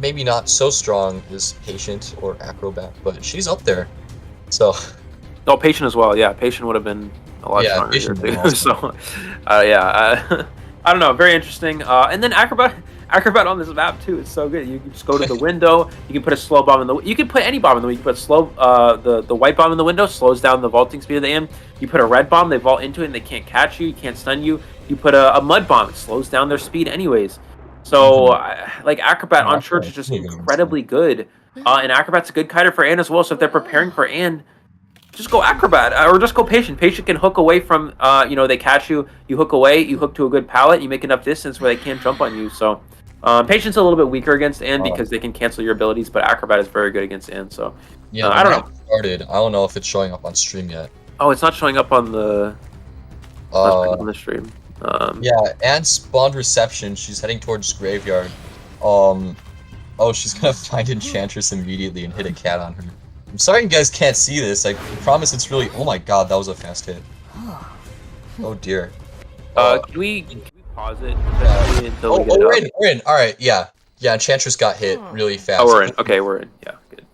Speaker 2: Maybe not so strong as Patient or Acrobat, but she's up there. So...
Speaker 3: Oh, Patient as well. Yeah, Patient would have been a lot stronger here, too. So, yeah... I don't know, very interesting. And then Acrobat on this map too. It's so good. You can just go to the window. You can put a slow bomb in the. You can put any bomb in the. You can put slow. The white bomb in the window slows down the vaulting speed of the Anne. You put a red bomb, they vault into it and they can't catch you. You can't stun you. You put a mud bomb, it slows down their speed anyways. So like Acrobat on Church is just incredibly good. And Acrobat's a good kiter for Anne as well. So if they're preparing for Anne, just go Acrobat or just go Patient. Patient can hook away from, you know, they catch you, you hook away, you hook to a good pallet, you make enough distance where they can't jump on you. So Patient's a little bit weaker against Anne because they can cancel your abilities, but Acrobat is very good against Anne. So
Speaker 2: yeah,
Speaker 3: I don't know.
Speaker 2: I don't know if it's showing up on stream yet.
Speaker 3: Oh, it's not showing up on the. Let's put
Speaker 2: Uh,
Speaker 3: it on the stream.
Speaker 2: yeah, and spawned reception. She's heading towards graveyard. Oh, she's gonna find Enchantress immediately and hit a cat on her. I'm sorry you guys can't see this. I promise it's really. Oh my god, that was a fast hit. Oh dear.
Speaker 3: Can we pause it
Speaker 2: Yeah.
Speaker 3: until
Speaker 2: Oh,
Speaker 3: we get it
Speaker 2: we're
Speaker 3: up?
Speaker 2: in. We're in. All right. Yeah. Yeah. Enchantress got hit really fast.
Speaker 3: Oh, we're in. Okay, we're in. Yeah, good.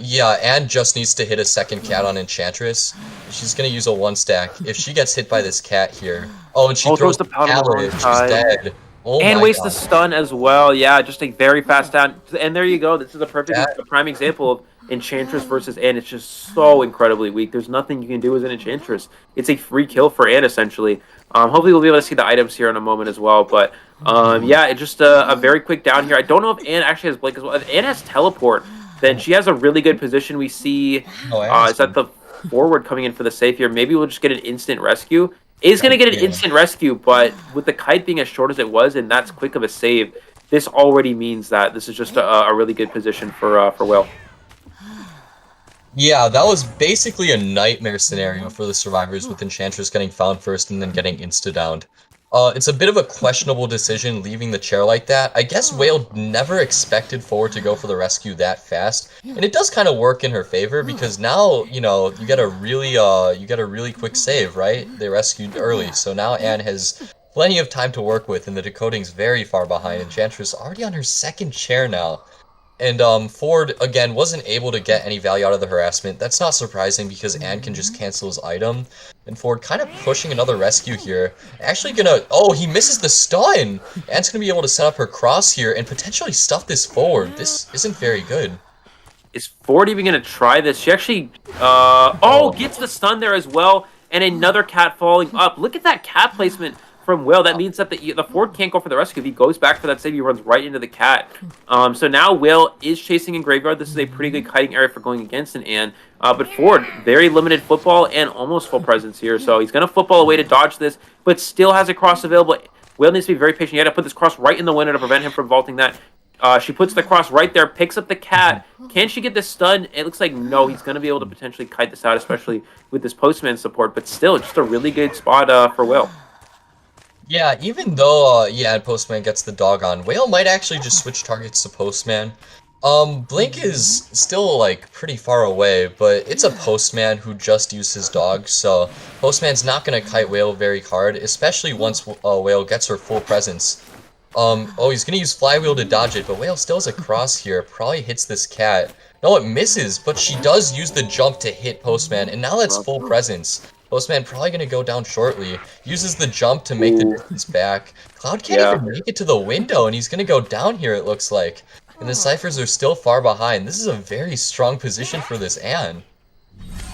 Speaker 2: Yeah, Anne just needs to hit a second cat on Enchantress. She's gonna use a 1-stack. If she gets hit by this cat here. Oh, and she throws the pallet. She's dead. Oh
Speaker 3: and
Speaker 2: my
Speaker 3: waste
Speaker 2: god.
Speaker 3: the stun as well. Yeah, just a very fast down. And there you go. This is a prime example of Enchantress versus Anne. It's just so incredibly weak. There's nothing you can do as an Enchantress. It's a free kill for Anne, essentially. Hopefully we'll be able to see the items here in a moment as well. But yeah, it's just a very quick down here. I don't know if Anne actually has Blink as well. If Anne has Teleport, then she has a really good position. We see is that the forward coming in for the safe here. Maybe we'll just get an instant rescue. Is going to get an instant rescue, but with the kite being as short as it was and that's quick of a save, this already means that this is just a really good position for Will.
Speaker 2: Yeah, that was basically a nightmare scenario for the survivors with Enchantress getting found first and then getting insta-downed. It's a bit of a questionable decision leaving the chair like that. I guess Whale never expected Forward to go for the rescue that fast, and it does kind of work in her favor because now, you know, you get a really quick save, right? They rescued early, so now Anne has plenty of time to work with, and the decoding's very far behind. Enchantress already on her second chair now. And Ford, again, wasn't able to get any value out of the harassment. That's not surprising because Anne can just cancel his item. And Ford kind of pushing another rescue here. Actually gonna... Oh, he misses the stun! Anne's gonna be able to set up her cross here and potentially stuff this forward. This isn't very good.
Speaker 3: Is Ford even gonna try this? She actually... gets the stun there as well. And another cat falling up. Look at that cat placement from Will. That means that the Ford can't go for the rescue. If he goes back for that save, he runs right into the cat. So now Will is chasing in graveyard. This is a pretty good kiting area for going against an Anne. But Ford, very limited football and almost full presence here. So he's going to football away to dodge this, but still has a cross available. Will needs to be very patient. You got to put this cross right in the window to prevent him from vaulting that. She puts the cross right there, picks up the cat. Can she get this stun? It looks like no. He's going to be able to potentially kite this out, especially with this postman support. But still, just a really good spot for Will.
Speaker 2: Yeah, even though, Postman gets the dog on, Whale might actually just switch targets to Postman. Blink is still, like, pretty far away, but it's a Postman who just used his dog, so Postman's not gonna kite Whale very hard, especially once Whale gets her full presence. He's gonna use Flywheel to dodge it, but Whale still has a cross here, probably hits this cat. No, it misses, but she does use the jump to hit Postman, and now that's full presence. Postman probably gonna go down shortly. Uses the jump to make the distance back. Cloud can't even make it to the window, and he's gonna go down here, it looks like. And the Cyphers are still far behind. This is a very strong position for this Anne.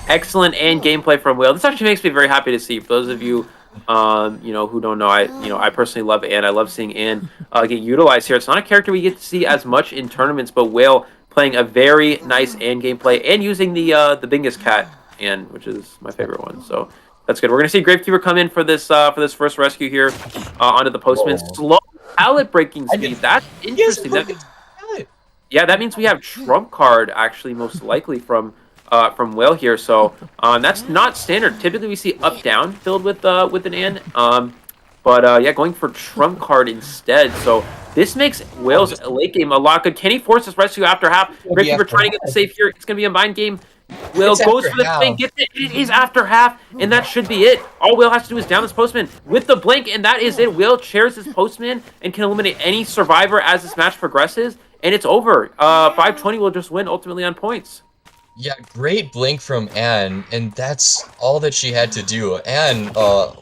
Speaker 3: Excellent Anne gameplay from Will. This actually makes me very happy to see. For those of you, who don't know, I personally love Anne. I love seeing Anne get utilized here. It's not a character we get to see as much in tournaments, but Will playing a very nice Anne gameplay and using the Bingus cat. Anne, which is my favorite one, so that's good. We're gonna see Gravekeeper come in for this first rescue here onto the Postman. Slow pallet breaking speed. That's interesting. That means we have trump card actually most likely from Will here. So that's not standard. Typically we see up down filled with an Anne. But going for trump card instead. So this makes Will's late game a lot good. Can he force this rescue after half? Gravekeeper trying to get the save here. It's gonna be a mind game. Will goes for the blink, gets it. It is after half, and that should be it. All Will has to do is down this Postman with the blink, and that is it. Will chairs his Postman and can eliminate any survivor as this match progresses, and it's over. 520 will just win ultimately on points.
Speaker 2: Yeah, great blink from Anne, and that's all that she had to do. Anne,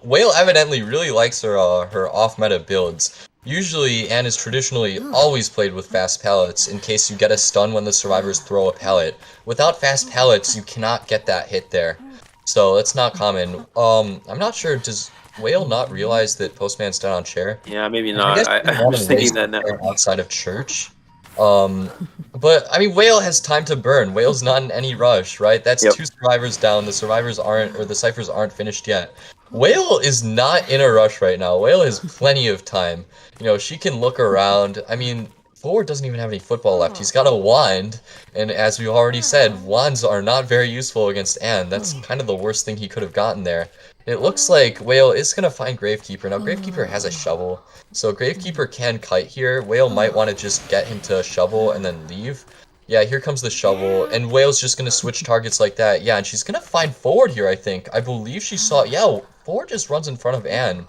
Speaker 2: Whale evidently really likes her off-meta builds. Usually, Anne is traditionally always played with fast pallets in case you get a stun when the survivors throw a pallet. Without fast pallets, you cannot get that hit there. So that's not common. I'm not sure, does Whale not realize that Postman's down on chair?
Speaker 3: Yeah, maybe not. I'm just thinking that now.
Speaker 2: Outside of church. But, I mean, Whale has time to burn. Whale's not in any rush, right? That's 2 survivors down. The survivors aren't, or the Cyphers aren't finished yet. Whale is not in a rush right now. Whale has plenty of time. You know, she can look around. I mean, Forward doesn't even have any football left. He's got a wand, and as we already said, wands are not very useful against Anne. That's kind of the worst thing he could have gotten there. It looks like Whale is going to find Gravekeeper. Now, Gravekeeper has a shovel, so Gravekeeper can kite here. Whale might want to just get him to shovel and then leave. Yeah, here comes the shovel, and Whale's just going to switch targets like that. Yeah, and she's going to find Forward here, I think. I believe she saw... Yeah, Forward just runs in front of Anne.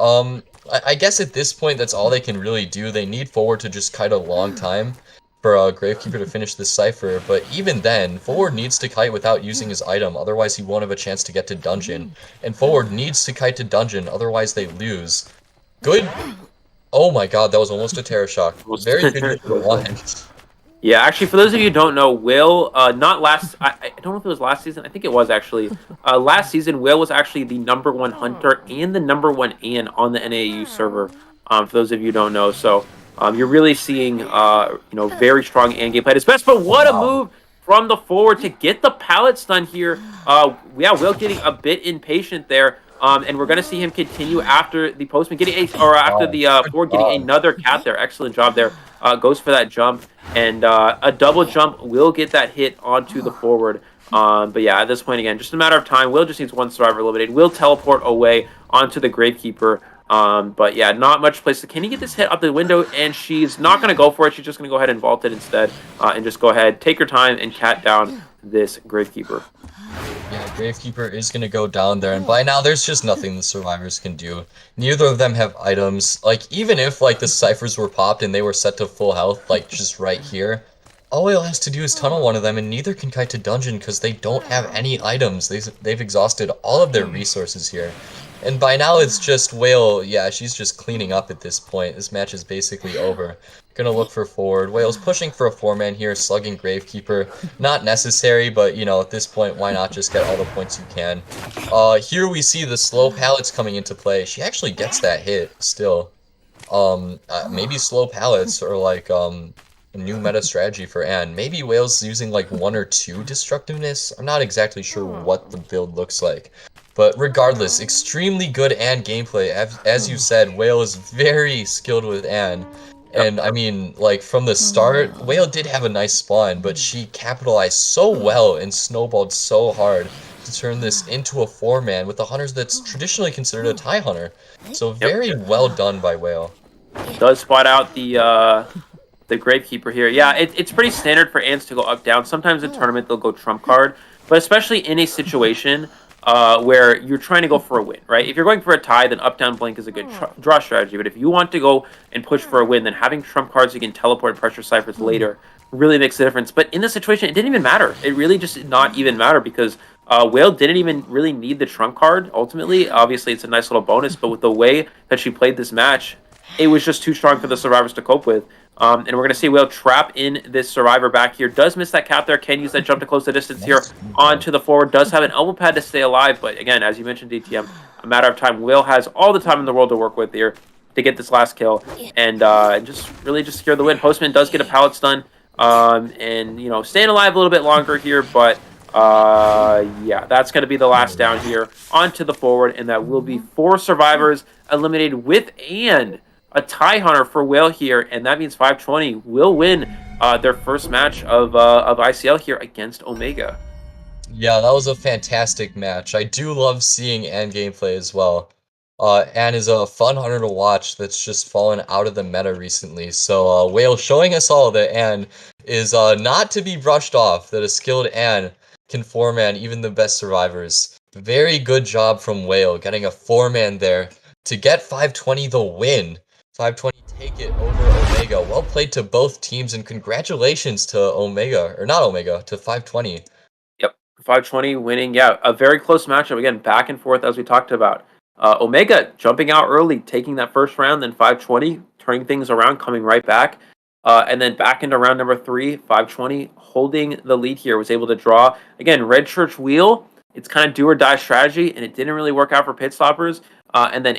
Speaker 2: I guess at this point, that's all they can really do. They need Forward to just kite a long time for Gravekeeper to finish this cipher, but even then, Forward needs to kite without using his item, otherwise he won't have a chance to get to dungeon. And Forward needs to kite to dungeon, otherwise they lose. Good. Oh my god, that was almost a Terror Shock. Very good one.
Speaker 3: Yeah, actually, for those of you who don't know, Will, not last, I don't know if it was last season, I think it was actually. Last season, Will was actually the #1 hunter and the #1 Ann on the NAU server, for those of you who don't know. So, you're really seeing, very strong Ann gameplay at its best, but what a move from the forward to get the pallet stun here. Yeah, Will getting a bit impatient there. And we're going to see him continue after the postman after the forward getting another cat there. Excellent job there. Goes for that jump, and a double jump will get that hit onto the forward. But yeah, at this point, again, just a matter of time. Will just needs one survivor eliminated. Will teleport away onto the Gravekeeper. But yeah, not much place. Can he get this hit up the window? And she's not going to go for it. She's just going to go ahead and vault it instead, and just go ahead, take her time, and cat down this Gravekeeper.
Speaker 2: Yeah, Gravekeeper is going to go down there, and by now there's just nothing the survivors can do. Neither of them have items. Like, even if, like, the ciphers were popped and they were set to full health, like, just right here, all Whale has to do is tunnel one of them, and neither can kite to dungeon because they don't have any items. They've exhausted all of their resources here. And by now it's just Whale, yeah, she's just cleaning up at this point. This match is basically over. Gonna look for Forward. Whale's pushing for a 4-man here, slugging Gravekeeper. Not necessary, but, you know, at this point, why not just get all the points you can. Here we see the slow pallets coming into play. She actually gets that hit, still. Maybe slow pallets or, like, a new meta strategy for Anne. Maybe Whale's using, like, 1 or 2 destructiveness. I'm not exactly sure what the build looks like. But regardless, extremely good Anne gameplay. As you said, Whale is very skilled with Anne. And, I mean, like, from the start, Whale did have a nice spawn, but she capitalized so well and snowballed so hard to turn this into a 4-man with the hunters that's traditionally considered a tie hunter. So very well done by Whale.
Speaker 3: Does spot out the Gravekeeper here. Yeah, it's pretty standard for Anns to go up-down. Sometimes in tournament they'll go trump card, but especially in a situation where you're trying to go for a win, right? If you're going for a tie, then up-down blink is a good draw strategy. But if you want to go and push for a win, then having trump cards you can teleport and pressure ciphers later really makes a difference. But in this situation, it didn't even matter. It really just did not even matter because Whale didn't even really need the trump card, ultimately. Obviously, it's a nice little bonus, but with the way that she played this match, it was just too strong for the survivors to cope with. And we're going to see Whale trap in this survivor back here. Does miss that cap there. Can use that jump to close the distance here onto the forward. Does have an elbow pad to stay alive. But again, as you mentioned, DTM, a matter of time. Whale has all the time in the world to work with here to get this last kill. And just really just secure the win. Postman does get a pallet stun. And, you know, staying alive a little bit longer here. But, yeah, that's going to be the last down here onto the forward. And that will be 4 survivors eliminated with and a tie hunter for Whale here, and that means 520 will win their first match of ICL here against Omega.
Speaker 2: Yeah, that was a fantastic match. I do love seeing Anne gameplay as well. Anne is a fun hunter to watch that's just fallen out of the meta recently. So Whale showing us all that Anne is not to be brushed off, that a skilled Anne can 4-man even the best survivors. Very good job from Whale getting a 4-man there to get 520 the win. 520 take it over Omega. Well played to both teams, and congratulations to Omega, or not Omega, to 520.
Speaker 3: Yep, 520 winning. Yeah, a very close matchup. Again, back and forth as we talked about. Omega jumping out early, taking that first round, then 520 turning things around, coming right back. And then back into round number 3, 520 holding the lead here, was able to draw. Again, Red Church Wheel, it's kind of do or die strategy, and it didn't really work out for Pit Stoppers. And then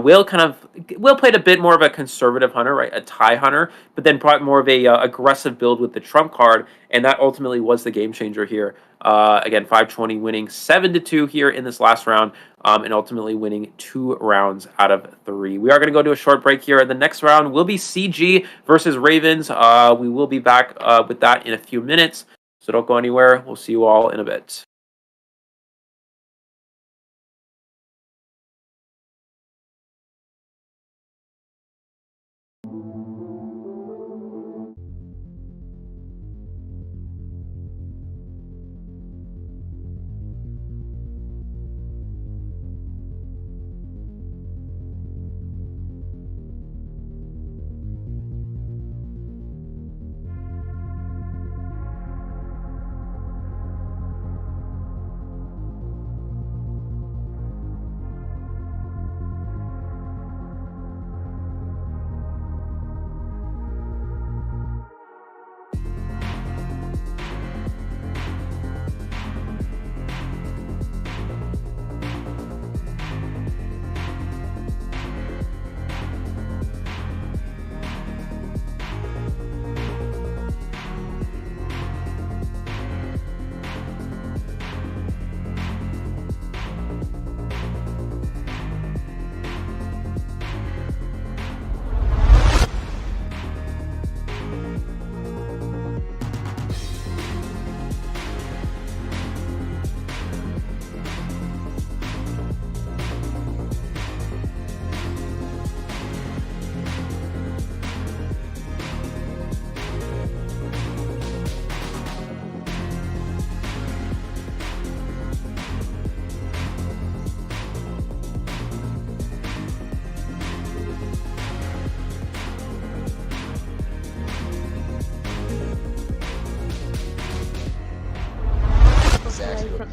Speaker 3: Will played a bit more of a conservative hunter, right? A tie hunter, but then brought more of a aggressive build with the trump card, and that ultimately was the game changer here. Again, 520 winning 7-2 here in this last round, and ultimately winning 2 rounds out of 3. We are going to go to a short break here. The next round will be CG versus Ravens. We will be back with that in a few minutes, so don't go anywhere. We'll see you all in a bit.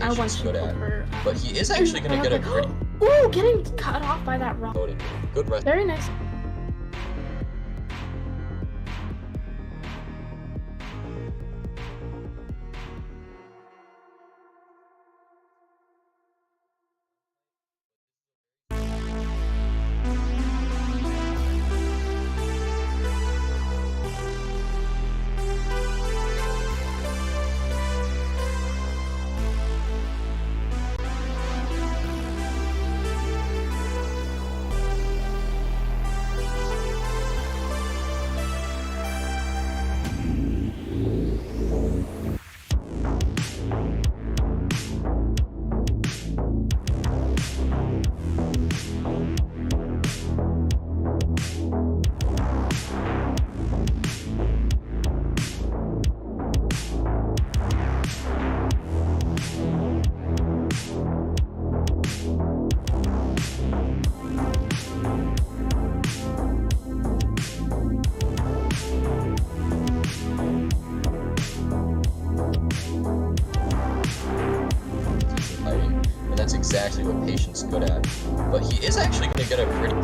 Speaker 1: I want
Speaker 2: good
Speaker 1: you
Speaker 2: at.
Speaker 1: over.
Speaker 2: But he is actually going to get a pretty
Speaker 1: Ooh, getting cut off by that rock.
Speaker 2: good rest.
Speaker 1: Very nice.
Speaker 2: Exactly what Patient's good at. But he is actually going to get a pretty...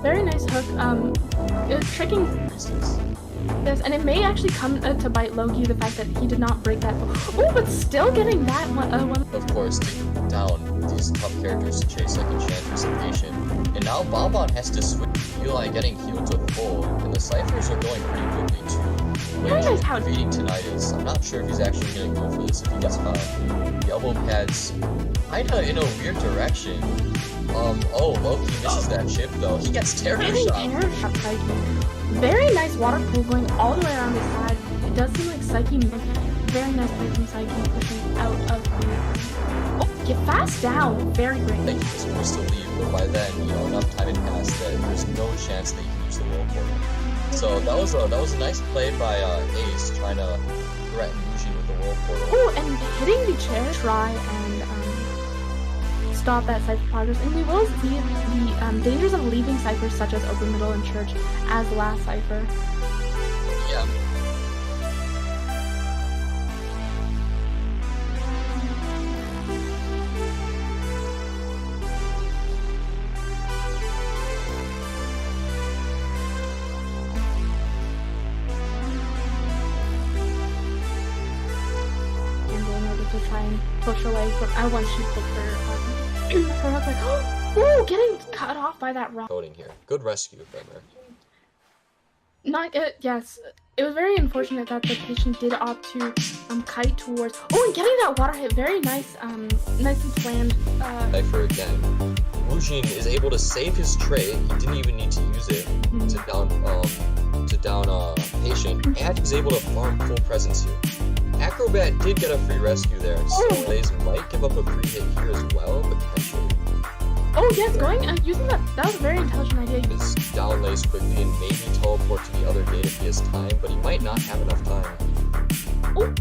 Speaker 1: Very nice hook. It's tricking this, and it may actually come to bite Loki, the fact that he did not break that. Oh, but still getting that one.
Speaker 2: Of course, taking down with these tough characters to chase like Enchantress and Patient. And now Bonbon has to switch Eli getting healed to full, and the Cyphers are going pretty quickly too.
Speaker 1: Nice how
Speaker 2: Feeding Tinnitus. I'm not sure if he's actually going to go for this if he gets caught. The elbow pads kinda in a weird direction. Oh, Loki misses that chip though. He gets terror shot.
Speaker 1: Very nice water pool going all the way around his side. It does seem like Psyche. Very nice play from Psyche pushing out of the. Oh, get fast down. Very great.
Speaker 2: I think he was supposed to leave, but by then, enough time had passed that there's no chance that he can use the roll portal. So that was a nice play by Ace trying to threaten Muji with the world portal.
Speaker 1: Oh, and hitting the chair, try and stop that Cypher progress. And we will see the dangers of leaving ciphers such as Open Middle and Church as the last cipher.
Speaker 2: Yeah.
Speaker 1: Push away from. Once she took her hook, like, oh, getting cut off by that rock.
Speaker 2: Coding here. Good rescue from her.
Speaker 1: Not yes. It was very unfortunate that the patient did opt to kite towards. Oh, and getting that water hit, very nice, nice and planned.
Speaker 2: Cipher again. Wujin is able to save his trait. He didn't even need to use it to down a patient, and he's able to farm full presence here. Acrobat did get a free rescue there. Stone might give up a free hit here as well, potentially.
Speaker 1: Oh yes, using that was a very intelligent idea.
Speaker 2: His down lays quickly and maybe teleport to the other gate if he has time, but he might not have enough time.
Speaker 1: Oh.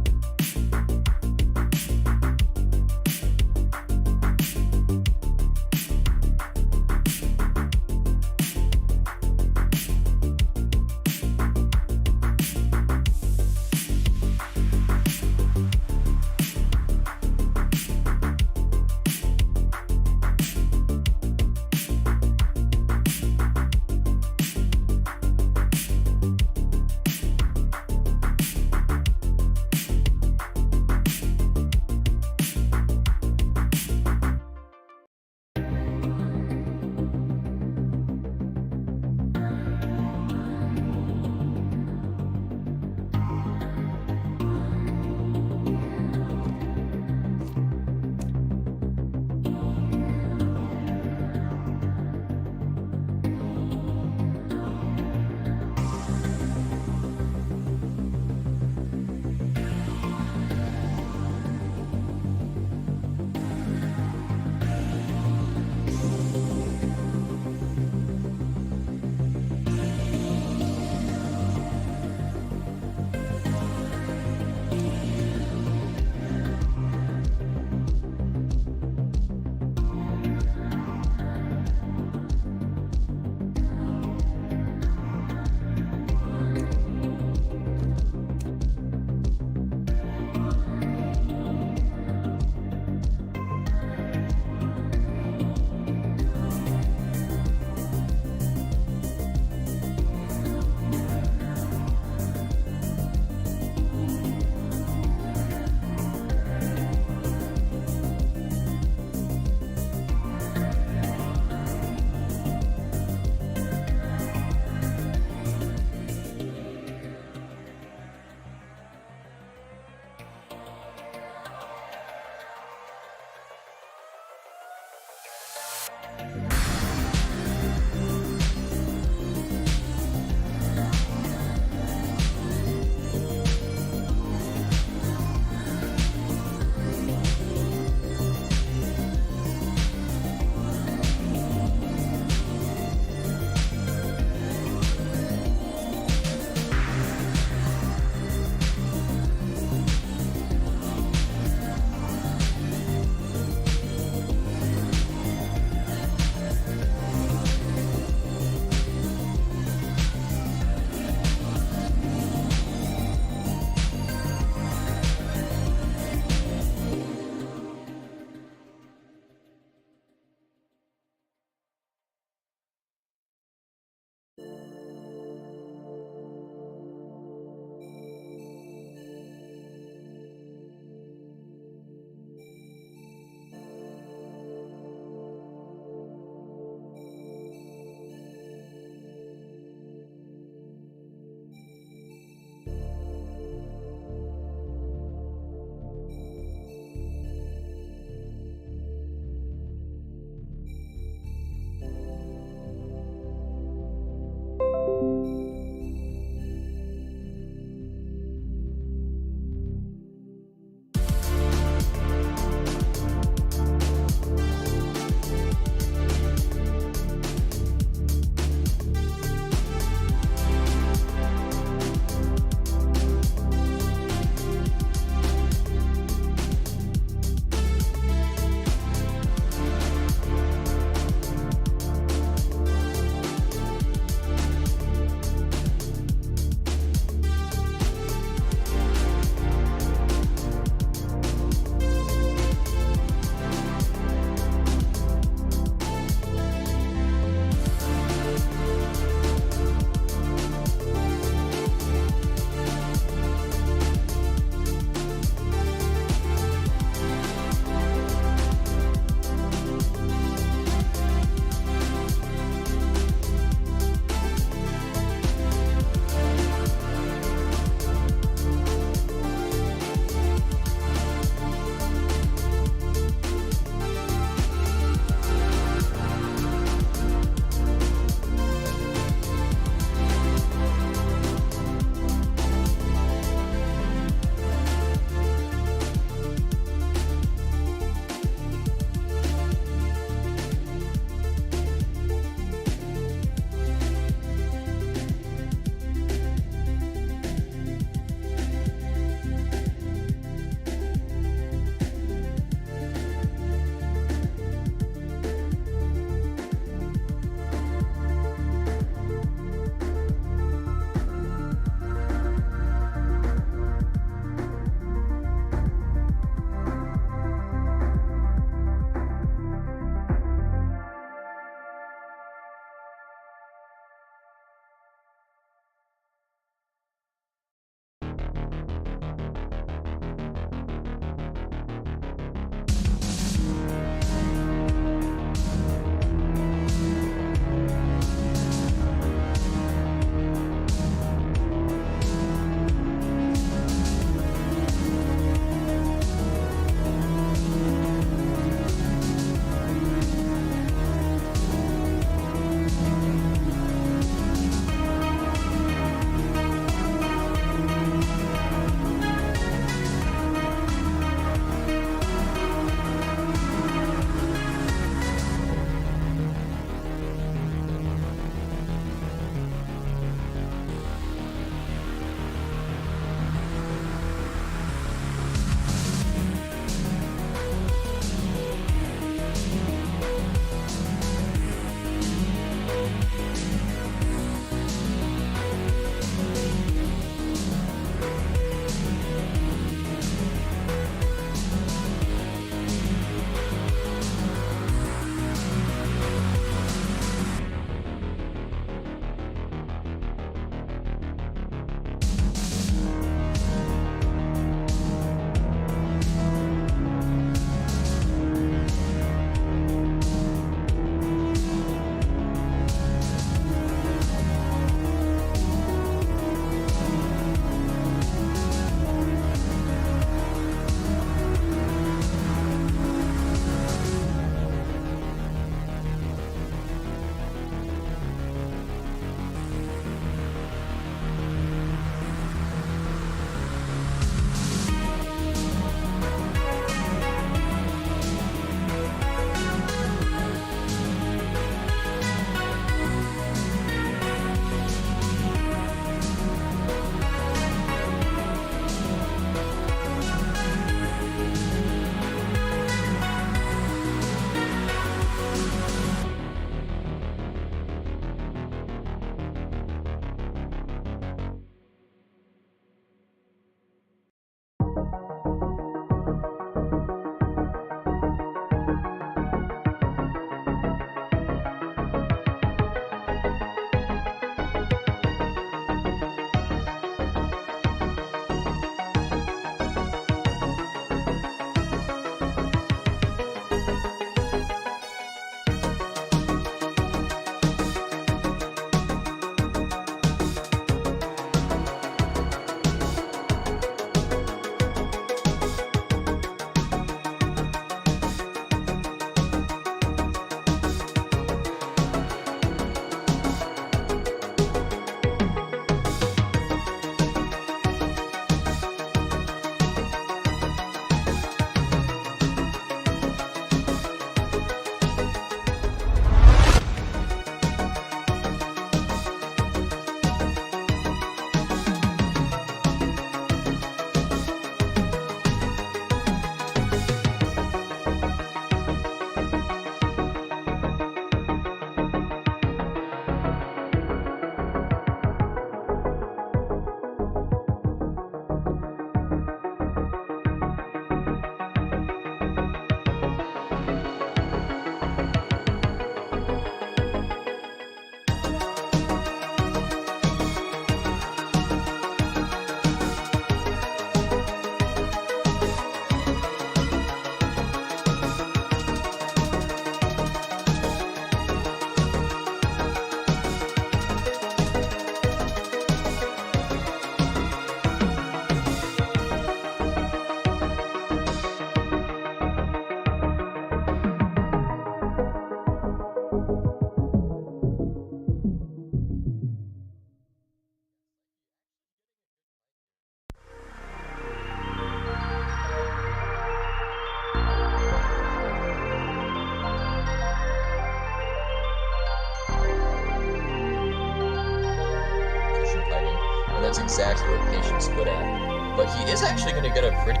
Speaker 2: that's exactly what Patient's good at. But he is actually going to get a pretty...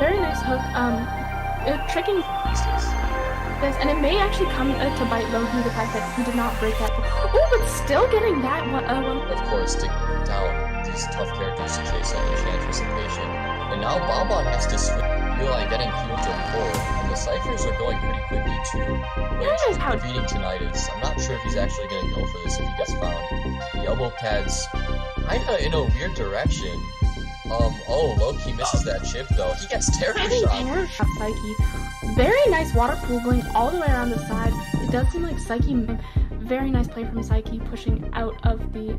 Speaker 1: Very nice hook. Tricking. Yes, and it may actually come to bite Loki, the fact that he did not break that. Oh, but still getting that one.
Speaker 2: Of course, to down these tough characters to chase out Enchantress and Patient. And now Bonbon has to switch Eli getting healed to full. And the Cyphers are going pretty quickly too. Like, defeating Tinnitus. I'm not sure if he's actually going to go for this if he gets found. The elbow pad's kinda in a weird direction. Oh, Loki misses that chip though. He gets terror shot.
Speaker 1: Terror shot Psyche. Very nice water pool going all the way around the side. It does seem like Psyche. Very nice play from Psyche, pushing out of the.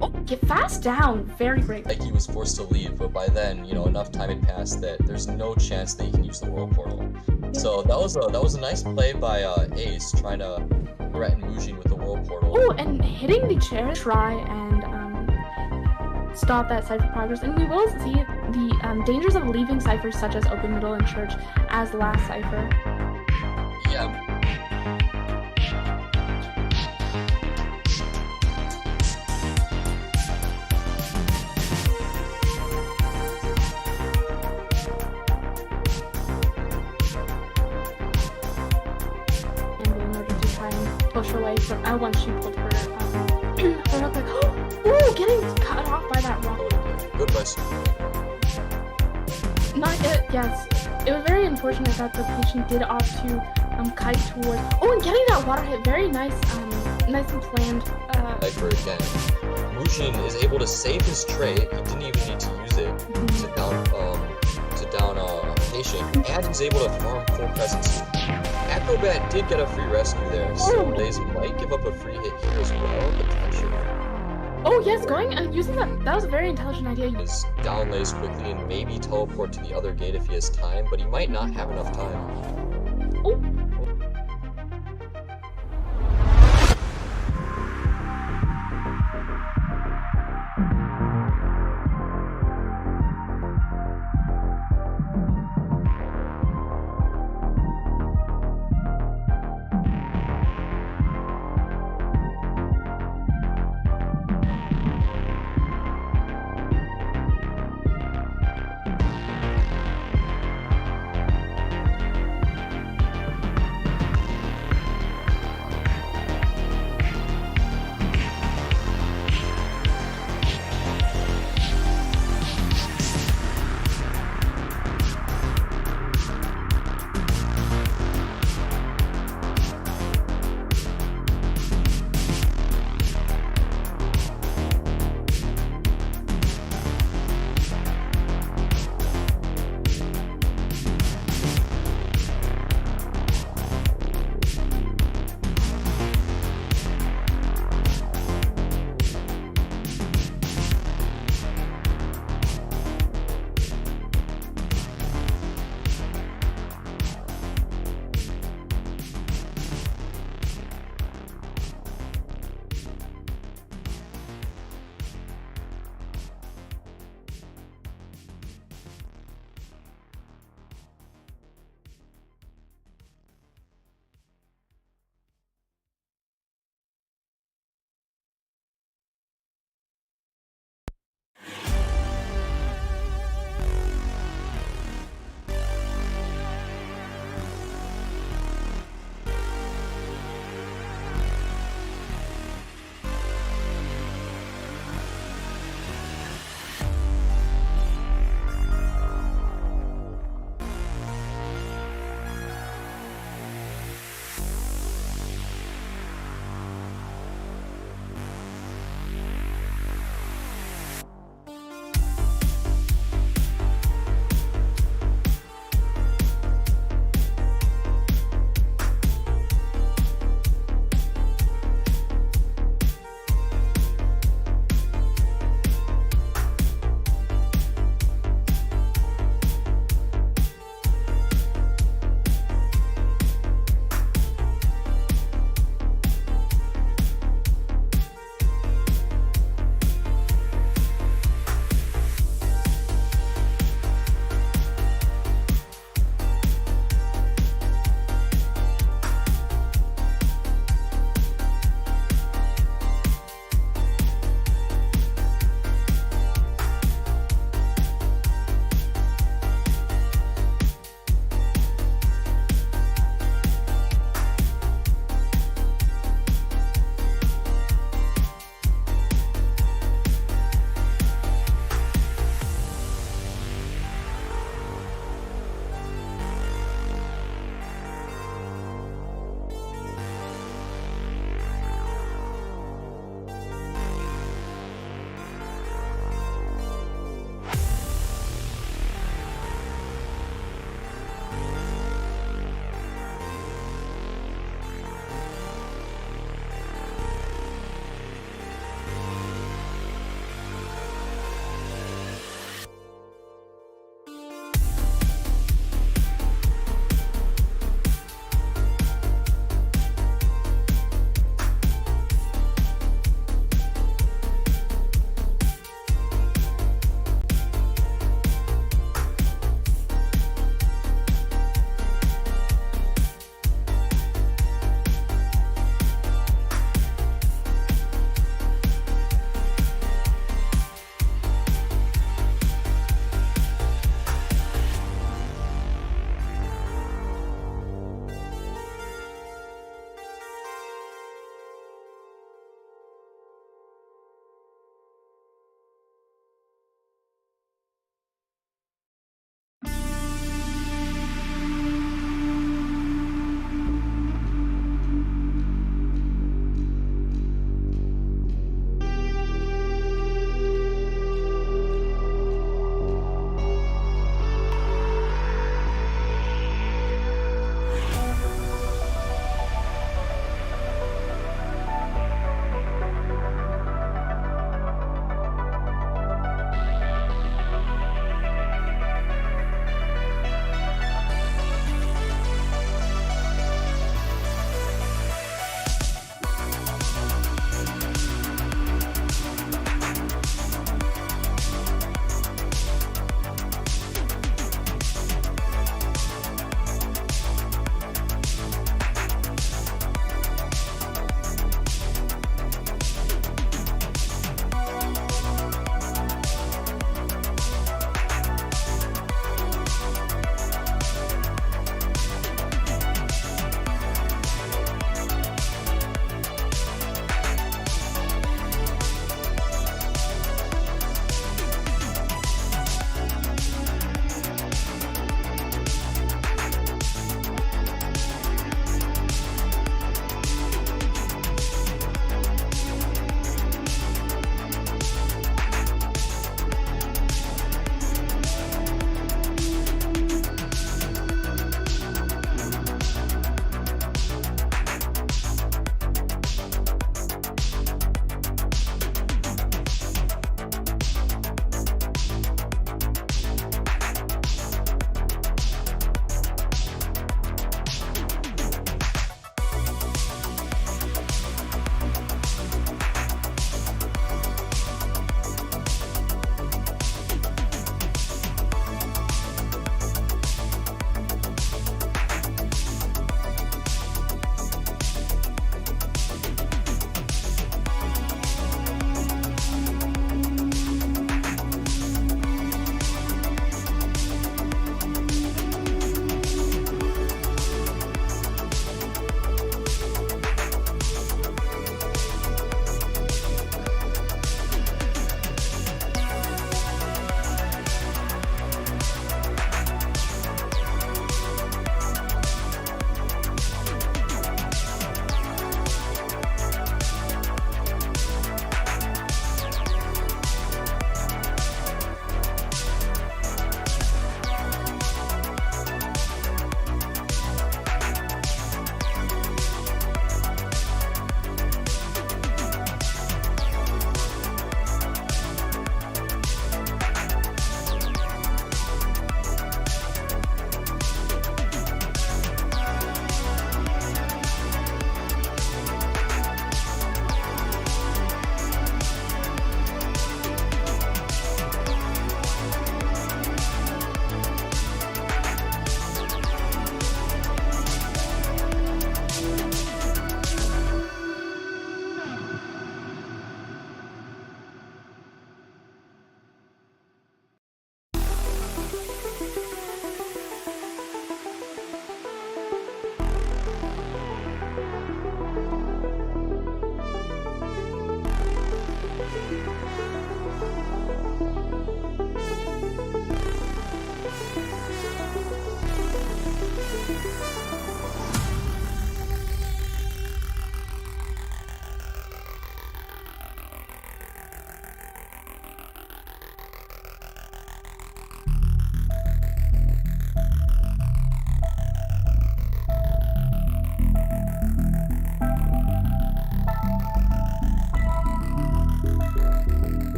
Speaker 1: Oh, get fast down. Very great.
Speaker 2: Psyche was forced to leave, but by then, you know, enough time had passed that there's no chance that he can use the World Portal. So that was a nice play by Ace trying to threaten Mujin with the World Portal.
Speaker 1: Oh, and hitting the chair. Try and stop that cipher progress, and we will see the dangers of leaving ciphers such as Open, Middle, and Church as the last cipher.
Speaker 2: Yeah.
Speaker 1: And in order to try and push away from once she pulled her her hook, like, oh, getting cut off by that rock.
Speaker 2: Good place.
Speaker 1: Yes, it was very unfortunate that the Patient did opt to kite towards. Oh, and getting that water hit, very nice, nice and planned.
Speaker 2: Cipher again. Mujin is able to save his tray. He didn't even need to use it to down Patient, and he's able to farm full presence. Acrobat did get a free rescue there, so Blaze might give up a free hit here as well, potentially.
Speaker 1: Oh yes, using that was a very intelligent idea.
Speaker 2: Is down Lays quickly and maybe teleport to the other gate if he has time, but he might not have enough time.
Speaker 1: Oh.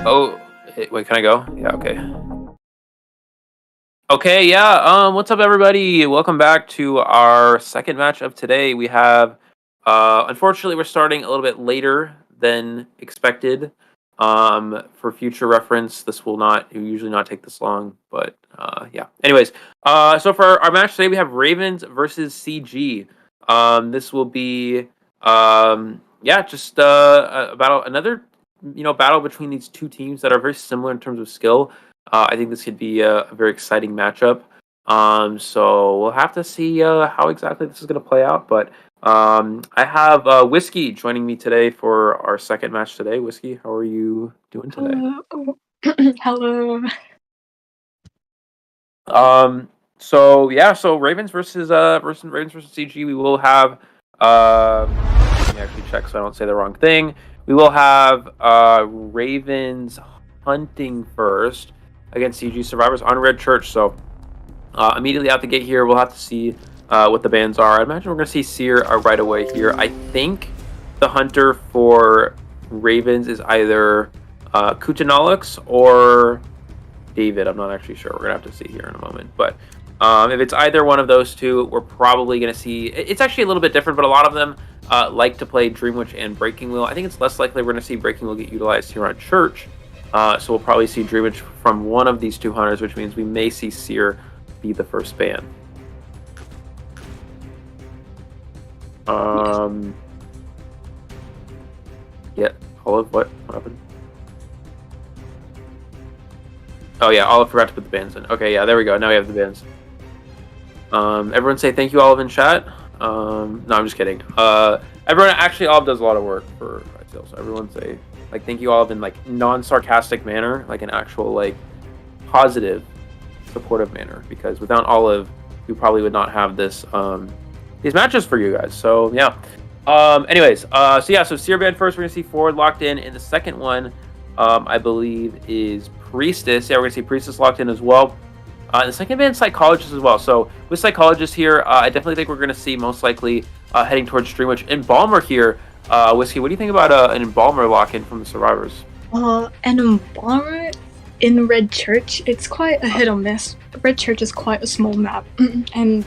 Speaker 3: Oh, wait, can I go? Yeah, okay. Okay, yeah. What's up, everybody? Welcome back to our second match of today. We have, unfortunately, we're starting a little bit later than expected. For future reference, this will usually not take this long, but yeah. Anyways, so for our match today, we have Ravens versus CG. This will be, just a battle, another, battle between these two teams that are very similar in terms of skill. I think this could be a very exciting matchup. So we'll have to see how exactly this is going to play out. But I have Whisky joining me today for our second match today. Whisky, how are you doing today?
Speaker 1: Hello.
Speaker 3: So Ravens versus CG. We will have let me actually check so I don't say the wrong thing. We will have Ravens hunting first against CG Survivors on Red Church. So immediately out the gate here, we'll have to see what the bans are. I imagine we're going to see Seer right away here. I think the hunter for Ravens is either Kutanalix or David. I'm not actually sure. We're going to have to see here in a moment. But if it's either one of those two, we're probably going to see... It's actually a little bit different, but a lot of them like to play Dream Witch and Breaking Wheel. I think it's less likely we're going to see Breaking Wheel get utilized here on Church. So we'll probably see Dream Witch from one of these two hunters, which means we may see Seer be the first ban. Yeah, Olive, what happened? Oh yeah, Olive forgot to put the bans in. Okay, yeah, there we go. Now we have the bans. Everyone say thank you, Olive, in chat. No, I'm just kidding. Everyone, actually, Olive does a lot of work for ICL, so everyone say, like, thank you, Olive, in, like, non-sarcastic manner, like, an actual, like, positive, supportive manner, because without Olive, we probably would not have this, these matches for you guys, so, yeah. So Seer ban first, we're gonna see Forward locked in the second one, I believe, is Priestess. Yeah, we're gonna see Priestess locked in as well. The second ban, Psychologist as well. So with Psychologist here, I definitely think we're gonna see most likely heading towards Dream Witch. Embalmer here, Whisky, what do you think about an Embalmer lock-in from the Survivors?
Speaker 4: An Embalmer in Red Church, it's quite a hit or miss. Red Church is quite a small map, and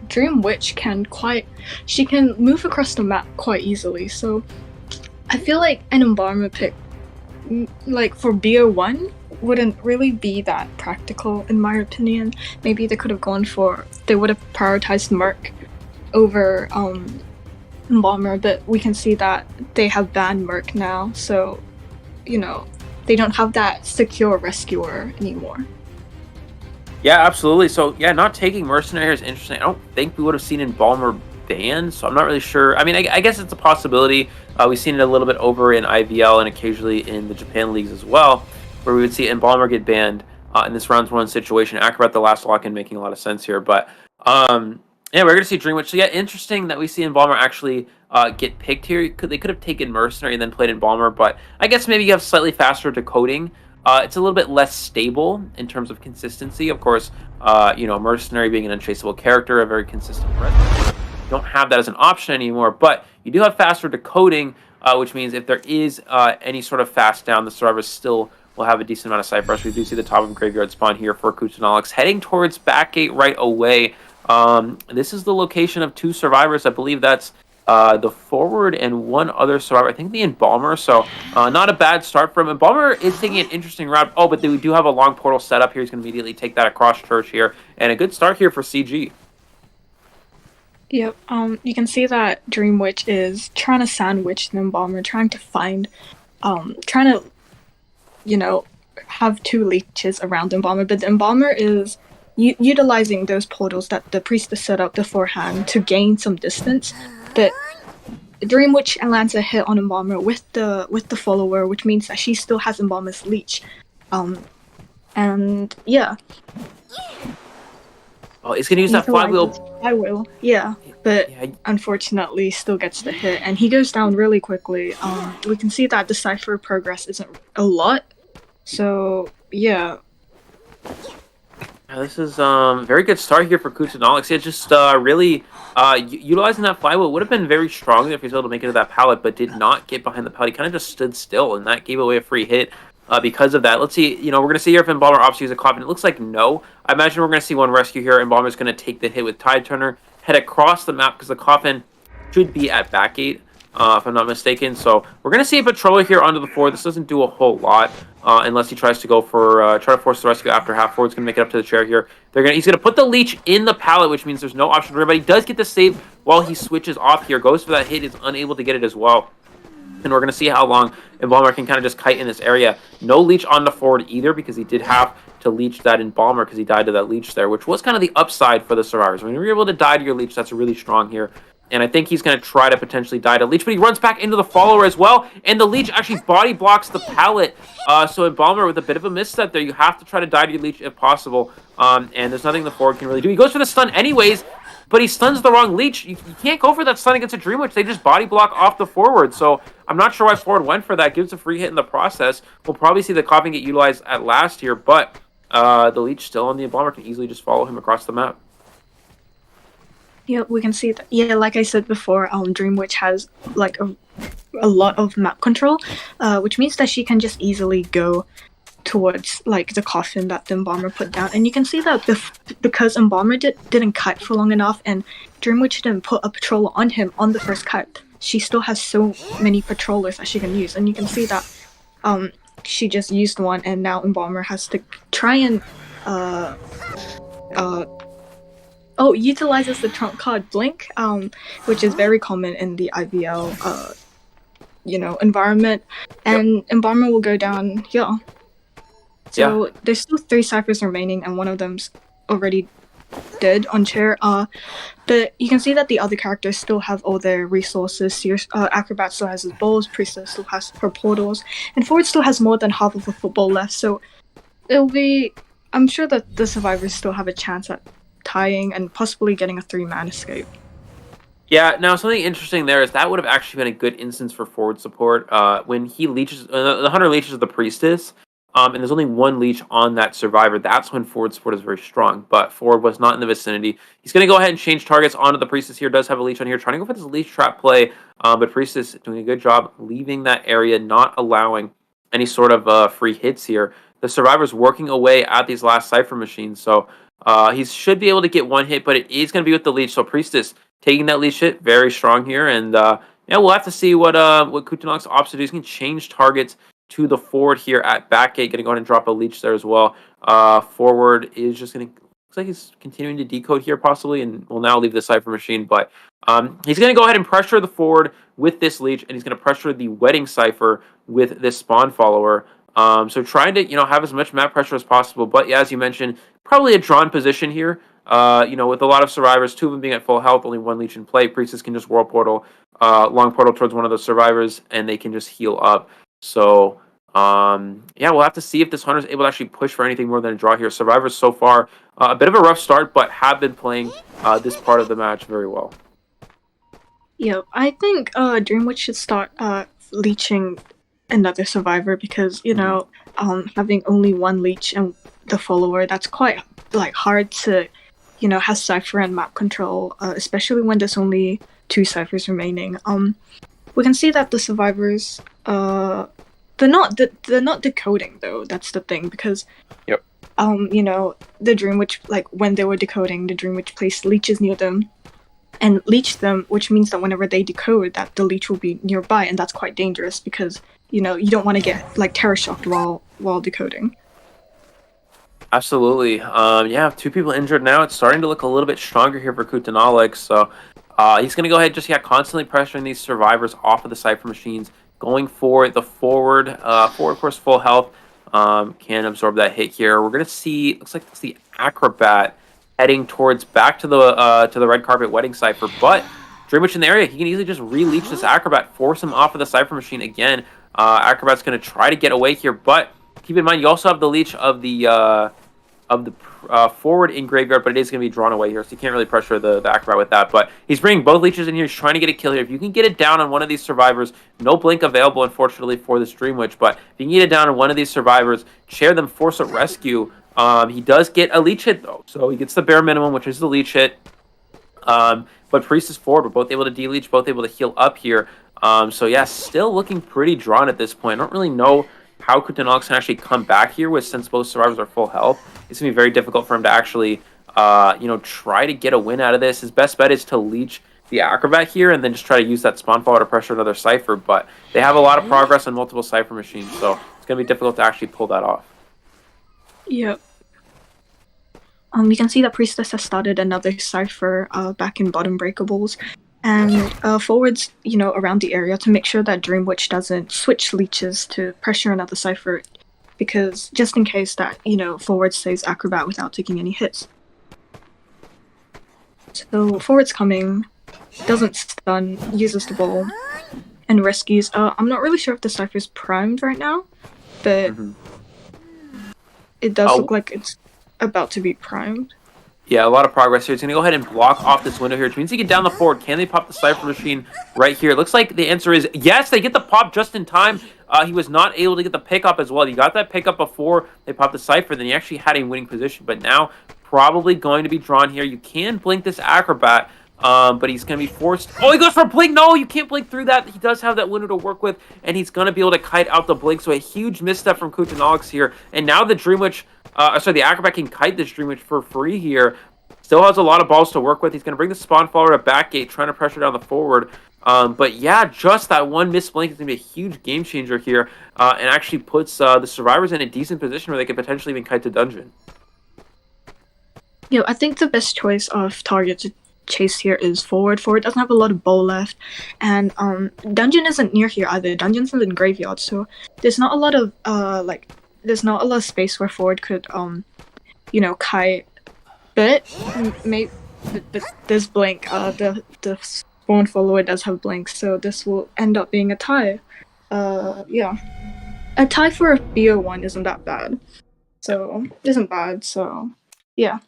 Speaker 4: Dream Witch can move across the map quite easily. So I feel like an Embalmer pick, like for BO1, wouldn't really be that practical in my opinion. Maybe they would have prioritized Merc over Embalmer, but we can see that they have banned Merc now, so they don't have that secure rescuer anymore.
Speaker 3: Yeah, absolutely. So yeah, not taking Mercenary here is interesting. I don't think we would have seen Embalmer banned, so I'm not really sure. I mean, I guess it's a possibility. We've seen it a little bit over in IVL and occasionally in the Japan leagues as well, where we would see Embalmer get banned in this round one situation. Acrobat, the last lock-in, making a lot of sense here. But yeah, we're going to see Dream Witch. So yeah, interesting that we see Embalmer actually get picked here. They could have taken Mercenary and then played Embalmer, but I guess maybe you have slightly faster decoding. It's a little bit less stable in terms of consistency. Of course, Mercenary being an unchaseable character, a very consistent threat. You don't have that as an option anymore, but you do have faster decoding, which means if there is any sort of fast down, the Survivors still will have a decent amount of side rush. We do see the top of Graveyard spawn here for Kutanalix, heading towards Backgate right away. This is the location of two Survivors. I believe that's the Forward and one other Survivor. I think the Embalmer, so not a bad start from Embalmer. Is taking an interesting route. Oh, but we do have a long portal set up here. He's going to immediately take that across Church here, and a good start here for CG.
Speaker 4: Yep, you can see that Dream Witch is trying to sandwich the Embalmer, trying to find, have two leeches around the Embalmer, but the Embalmer is utilizing those portals that the Priestess set up beforehand to gain some distance, but Dream Witch lands a hit on Embalmer with the follower, which means that she still has Embalmer's leech, and yeah.
Speaker 3: Oh, it's gonna use that flywheel.
Speaker 4: Flywheel, yeah, but unfortunately still gets the hit, and he goes down really quickly. We can see that the Cypher progress isn't a lot, so yeah.
Speaker 3: Yeah, this is very good start here for Kutanolix. It's just really utilizing that flywheel would have been very strong there if he's able to make it to that pallet, but did not get behind the pallet. He kind of just stood still, and that gave away a free hit because of that. Let's see, we're going to see here if Embalmer opts to use a coffin. It looks like no. I imagine we're going to see one rescue here. Embalmer's going to take the hit with Tide Turner, head across the map because the coffin should be at backgate, if I'm not mistaken. So we're going to see a patroller here onto the forward. This doesn't do a whole lot. Unless he tries to go for try to force the rescue after half. Forward's gonna make it up to the chair here. He's gonna put the leech in the pallet, which means there's no option for him. But he does get the save while he switches off here. Goes for that hit, is unable to get it as well. And we're gonna see how long Embalmer can kind of just kite in this area. No leech on the forward either because he did have to leech that Embalmer because he died to that leech there, which was kind of the upside for the survivors. When you're able to die to your leech, that's really strong here. And I think he's going to try to potentially die to leech, but he runs back into the follower as well. And the leech actually body blocks the pallet. So Embalmer with a bit of a misstep there. You have to try to die to your leech if possible. And there's nothing the forward can really do. He goes for the stun anyways, but he stuns the wrong leech. You can't go for that stun against a Dream Witch. They just body block off the forward. So I'm not sure why forward went for that. Gives a free hit in the process. We'll probably see the coffin get utilized at last here, but the leech still on the Embalmer can easily just follow him across the map.
Speaker 4: Yeah, we can see that. Yeah, like I said before, Dream Witch has like a lot of map control, which means that she can just easily go towards like the coffin that the Embalmer put down. And you can see that because Embalmer didn't cut for long enough, and Dream Witch didn't put a patroller on him on the first cut, she still has so many patrollers that she can use. And you can see that she just used one, and now Embalmer has to try and utilizes the trump card Blink, which is very common in the IVL, environment, and Embalmer will go down here. So there's still 3 ciphers remaining, and one of them's already dead on chair. But you can see that the other characters still have all their resources. Acrobat still has his balls, Priestess still has her portals, and Forward still has more than half of a football left. So I'm sure that the survivors still have a chance at tying and possibly getting a 3-man escape.
Speaker 3: Yeah, now something interesting there is that would have actually been a good instance for forward support. When he leeches, the hunter leeches the priestess, and there's only 1 leech on that survivor, that's when forward support is very strong. But forward was not in the vicinity. He's going to go ahead and change targets onto the priestess here. Does have a leech on here, trying to go for this leech trap play. But priestess doing a good job leaving that area, not allowing any sort of free hits here. The survivor's working away at these last cipher machines, so he should be able to get 1 hit, but it is going to be with the leech. So Priestess taking that leech hit, very strong here. And we'll have to see what Kutanolix opts to do. He's going to change targets to the forward here at backgate. Going to go ahead and drop a leech there as well. Forward is just going to, looks like he's continuing to decode here possibly, and will now leave the cipher machine. But he's going to go ahead and pressure the forward with this leech, and he's going to pressure the wedding cipher with this spawn follower. So trying to, have as much map pressure as possible. But yeah, as you mentioned, probably a drawn position here. With a lot of survivors, 2 of them being at full health, only 1 leech in play. Priestess can just World Portal, long portal towards one of the survivors, and they can just heal up. So, we'll have to see if this hunter is able to actually push for anything more than a draw here. Survivors so far, a bit of a rough start, but have been playing this part of the match very well.
Speaker 4: Yeah, I think Dream Witch should start leeching another survivor because, having only 1 leech and the follower, that's quite hard to, have cipher and map control, especially when there's only 2 ciphers remaining. We can see that the survivors, they're not decoding though. That's the thing, because the Dream Witch, when they were decoding, the Dream Witch placed leeches near them and leeched them, which means that whenever they decode, that the leech will be nearby, and that's quite dangerous because you don't want to get terror shocked while decoding.
Speaker 3: Absolutely. 2 people injured now. It's starting to look a little bit stronger here for Kutanolix. So he's going to go ahead and just constantly pressuring these survivors off of the cipher machines, going for the forward. Forward, of course, full health. Can absorb that hit here. We're going to see, looks like it's the Acrobat heading towards back to the red carpet wedding cipher. But Dream Witch in the area, he can easily just re-leech this Acrobat, force him off of the cipher machine again. Acrobat's going to try to get away here, but keep in mind you also have the leech of the forward in graveyard, but it is going to be drawn away here, so you can't really pressure the Acrobat with that. But he's bringing both leeches in here. He's trying to get a kill here. If you can get it down on one of these survivors, no blink available, unfortunately, for this Dream Witch, but if you can get it down on one of these survivors, chair them, force a rescue, He does get a leech hit though, so he gets the bare minimum, which is the leech hit. But Priest is forward. We're both able to de-leech, both able to heal up here. So yeah, still looking pretty drawn at this point. I don't really know how Kutanolix can actually come back here since both survivors are full health. It's gonna be very difficult for him to actually, try to get a win out of this. His best bet is to leech the Acrobat here and then just try to use that spawn follower to pressure another Cypher. But they have a lot of progress on multiple Cypher machines, so it's gonna be difficult to actually pull that off.
Speaker 4: Yep. You can see that Priestess has started another Cypher back in bottom breakables. And forwards, around the area to make sure that Dream Witch doesn't switch leeches to pressure another Cypher, because just in case that, forward stays Acrobat without taking any hits. So forward's coming, doesn't stun, uses the ball, and rescues. I'm not really sure if the Cypher's primed right now, but it does look like it's about to be primed.
Speaker 3: Yeah, a lot of progress here. He's going to go ahead and block off this window here, which means he can down the forward. Can they pop the Cypher machine right here? It looks like the answer is yes. They get the pop just in time. He was not able to get the pickup as well. He got that pickup before they popped the Cypher. Then he actually had a winning position. But now probably going to be drawn here. You can blink this Acrobat, but he's going to be forced. Oh, he goes for a blink. No, you can't blink through that. He does have that window to work with, and he's going to be able to kite out the blink. So a huge misstep from Kutanolix here. And now the Dream Witch... the Acrobat can kite this Dream Witch for free here. Still has a lot of balls to work with. He's going to bring the spawn follower to back gate, trying to pressure down the forward. But yeah, just that one missed blink is going to be a huge game changer here, and actually puts the survivors in a decent position where they could potentially even kite to dungeon.
Speaker 4: I think the best choice of target to chase here is forward. Forward doesn't have a lot of bow left, and dungeon isn't near here either. Dungeon's in the graveyard, so there's not a lot of there's not a lot of space where forward could kite. But this blink, the spawn follower does have blink, so this will end up being a tie. A tie for a BO1 isn't that bad. So yeah.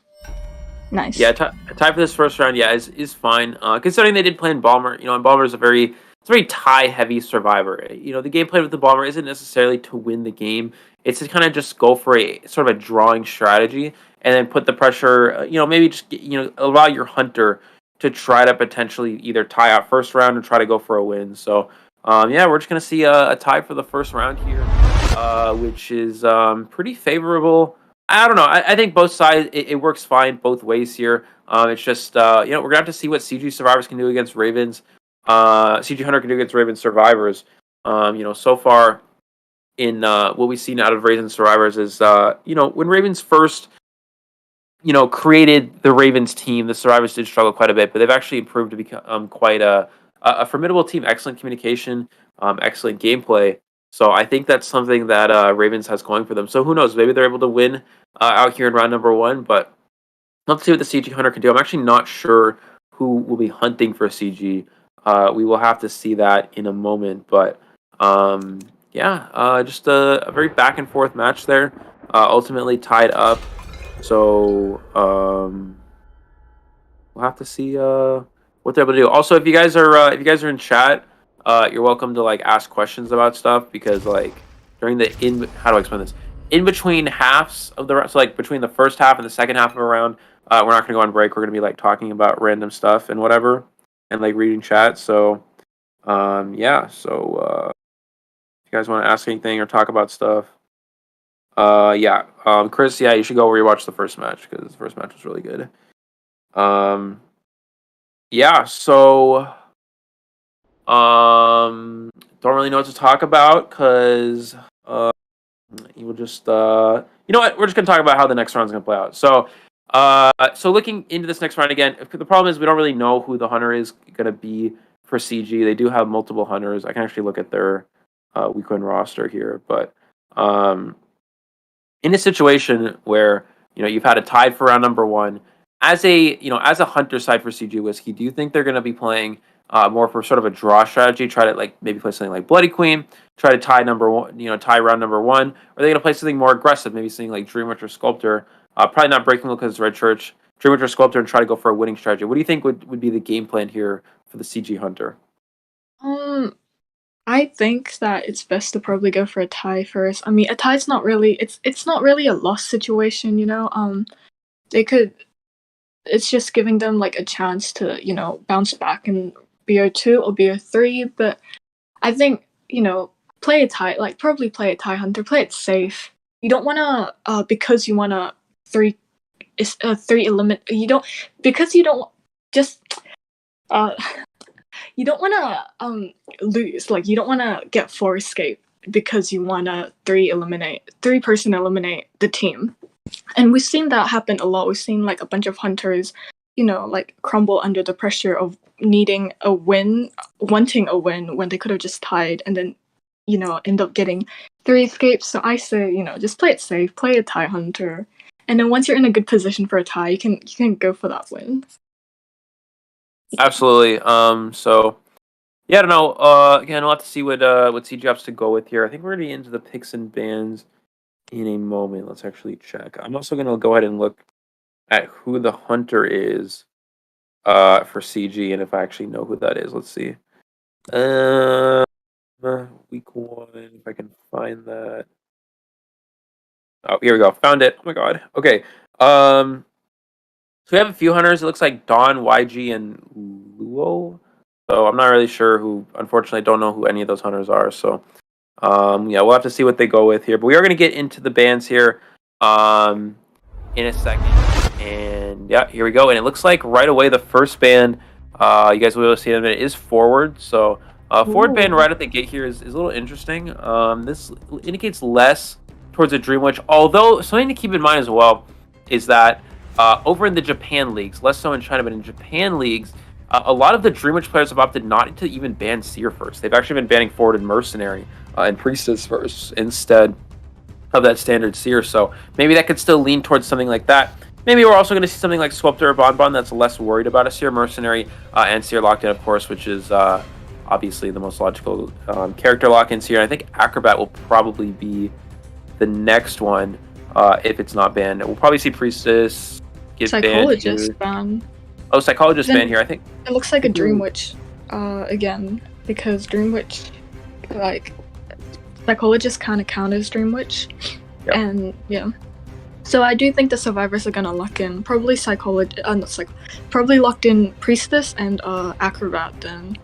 Speaker 4: Nice.
Speaker 3: Yeah, a tie for this first round, is fine. Considering they did play in Balmer, and Balmer is a very tie-heavy survivor. The gameplay with the Balmer isn't necessarily to win the game. It's to kind of just go for a sort of a drawing strategy, and then put the pressure, maybe just, allow your hunter to try to potentially either tie out first round or try to go for a win. So, we're just going to see a tie for the first round here, which is pretty favorable. I don't know. I think both sides, it works fine both ways here. It's just, we're going to have to see what CG survivors can do against Ravens. CG Hunter can do against Ravens survivors. So far in what we've seen out of Ravens survivors is, when Ravens first, created the Ravens team, the survivors did struggle quite a bit, but they've actually improved to become quite a formidable team. Excellent communication, excellent gameplay. So I think that's something that Ravens has going for them. So who knows? Maybe they're able to win out here in round number 1, but let's see what the CG Hunter can do. I'm actually not sure who will be hunting for CG. We will have to see that in a moment, but just a very back and forth match there. Ultimately tied up. So we'll have to see what they're able to do. Also, if you guys are in chat, you're welcome to ask questions about stuff, because during the how do I explain this? In between halves of the round, so between the first half and the second half of a round, we're not going to go on break. We're going to be talking about random stuff and whatever, and reading chat. So if you guys want to ask anything or talk about stuff. Chris, you should go rewatch the first match, because the first match was really good. Don't really know what to talk about, because you will just you know what, we're just gonna talk about how the next round's gonna play out. So looking into this next round again, the problem is we don't really know who the hunter is gonna be for CG. They do have multiple hunters. I can actually look at their weekend roster here, but in a situation where you've had a tie for round number 1, as a hunter side for CG Whisky, do you think they're going to be playing more for sort of a draw strategy? Try to maybe play something like Bloody Queen, try to tie tie round number 1. Or are they going to play something more aggressive, maybe something like Dream Witch or Sculptor? Probably not Breaking Wheel because it's Red Church. Dream Witch or Sculptor, and try to go for a winning strategy. What do you think would be the game plan here for the CG Hunter?
Speaker 4: I think that it's best to probably go for a tie first. I mean, a tie's not really it's not really a loss situation, you know. They could it's just giving them like a chance to, bounce back in BO2 or BO3, but I think, play a tie, like probably play a tie hunter, play it safe. You don't wanna because you wanna three eliminate you don't because you don't just uh you don't wanna lose, like you don't wanna get 4 escape because you wanna 3-person eliminate the team. And we've seen that happen a lot. We've seen like a bunch of hunters, like crumble under the pressure of needing a win, wanting a win when they could have just tied and then, end up getting 3 escapes. So I say, just play it safe, play a tie hunter. And then once you're in a good position for a tie, you can go for that win.
Speaker 3: Absolutely. So yeah, I don't know. Again, we'll have to see what CG opts to go with here. I think we're gonna be into the picks and bans in a moment. Let's actually check. I'm also gonna go ahead and look at who the hunter is for CG and if I actually know who that is. Let's see. Week 1, if I can find that. Oh, here we go. Found it. Oh my god. Okay. So we have a few hunters. It looks like Dawn, YG, and Luo. So I'm not really sure who. Unfortunately, I don't know who any of those hunters are. So yeah, we'll have to see what they go with here. But we are going to get into the bans here in a second. And yeah, here we go. And it looks like right away the first ban, you guys will be able to see in a minute, is forward. So forward ban right at the gate here is a little interesting. This indicates less towards a Dream Witch. Although something to keep in mind as well is that over in the Japan leagues, less so in China, but in Japan leagues, a lot of the Dream Witch players have opted not to even ban Seer first. They've actually been banning Forward and Mercenary and Priestess first instead of that standard Seer. So maybe that could still lean towards something like that. Maybe we're also going to see something like Sculptor or Bonbon that's less worried about a Seer, Mercenary, and Seer locked in, of course, which is obviously the most logical character lock-ins here. And I think Acrobat will probably be the next one if it's not banned. We'll probably see Priestess get
Speaker 4: Psychologist ban.
Speaker 3: Oh, Psychologist ban here, I think.
Speaker 4: It looks like a Dream Witch again, because Dream Witch, like, Psychologist kind of counters Dream Witch.
Speaker 3: Yep.
Speaker 4: And yeah. So I do think the survivors are gonna lock in probably probably locked in Priestess and Acrobat then.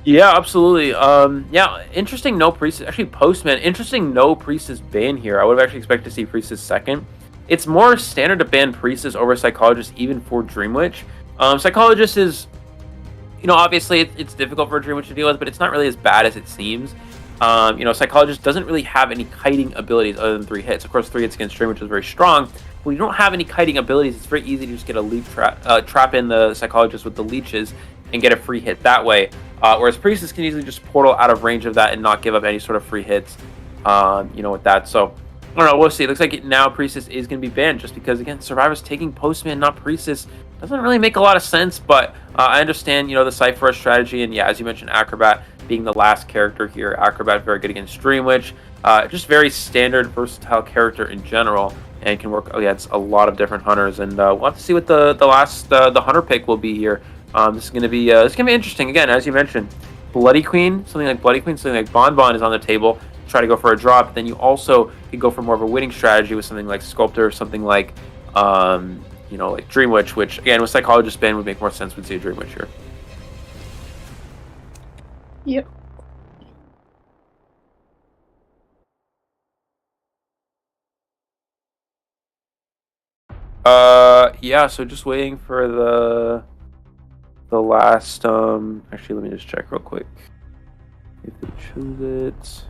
Speaker 3: Yeah, absolutely. Yeah, interesting no Priestess. Actually, Postman, interesting no Priestess ban here. I would have actually expected to see Priestess second. It's more standard to ban Priestess over Psychologist even for Dream Witch. Psychologist is, obviously it's difficult for a Dream Witch to deal with, but it's not really as bad as it seems. Psychologist doesn't really have any kiting abilities other than 3 hits. Of course, 3 hits against Dream Witch is very strong. When you don't have any kiting abilities, it's very easy to just get a leap trap in the Psychologist with the leeches and get a free hit that way. Whereas Priestess can easily just portal out of range of that and not give up any sort of free hits, with that. So, I don't know, we'll see. It looks like now Priestess is going to be banned just because, again, Survivor's taking Postman, not Priestess. Doesn't really make a lot of sense, but I understand, the Cypher strategy. And yeah, as you mentioned, Acrobat being the last character here. Acrobat very good against Dream Witch. Just very standard, versatile character in general. And can work against a lot of different hunters. And we'll have to see what the last the hunter pick will be here. This is going to be interesting. Again, as you mentioned, Bloody Queen, something like Bloody Queen, something like Bonbon is on the table. Try to go for a drop. Then you also can go for more of a winning strategy with something like Sculptor, something like like Dream Witch, which again with Psychologist ban would make more sense. We'd see a Dream Witch here.
Speaker 4: Yep.
Speaker 3: Yeah, so just waiting for the last actually let me just check real quick if they choose it.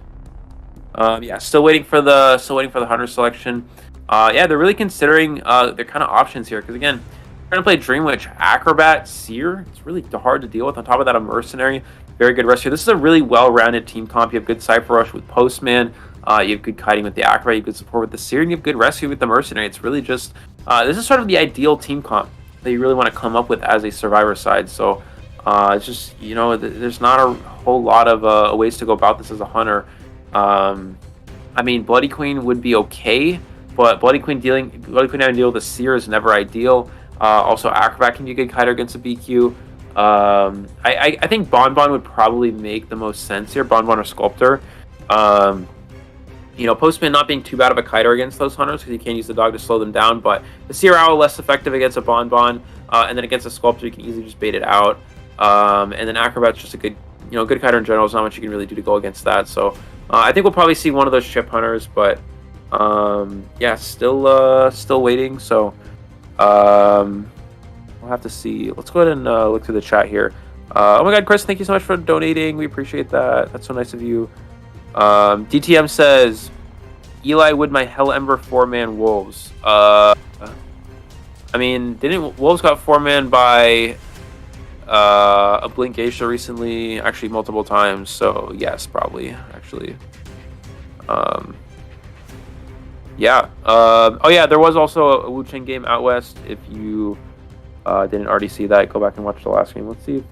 Speaker 3: Yeah, still waiting for the hunter selection. Yeah, they're really considering their kind of options here because again, trying to play Dream Witch, Acrobat, Seer, it's really hard to deal with. On top of that, a Mercenary, very good rescue. This is a really well-rounded team comp. You have good Cypher Rush with Postman, you have good kiting with the Acrobat, you have good support with the Seer, and you have good rescue with the Mercenary. It's really just this is sort of the ideal team comp that you really want to come up with as a Survivor side. So it's just there's not a whole lot of ways to go about this as a hunter. I mean, Bloody Queen would be okay, but Bloody Queen having to deal with the Seer is never ideal. Also, Acrobat can be a good kiter against a BQ. I think Bonbon would probably make the most sense here. Bonbon or Sculptor. Postman not being too bad of a kiter against those hunters because you can't use the dog to slow them down, but the Seer Owl less effective against a Bonbon, and then against a Sculptor you can easily just bait it out. And then Acrobat's just a good kiter in general. There's not much you can really do to go against that. So I think we'll probably see one of those chip hunters, but still waiting. So we'll have to see. Let's go ahead and look through the chat here. Oh my God, Chris, thank you so much for donating. We appreciate that. That's so nice of you. DTM says, Eli would my Hell Ember 4-man Wolves. Didn't Wolves got 4-man by a Blink Geisha recently? Actually, multiple times. So yes, probably. Actually, there was also a Wu Chang game out west. If you didn't already see that, go back and watch the last game. Let's see if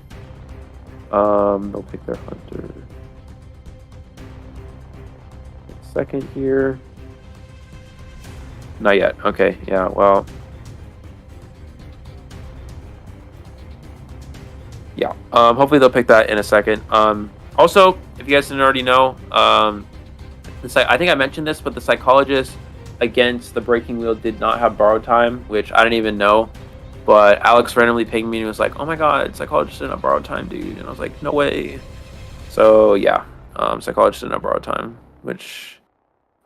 Speaker 3: they'll pick their hunter. Second here. Not yet. Okay, yeah, well. Yeah, hopefully they'll pick that in a second. Also, if you guys didn't already know, I think I mentioned this, but the Psychologist against the Breaking Wheel did not have borrowed time, which I didn't even know. But Alex randomly pinged me and was like, "Oh my God, Psychologist didn't have borrowed time, dude." And I was like, "No way." So yeah, Psychologist didn't have borrowed time, which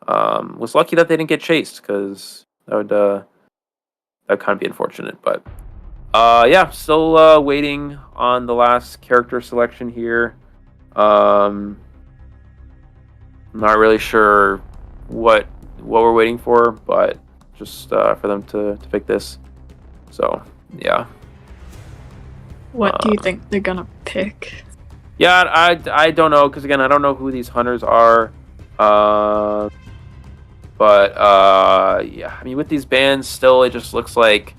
Speaker 3: was lucky that they didn't get chased, because that would kind of be unfortunate. But still waiting on the last character selection here. I'm not really sure what we're waiting for, but just for them to pick this. So yeah.
Speaker 4: What do you think they're gonna pick?
Speaker 3: Yeah, I don't know, because again, I don't know who these hunters are. With these bands, still it just looks like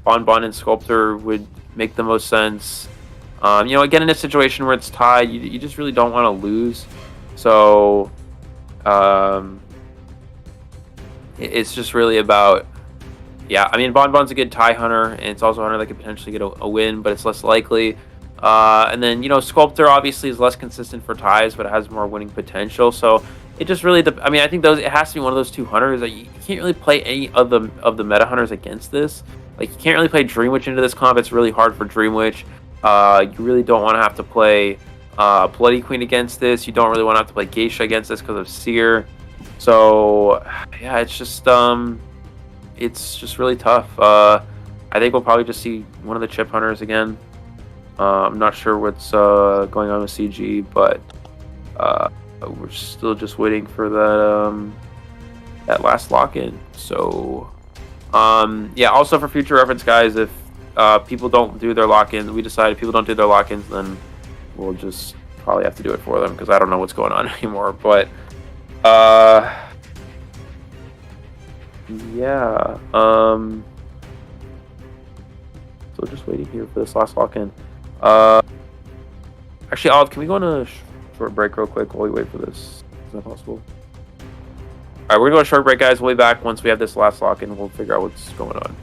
Speaker 3: Bonbon and Sculptor would make the most sense. Again, in a situation where it's tied, you just really don't want to lose. So it's just really about, Bonbon's a good tie hunter, and it's also a hunter that could potentially get a win, but it's less likely. And then, Sculptor obviously is less consistent for ties, but it has more winning potential. So it just really, I think it has to be one of those two hunters. That you can't really play any of the meta hunters against this. Like, you can't really play Dream Witch into this comp. It's really hard for Dream Witch. You really don't want to have to play Bloody Queen against this. You don't really want to have to play Geisha against this because of Seer. So yeah, it's just really tough. I think we'll probably just see one of the chip hunters again. I'm not sure what's going on with CG, but we're still just waiting for that last lock-in. So also for future reference, guys, if people don't do their lock-ins, we decide if people don't do their lock-ins, then we'll just probably have to do it for them, because I don't know what's going on anymore. But so just waiting here for this last lock-in. Actually, Olive, can we go on a short break real quick while we wait for this? Is that possible? All right, we're gonna go on a short break, guys. We'll be back once we have this last lock-in. We'll figure out what's going on.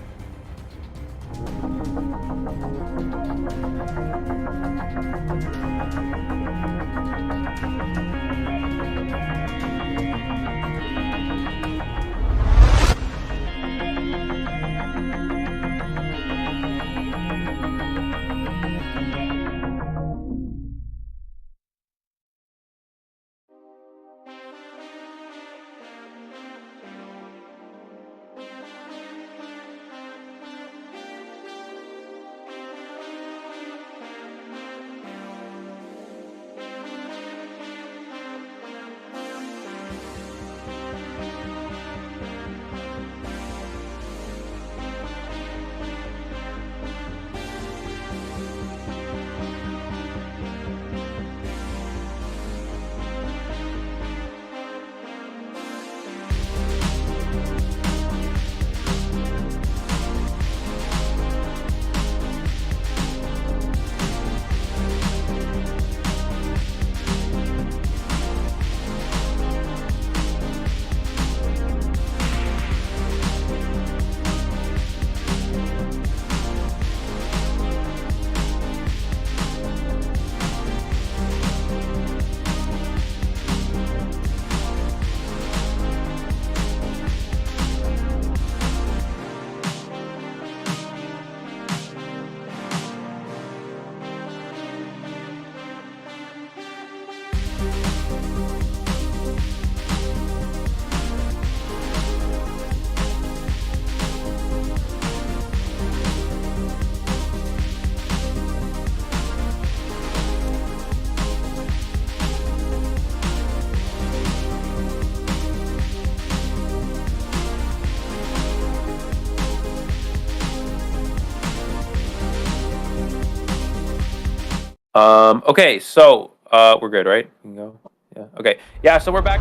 Speaker 3: Okay, so we're good, right? We can go. Yeah. Okay. Yeah. So we're back.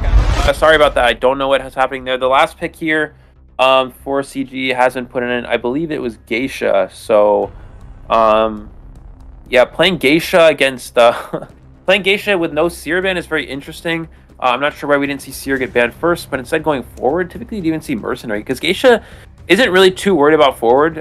Speaker 3: Sorry about that. I don't know what is happening there. The last pick here, for CG has been put in. I believe it was Geisha. So, yeah, playing Geisha against playing Geisha with no Seer ban is very interesting. I'm not sure why we didn't see Seer get banned first, but instead going forward, typically you'd even see Mercenary because Geisha isn't really too worried about forward,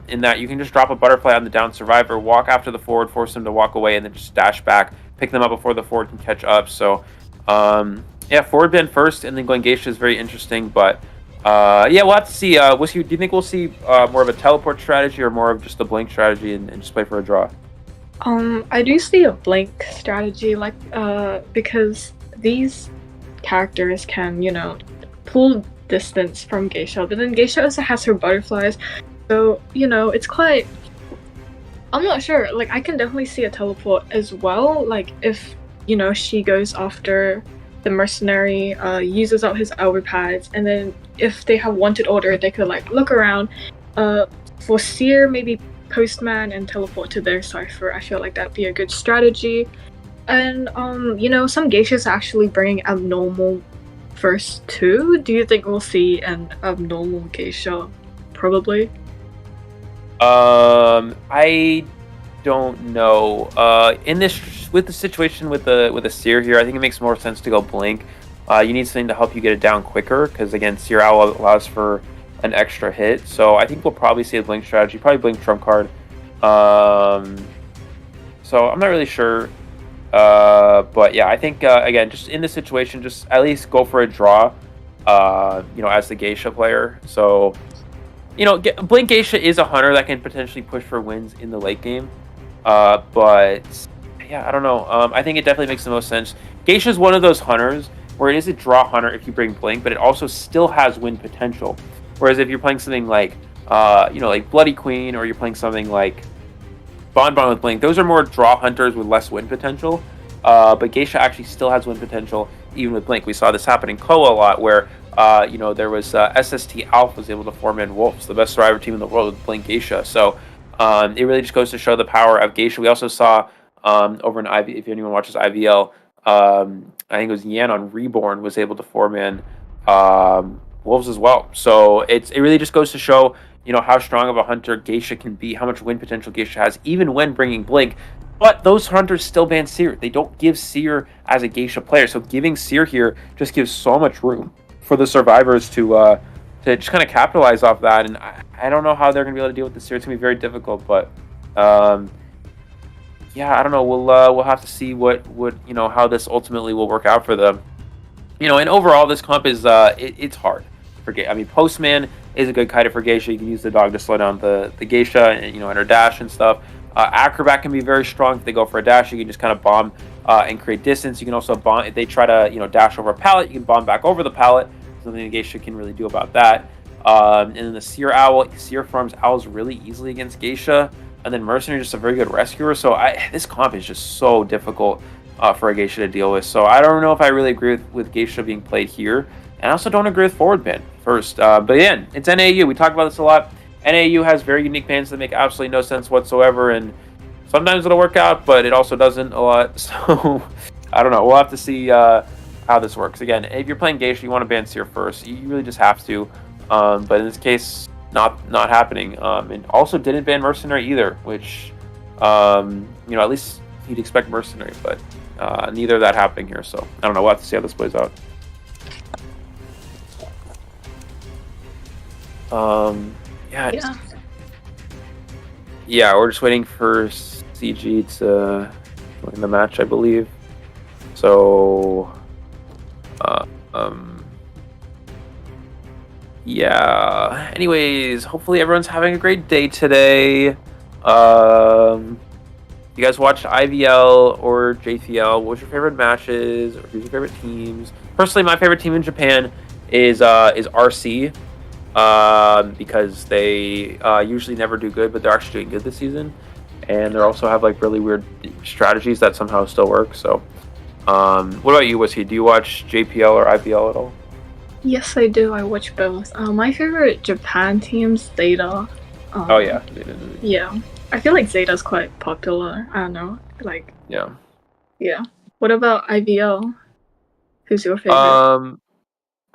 Speaker 3: in that you can just drop a butterfly on the down survivor, walk after the forward, force them to walk away, and then just dash back, pick them up before the forward can catch up. So, yeah, forward ban first, and then going Geisha is very interesting. But yeah, we'll have to see. Whisky, do you think we'll see more of a teleport strategy or more of just a blink strategy and just play for a draw?
Speaker 4: I do see a blink strategy, like because these characters can, pull distance from Geisha, but then Geisha also has her butterflies, so it's quite. I'm not sure. Like, I can definitely see a teleport as well. Like, if she goes after the mercenary, uses out his hour pads, and then if they have wanted order, they could like look around. For Seer, maybe Postman and teleport to their cipher. I feel like that'd be a good strategy. And some Geishas actually bring abnormal first too. Do you think we'll see an abnormal Geisha? Probably.
Speaker 3: I don't know. In this, with the situation with the Seer here, I think it makes more sense to go blink. You need something to help you get it down quicker, because again, Seer Owl allows for an extra hit. So I think we'll probably see a blink strategy, probably blink trump card. So I'm not really sure. But yeah, I think again, just in this situation, just at least go for a draw. As the Geisha player. So Blink Geisha is a hunter that can potentially push for wins in the late game. But yeah, I don't know. I think it definitely makes the most sense. Geisha is one of those hunters where it is a draw hunter if you bring Blink, but it also still has win potential. Whereas if you're playing something like, like Bloody Queen, or you're playing something like Bonbon with Blink, those are more draw hunters with less win potential. But Geisha actually still has win potential even with Blink. We saw this happen in Koa a lot, where there was SST Alpha was able to form in Wolves, the best survivor team in the world, with Blink Geisha. So it really just goes to show the power of Geisha. We also saw over in IV, if anyone watches IVL, I think it was Yan on Reborn was able to form in Wolves as well. So it really just goes to show how strong of a hunter Geisha can be, how much win potential Geisha has, even when bringing Blink. But those hunters still ban Seer. They don't give Seer as a Geisha player. So giving Seer here just gives so much room for the survivors to just kind of capitalize off that. And I don't know how they're going to be able to deal with the Seer. It's going to be very difficult. But yeah, I don't know. We'll have to see what how this ultimately will work out for them. And overall, this comp is it's hard for Geisha. I mean, Postman is a good kiter for Geisha. You can use the dog to slow down the Geisha and and her dash and stuff. Acrobat can be very strong. If they go for a dash, you can just kind of bomb and create distance. You can also bomb if they try to dash over a pallet. You can bomb back over the pallet. Something the Geisha can really do about that. And then the Seer Owl, Seer farms owls really easily against Geisha. And then Mercenary is just a very good rescuer. So this comp is just so difficult for a Geisha to deal with. So I don't know if I really agree with Geisha being played here. And I also don't agree with forward ban first. But again, it's NAU. We talk about this a lot. NAU has very unique bans that make absolutely no sense whatsoever, and sometimes it'll work out, but it also doesn't a lot. So I don't know. We'll have to see how this works. Again, if you're playing Geisha, you want to ban Seer first. You really just have to. But in this case, not happening. And also didn't ban Mercenary either, which at least you'd expect Mercenary, but neither of that happening here. So I don't know. We'll have to see how this plays out. Yeah, we're just waiting for CG to win the match, I believe. So, yeah. Anyways, hopefully everyone's having a great day today. You guys watched IVL or JPL? What was your favorite matches, or who's your favorite teams? Personally, my favorite team in Japan is RC, because they usually never do good, but they're actually doing good this season, and they also have like really weird strategies that somehow still work. So, what about you, Whisky? Do you watch JPL or IPL at all?
Speaker 4: Yes, I do. I watch both. My favorite Japan team's Zeta.
Speaker 3: Oh yeah,
Speaker 4: Yeah. I feel like Zeta's quite popular. I don't know. Like,
Speaker 3: yeah.
Speaker 4: yeah. What about IVL? Who's your favorite?
Speaker 3: Out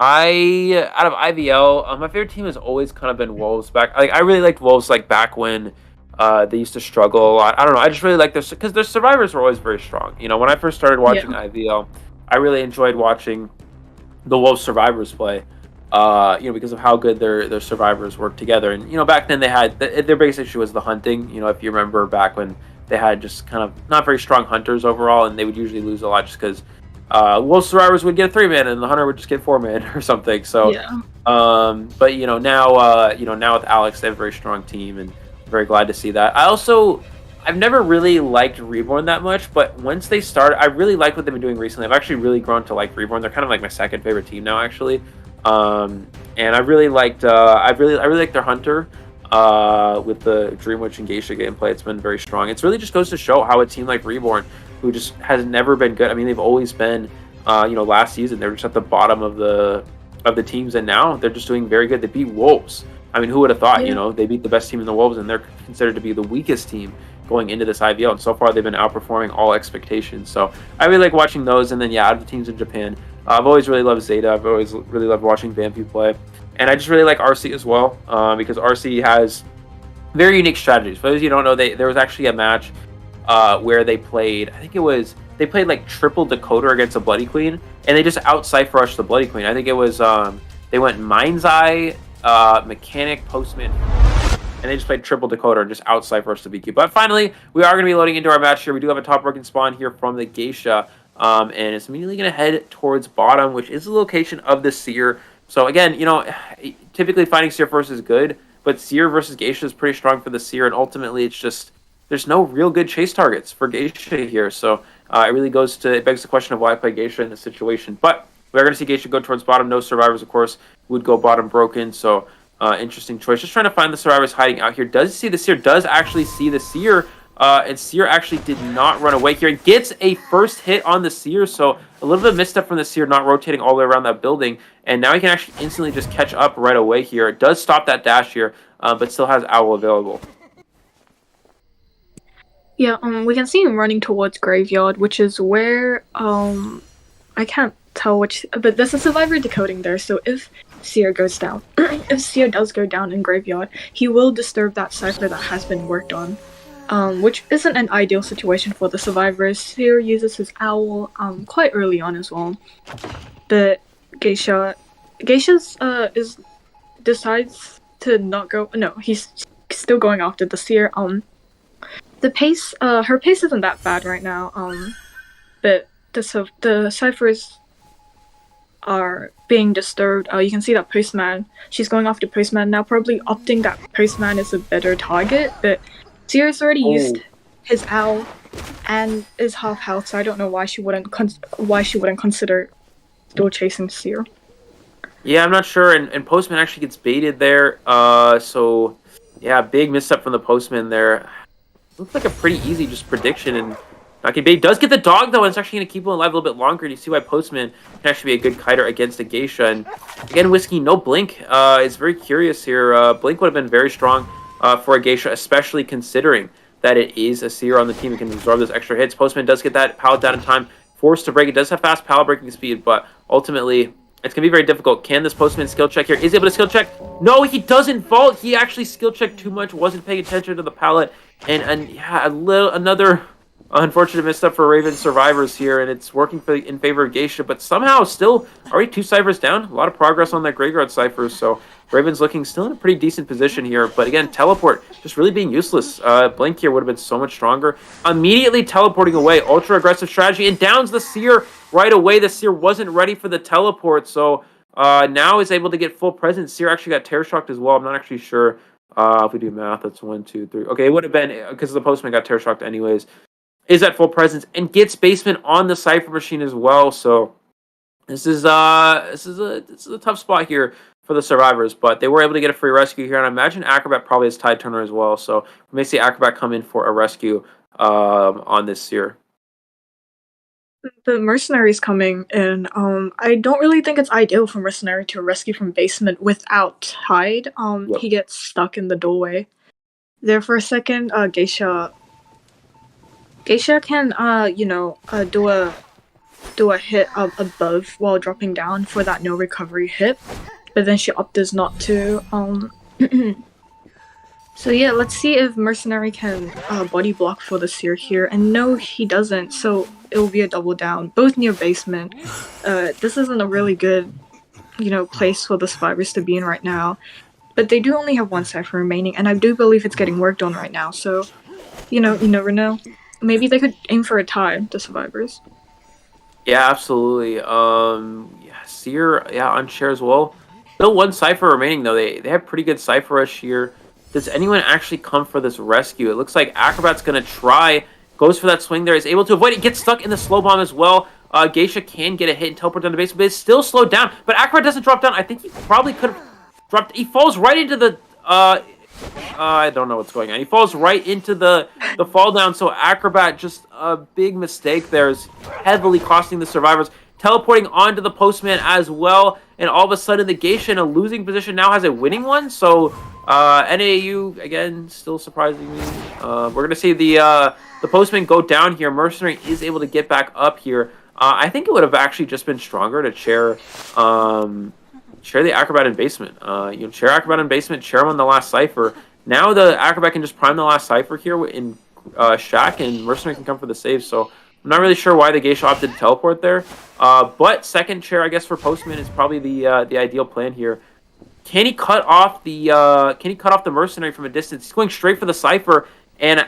Speaker 3: of IVL, my favorite team has always kind of been Wolves. I really liked Wolves like back when they used to struggle a lot. I don't know. I just really like their, because their survivors were always very strong. You know, when I first started watching IVL, I really enjoyed watching the Wolves survivors play. You know, because of how good their survivors worked together. And, you know, back then they had, their biggest issue was the hunting. You know, if you remember back when they had just kind of not very strong hunters overall, and they would usually lose a lot just because Wolf survivors would get a 3-man and the hunter would just get 4-man or something. So, but, you know, now with Alex, they have a very strong team, and I'm very glad to see that. I've never really liked Reborn that much, but once they started, I really like what they've been doing recently. I've actually really grown to like Reborn. They're kind of like my second favorite team now, actually. And I really liked I really liked their hunter with the Dream Witch and Geisha gameplay. It's been very strong. It really just goes to show how a team like Reborn, who just has never been good. I mean, they've always been you know, last season they were just at the bottom of the teams, and now they're just doing very good. They beat Wolves. I mean, who would have thought? You know, they beat the best team in the Wolves, and they're considered to be the weakest team going into this IVL, and so far they've been outperforming all expectations. So I really like watching those. And then out of the teams in Japan, I've always really loved Zeta. I've always really loved watching Vampy play, and I just really like RC as well, because RC has very unique strategies. For those of you who don't know, there was actually a match where they played, I think they played like triple decoder against a Bloody Queen, and they just out cypher rushed the Bloody Queen. I think it was they went Mind's Eye, Mechanic, Postman, and they just played triple decoder and just out cypher rushed the BQ. But finally, we are going to be loading into our match here. We do have a top broken spawn here from the Geisha. And it's immediately going to head towards bottom, which is the location of the Seer. So again, you know, typically finding Seer first is good, but Seer versus Geisha is pretty strong for the Seer, and ultimately it's just, there's no real good chase targets for Geisha here. So it begs the question of why play Geisha in this situation. But we're going to see Geisha go towards bottom. No survivors, of course, would go bottom broken. So interesting choice. Just trying to find the survivors hiding out here. Does see the Seer? Does actually see the Seer. And Seer actually did not run away here. It gets a first hit on the Seer, so a little bit of misstep from the Seer, not rotating all the way around that building. And now he can actually instantly just catch up right away here. It does stop that dash here, but still has Owl available.
Speaker 4: Yeah, we can see him running towards Graveyard, which is where, I can't tell which, but there's a survivor decoding there, so if Seer goes down, if Seer does go down in Graveyard, he will disturb that cipher that has been worked on. Which isn't an ideal situation for the survivors. Seer uses his Owl quite early on as well, but Geisha's decides to not go. No, he's still going after the Seer. The pace, her pace isn't that bad right now. But the ciphers are being disturbed. You can see that Postman. She's going after Postman now, probably opting that Postman is a better target, but Seer's already used his Owl and is half health, so I don't know why she wouldn't consider still chasing Seer.
Speaker 3: Yeah, I'm not sure, and Postman actually gets baited there. So yeah, big misstep from the Postman there. Looks like a pretty easy just prediction, and not get bait. Does get the dog though, and it's actually going to keep him alive a little bit longer. And you see why Postman can actually be a good kiter against a Geisha. And again, Whisky, no blink. Is very curious here. Blink would have been very strong for a Geisha, especially considering that it is a Seer on the team. It can absorb those extra hits. Postman does get that pallet down in time, forced to break. It does have fast pallet breaking speed, but ultimately it's going to be very difficult. Can this Postman skill check here? Is he able to skill check? No, he doesn't vault. He actually skill checked too much, wasn't paying attention to the pallet, and yeah, another unfortunate misstep for Raven survivors here, and it's working in favor of Geisha, but somehow still already 2 ciphers down. A lot of progress on that Graveyard cipher, so Raven's looking still in a pretty decent position here, but again, teleport just really being useless. Blink here would have been so much stronger. Immediately teleporting away, ultra aggressive strategy, and downs the Seer right away. The Seer wasn't ready for the teleport, so now is able to get full presence. Seer actually got terror shocked as well. I'm not actually sure if we do math. That's 1, 2, 3. Okay, it would have been because the Postman got terror shocked anyways. is at full presence and gets basement on the Cypher machine as well. So this is a tough spot here for the survivors, but they were able to get a free rescue here, and I imagine Acrobat probably has Tide Turner as well. So we may see Acrobat come in for a rescue on this here.
Speaker 4: The mercenary's coming in. I don't really think it's ideal for mercenary to rescue from basement without Tide.
Speaker 3: Yep.
Speaker 4: He gets stuck in the doorway. There for a second, Geisha can do a hit above while dropping down for that no recovery hit, but then she opts not to. So yeah, let's see if mercenary can body block for the seer here, and no, he doesn't. So it will be a double down, both near basement. This isn't a really good, place for the survivors to be in right now. But they do only have one Cypher remaining, and I do believe it's getting worked on right now. So, you never know. Maybe they could aim for a tie, the survivors.
Speaker 3: Yeah, absolutely. Seer, on share as well. Still one Cypher remaining though. They have pretty good Cypher rush here. Does anyone actually come for this rescue? It looks like Acrobat's gonna try. Goes for that swing there. Is able to avoid it. Gets stuck in the slow bomb as well. Geisha can get a hit and teleport down to base, but it's still slowed down. But Acrobat doesn't drop down. I think he probably could have dropped. He falls right into the. I don't know what's going on. He falls right into the fall down. So Acrobat, just a big mistake there, is heavily costing the survivors. Teleporting onto the postman as well, and all of a sudden the Geisha in a losing position now has a winning one. So NAU again still surprising me. We're gonna see the postman go down here. Mercenary is able to get back up here. I think it would have actually just been stronger to chair the Acrobat in basement. Chair Acrobat in basement, chair him on the last Cypher. Now the Acrobat can just prime the last Cypher here in Shack, and Mercenary can come for the save. So I'm not really sure why the Geisha opted to teleport there. But second chair, I guess, for Postman is probably the ideal plan here. Can he cut off the Mercenary from a distance? He's going straight for the Cypher, and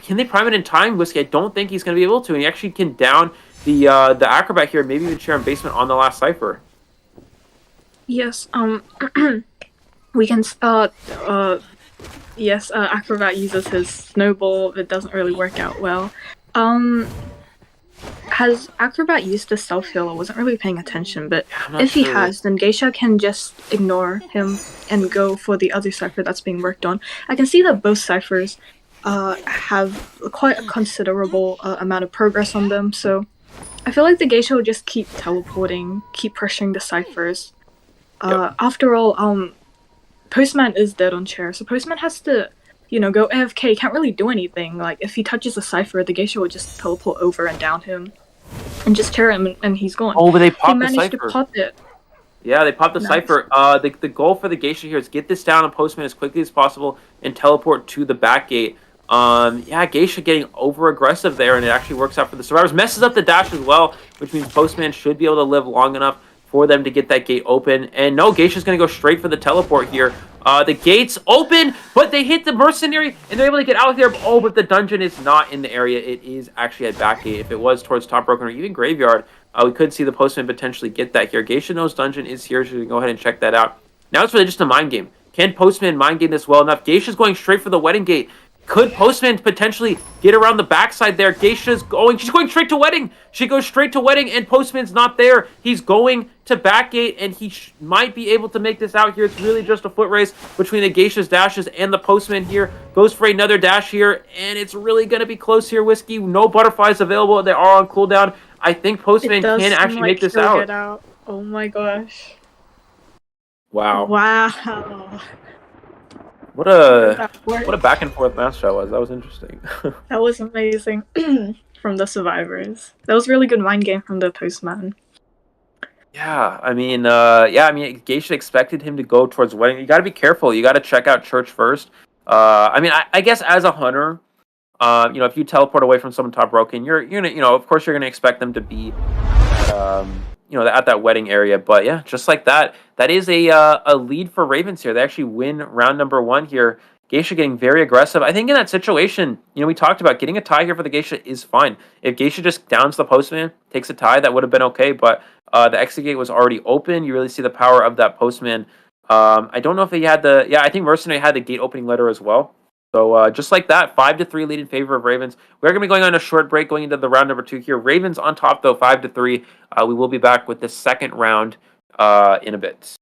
Speaker 3: can they prime it in time? Whisky, I don't think he's going to be able to. And he actually can down the Acrobat here, maybe even chair in basement on the last Cypher.
Speaker 4: Yes. We can. Yes. Acrobat uses his snowball. It doesn't really work out well. Has Acrobat used the self-heal? I wasn't really paying attention, but if he has, then Geisha can just ignore him and go for the other Cypher that's being worked on. I can see that both Cyphers have quite a considerable amount of progress on them, so I feel like the Geisha will just keep teleporting, keep pressuring the Cyphers. After all, Postman is dead on chair, so Postman has to go AFK. He can't really do anything. Like, if he touches a Cypher, the Geisha will just teleport over and down him. And just chair him, and he's gone.
Speaker 3: Oh, but they popped the Cypher.
Speaker 4: He managed to pop it.
Speaker 3: Yeah, they popped the
Speaker 4: Nice.
Speaker 3: Cypher. The goal for the Geisha here is get this down on Postman as quickly as possible and teleport to the back gate. Geisha getting over-aggressive there, and it actually works out for the survivors. Messes up the dash as well, which means Postman should be able to live long enough for them to get that gate open. And no, Geisha's going to go straight for the teleport here. The gate's open, but they hit the Mercenary, and they're able to get out here. Oh, but the dungeon is not in the area. It is actually at back gate. If it was towards Top Broken or even Graveyard, we could see the Postman potentially get that here. Geisha knows dungeon is here, so we can go ahead and check that out. Now it's really just a mind game. Can Postman mind game this well enough? Geisha's going straight for the wedding gate. Could Postman potentially get around the backside there? She's going straight to wedding. She goes straight to wedding, and Postman's not there. He's going to back gate, and he might be able to make this out here. It's really just a foot race between the Geisha's dashes and the Postman here. Goes for another dash here, and it's really going to be close here, Whisky. No butterflies available. They are on cooldown. I think Postman can actually make this out.
Speaker 4: Oh my gosh.
Speaker 3: Wow.
Speaker 4: Wow.
Speaker 3: What a back and forth match that was. That was interesting.
Speaker 4: That was amazing from the survivors. That was really good mind game from the Postman.
Speaker 3: Yeah, I mean, Geisha expected him to go towards wedding. You got to be careful. You got to check out church first. I guess as a hunter, if you teleport away from someone top broken, you're gonna, of course you're gonna expect them to be, at that wedding area. But yeah, just like that is a lead for Ravens here. They actually win round number 1 here. Geisha getting very aggressive. I think in that situation, we talked about getting a tie here for the Geisha is fine. If Geisha just downs the Postman, takes a tie, that would have been okay. But the exit gate was already open. You really see the power of that Postman. I don't know if he had I think Mercenary had the gate opening letter as well. So just like that, 5-3 lead in favor of Ravens. We're going to be going on a short break going into the round number 2 here. Ravens on top, though, 5-3. We will be back with the second round in a bit.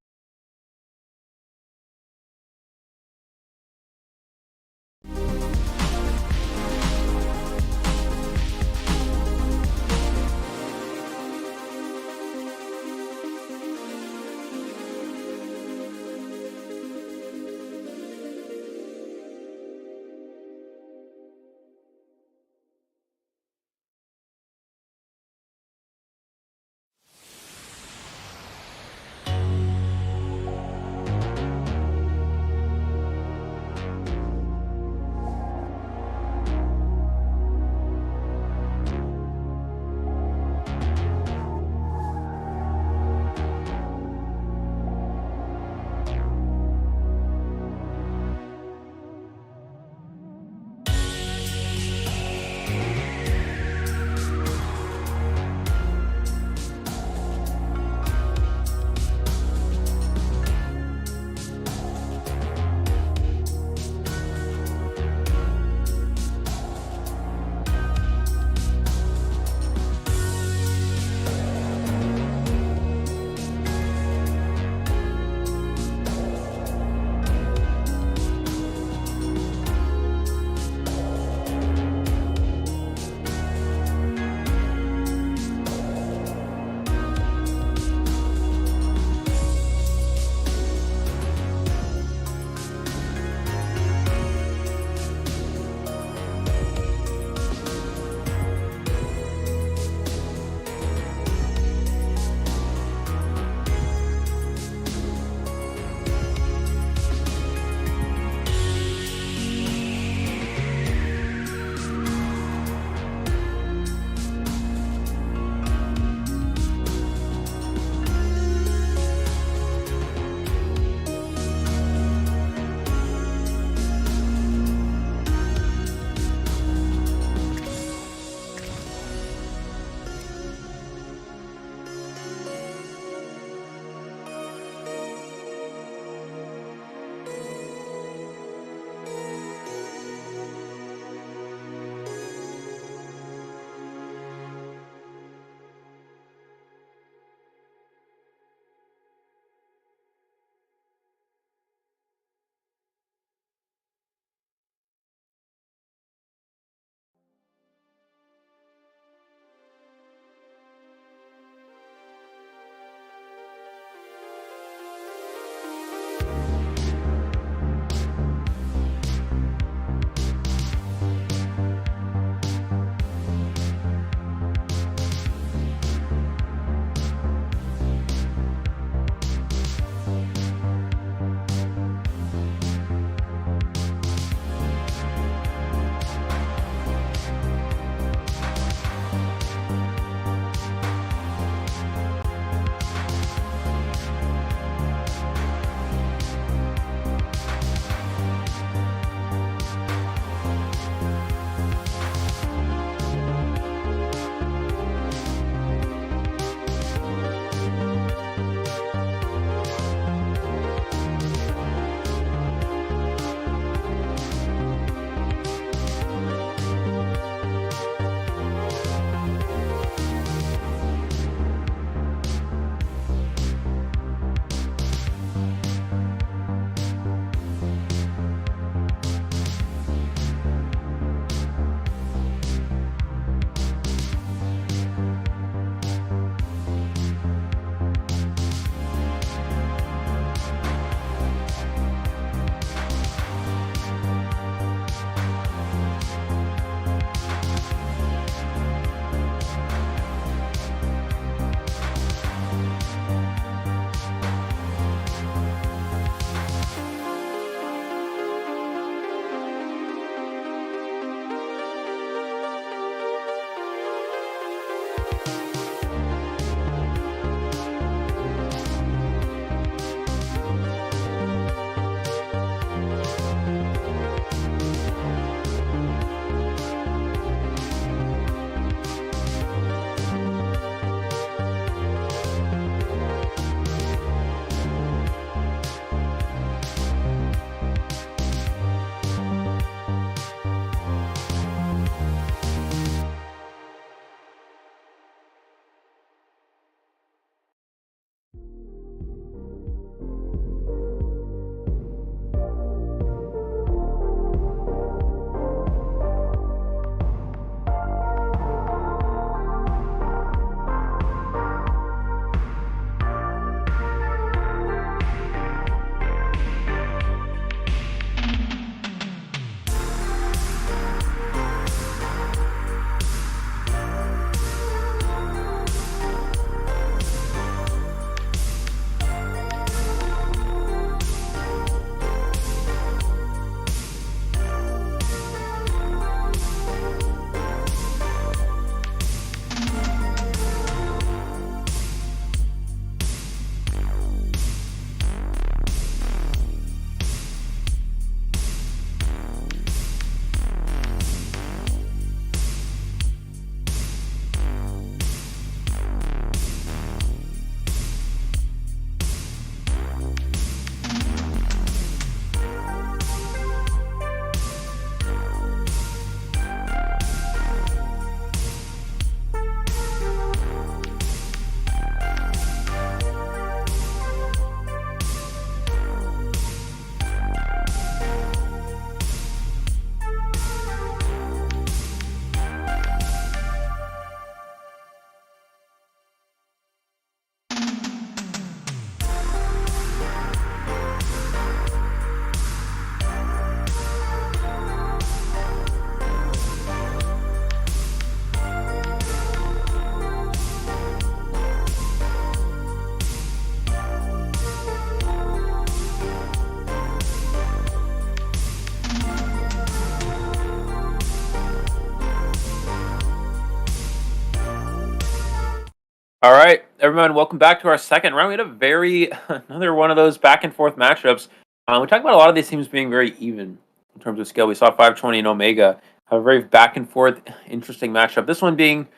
Speaker 3: All right, everyone, welcome back to our second round. We had another one of those back and forth matchups. We talked about a lot of these teams being very even in terms of skill. We saw 520 and Omega have a very back and forth, interesting matchup. This one being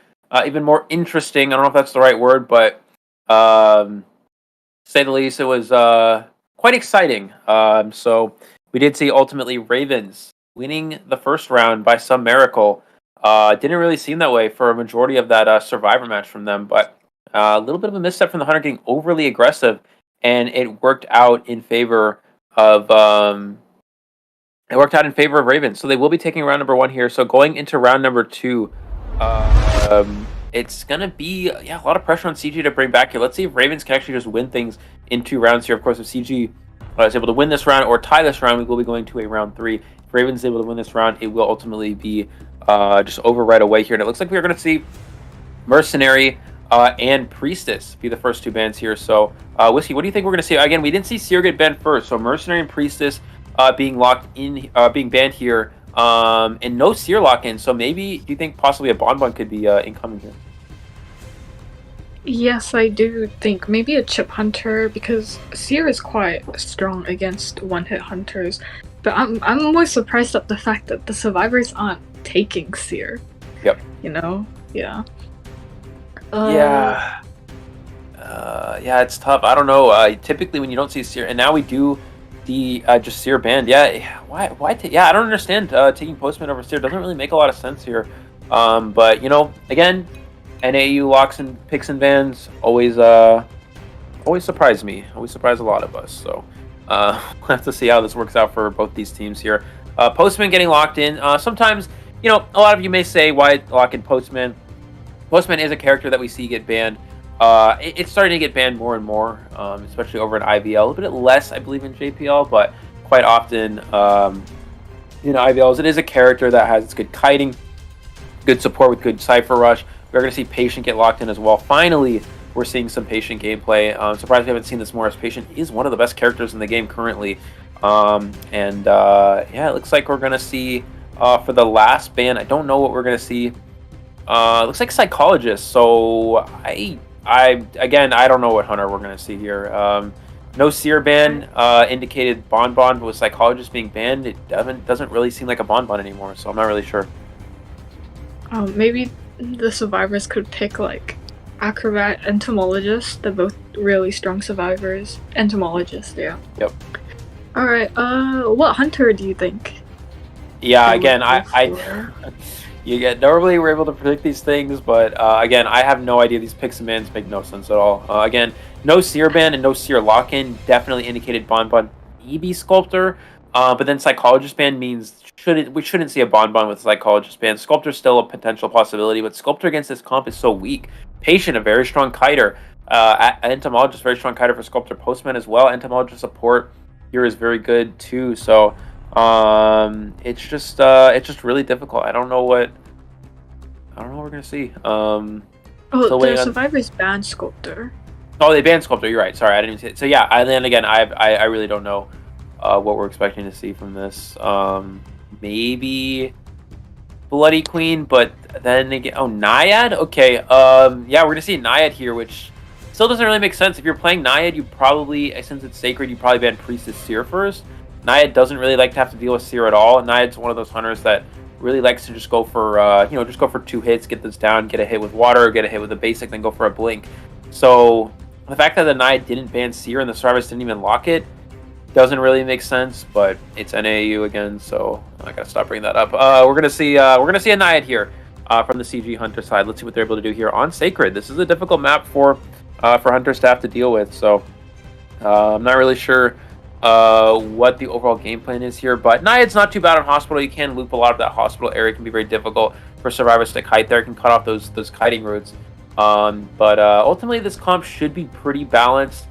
Speaker 3: even more interesting. I don't know if that's the right word, but to say the least, it was quite exciting. So we did see ultimately Ravens winning the first round by some miracle. Didn't really seem that way for a majority of that Survivor match from them, but a little bit of a misstep from the Hunter getting overly aggressive, and it worked out in favor of Ravens. So they will be taking round number 1 here. So going into round number 2, it's gonna be a lot of pressure on CG to bring back here. Let's see if Ravens can actually just win things in 2 rounds here. Of course, if CG is able to win this round or tie this round, we will be going to a round 3. If Ravens is able to win this round, it will ultimately be just over right away here. And it looks like we are going to see Mercenary and Priestess be the first 2 bans here. So, Whisky, what do you think we're going to see? Again, we didn't see Seer get banned first, so Mercenary and Priestess being locked in, being banned here, and no Seer lock-in. So maybe, do you think possibly a Bonbon could be incoming here?
Speaker 4: Yes, I do think maybe a Chip Hunter, because Seer is quite strong against one-hit hunters. But I'm more surprised at the fact that the survivors aren't taking Seer.
Speaker 3: Yep.
Speaker 4: You know? Yeah.
Speaker 3: Yeah, it's tough. I don't know. Typically, when you don't see Seer, and now we do the just Seer banned. Yeah, why? I don't understand. Taking Postman over Seer doesn't really make a lot of sense here. But again, NAU locks and picks and bans always surprise me. Always surprise a lot of us. So we'll have to see how this works out for both these teams here. Postman getting locked in. Sometimes, a lot of you may say, why lock in Postman? Postman is a character that we see get banned. It's starting to get banned more and more, especially over in IVL. A bit less, I believe, in JPL, but quite often in IVLs, it is a character that has good kiting, good support with good Cypher Rush. We're going to see Patient get locked in as well. Finally, we're seeing some Patient gameplay. Surprised we haven't seen this more, as Patient is one of the best characters in the game currently. It looks like we're going to see, for the last ban, I don't know what we're going to see. Looks like Psychologist. So I don't know what Hunter we're going to see here. No Seer ban indicated Bonbon, but with Psychologist being banned, it doesn't really seem like a Bonbon anymore. So I'm not really sure.
Speaker 4: Maybe the survivors could pick like Acrobat, Entomologist. They're both really strong survivors. Entomologist, yeah.
Speaker 3: Yep.
Speaker 4: All right. What Hunter do you think?
Speaker 3: Yeah. Again, normally we're able to predict these things, but again, I have no idea. These picks and bans make no sense at all. Again, no Seer ban and no Seer lock-in definitely indicated Bonbon, maybe Sculptor, but then Psychologist ban means we shouldn't see a Bonbon with Psychologist ban. Sculptor's still a potential possibility, but Sculptor against this comp is so weak. Patient, a very strong kiter. Entomologist, very strong kiter for Sculptor. Postman as well. Entomologist support here is very good too. So it's just really difficult. I don't know what we're gonna see.
Speaker 4: The survivors banned Sculptor.
Speaker 3: Oh, they banned Sculptor. You're right. Sorry, I didn't even see it. So yeah, and then again, I really don't know what we're expecting to see from this. Maybe Bloody Queen, but then again, Naiad. Okay. We're gonna see Naiad here, which still doesn't really make sense. If you're playing Naiad, you probably, since it's sacred, you probably ban Priestess Seer first. Naiad doesn't really like to have to deal with Seer at all. Naiad's one of those hunters that really likes to just go for, just go for 2 hits, get this down, get a hit with water, get a hit with a basic, then go for a blink. So the fact that the Naiad didn't ban Seer and the survivors didn't even lock it doesn't really make sense. But it's NAU again, so I gotta stop bringing that up. We're gonna see a Naiad here from the CG Hunter side. Let's see what they're able to do here on Sacred. This is a difficult map for hunters to have to deal with. So I'm not really sure what the overall game plan is here, but Naiad's not too bad on Hospital. You can loop a lot of that Hospital area. It can be very difficult for survivors to kite there. It can cut off those kiting routes. But ultimately, this comp should be pretty balanced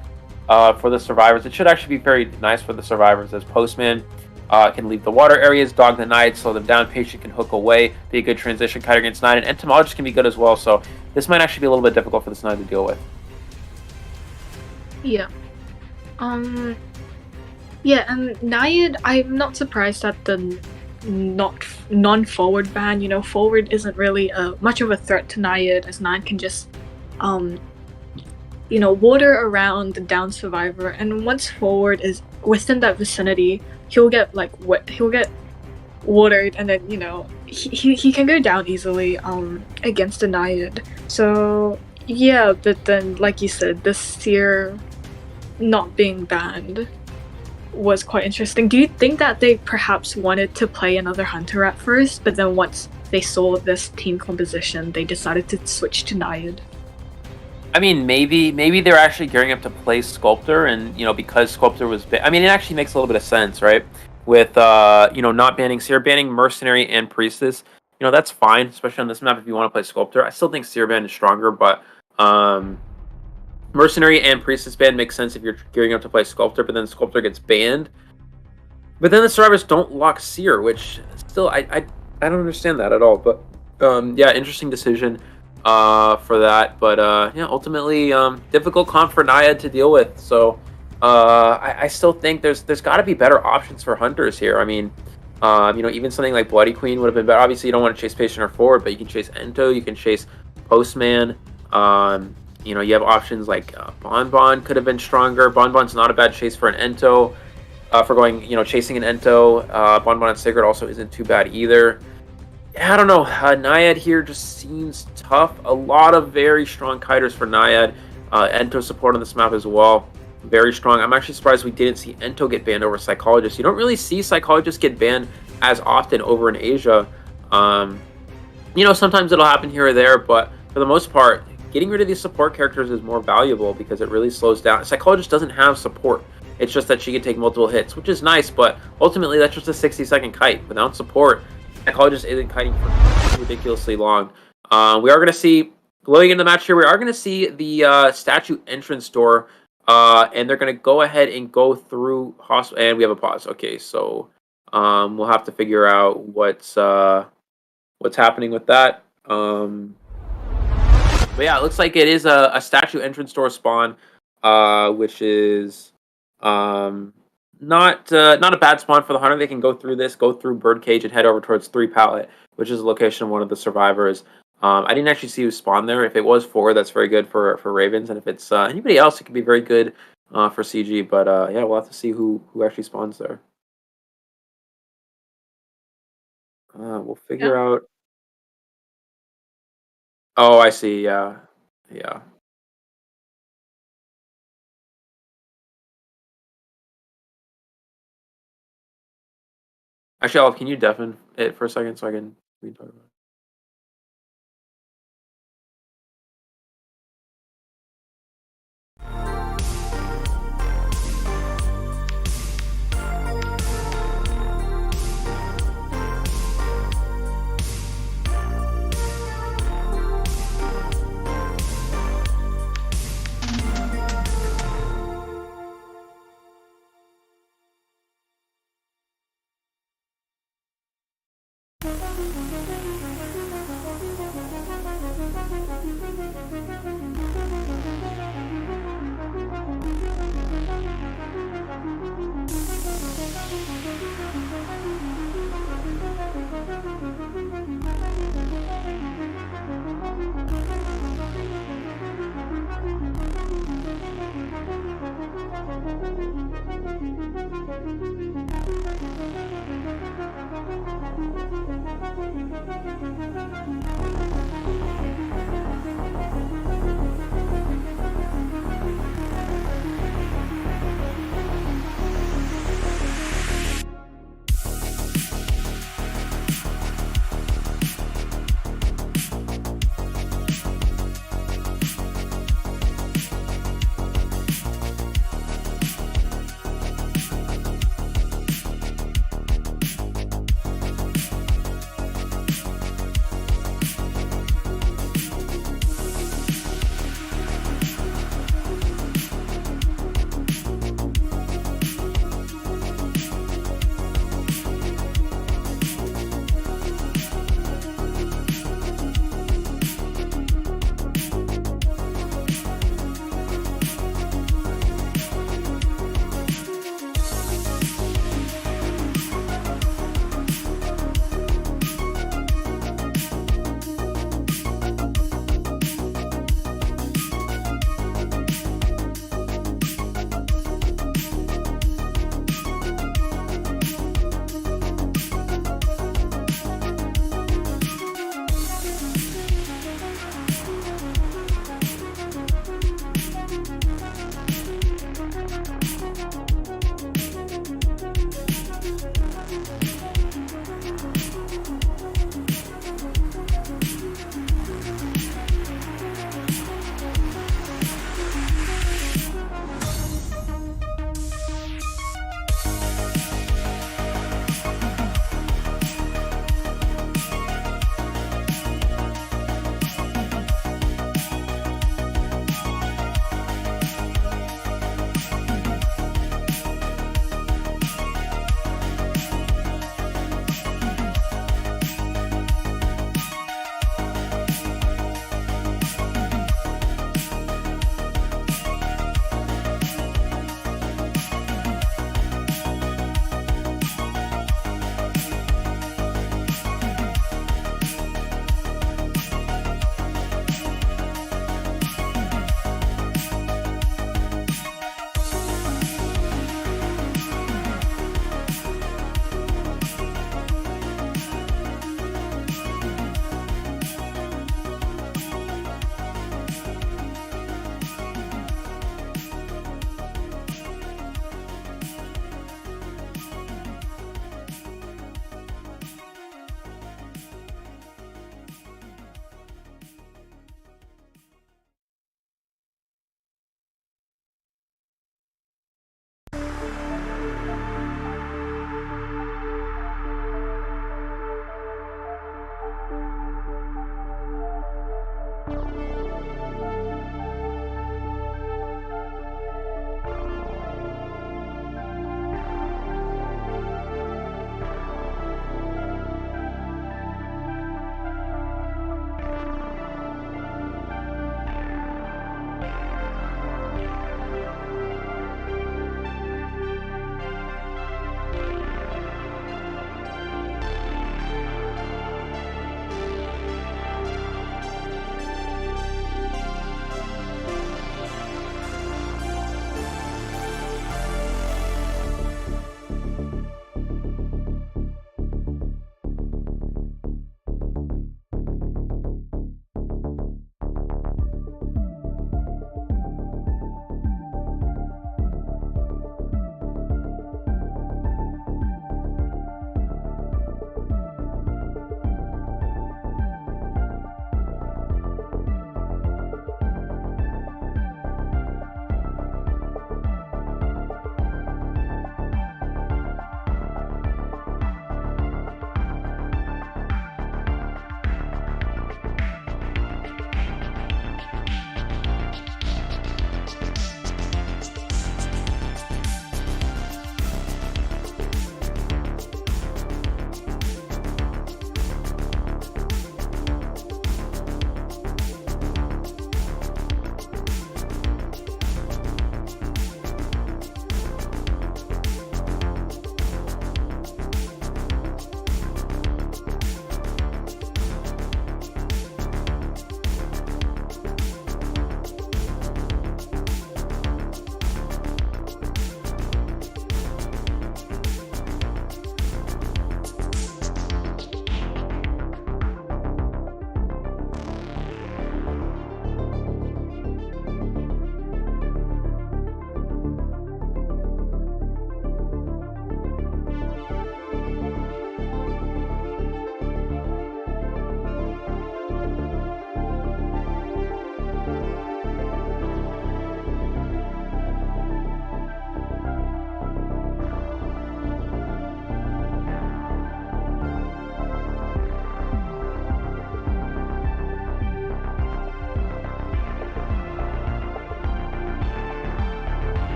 Speaker 3: for the survivors. It should actually be very nice for the survivors, as Postman can leave the water areas, dog the Naiad, slow them down. Patient can hook away, be a good transition kiter against Naiad, and Entomologist can be good as well. So this might actually be a little bit difficult for this Naiad to deal with.
Speaker 4: Yeah. Yeah, and Naiad, I'm not surprised at the non-forward ban. Forward isn't really much of a threat to Naiad, as Naiad can just water around the down survivor, and once forward is within that vicinity, he'll get he'll get watered, and then he can go down easily against the Naiad. So yeah, but then like you said, the Seer not being banned was quite interesting. Do you think that they perhaps wanted to play another Hunter at first, but then once they saw this team composition, they decided to switch to Naiad?
Speaker 3: I mean, maybe they're actually gearing up to play Sculptor, and because Sculptor was, it actually makes a little bit of sense, right? With not banning Seer, banning Mercenary and Priestess, that's fine, especially on this map if you want to play Sculptor. I still think Seer ban is stronger, but Mercenary and Priestess ban makes sense if you're gearing up to play Sculptor, but then Sculptor gets banned. But then the survivors don't lock Seer, which still I don't understand that at all. But yeah, interesting decision for that. But yeah, ultimately difficult comp for Naiad to deal with. So I still think there's got to be better options for Hunters here. I mean, even something like Bloody Queen would have been better. Obviously, you don't want to chase Patient or Forward, but you can chase Ento, you can chase Postman. You have options like Bonbon could have been stronger. Bonbon's not a bad chase for an Ento. For going, chasing an Ento. Bonbon and Sacred also isn't too bad either. I don't know. Naiad here just seems tough. A lot of very strong kiters for Naiad. Ento support on this map as well. Very strong. I'm actually surprised we didn't see Ento get banned over Psychologist. You don't really see Psychologists get banned as often over in Asia. Sometimes it'll happen here or there, but for the most part, getting rid of these support characters is more valuable because it really slows down. Psychologist doesn't have support. It's just that she can take multiple hits, which is nice, but ultimately that's just a 60-second kite. Without support, Psychologist isn't kiting for ridiculously long. We are going to see, going into the match here, we are going to see the statue entrance door, and they're going to go ahead and go through hospital, and we have a pause. Okay, so we'll have to figure out what's happening with that. But yeah, it looks like it is a statue entrance door spawn, which is not a bad spawn for the Hunter. They can go through this, go through Birdcage, and head over towards 3 Pallet, which is the location of one of the survivors. I didn't actually see who spawned there. If it was 4, that's very good for Ravens, and if it's anybody else, it could be very good for CG. But yeah, we'll have to see who actually spawns there. We'll figure out. Oh, I see. Yeah. Actually, Olive, can you deafen it for a second so we can talk about it?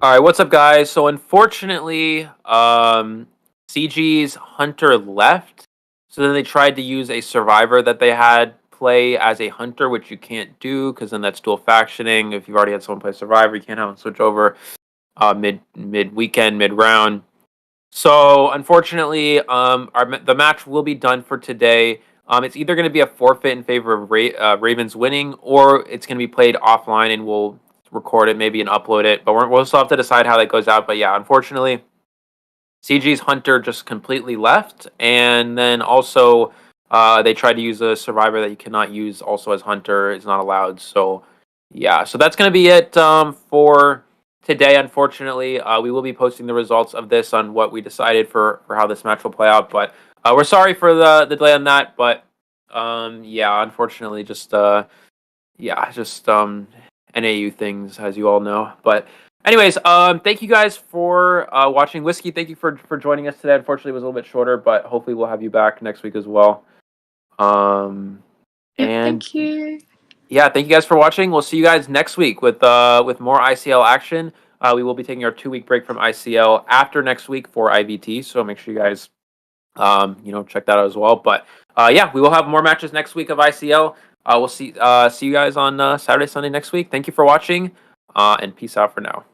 Speaker 3: All right, what's up, guys? So unfortunately, CG's Hunter left. So then they tried to use a survivor that they had play as a hunter, which you can't do because then that's dual factioning. If you've already had someone play survivor, you can't have them switch over mid weekend, mid round. So unfortunately, the match will be done for today. It's either going to be a forfeit in favor of Ravens winning, or it's going to be played offline, and we'll record it maybe and upload it. But we'll still have to decide how that goes out. But yeah, unfortunately, CG's Hunter just completely left, and then also they tried to use a survivor that you cannot use also as Hunter. It's not allowed. So yeah, so that's going to be it for today. Unfortunately, we will be posting the results of this on what we decided for how this match will play out. But we're sorry for the delay on that. But yeah, unfortunately, just NAU things, as you all know. But anyways, thank you guys for watching. Whisky, thank you for joining us today. Unfortunately, it was a little bit shorter, but hopefully we'll have you back next week as well. And
Speaker 4: Thank you.
Speaker 3: yeah, thank you guys for watching. We'll see you guys next week with more ICL action. We will be taking our 2-week break from ICL after next week for IVT. So make sure you guys check that out as well. But yeah, we will have more matches next week of ICL. We'll see you guys on Saturday, Sunday next week. Thank you for watching, and peace out for now.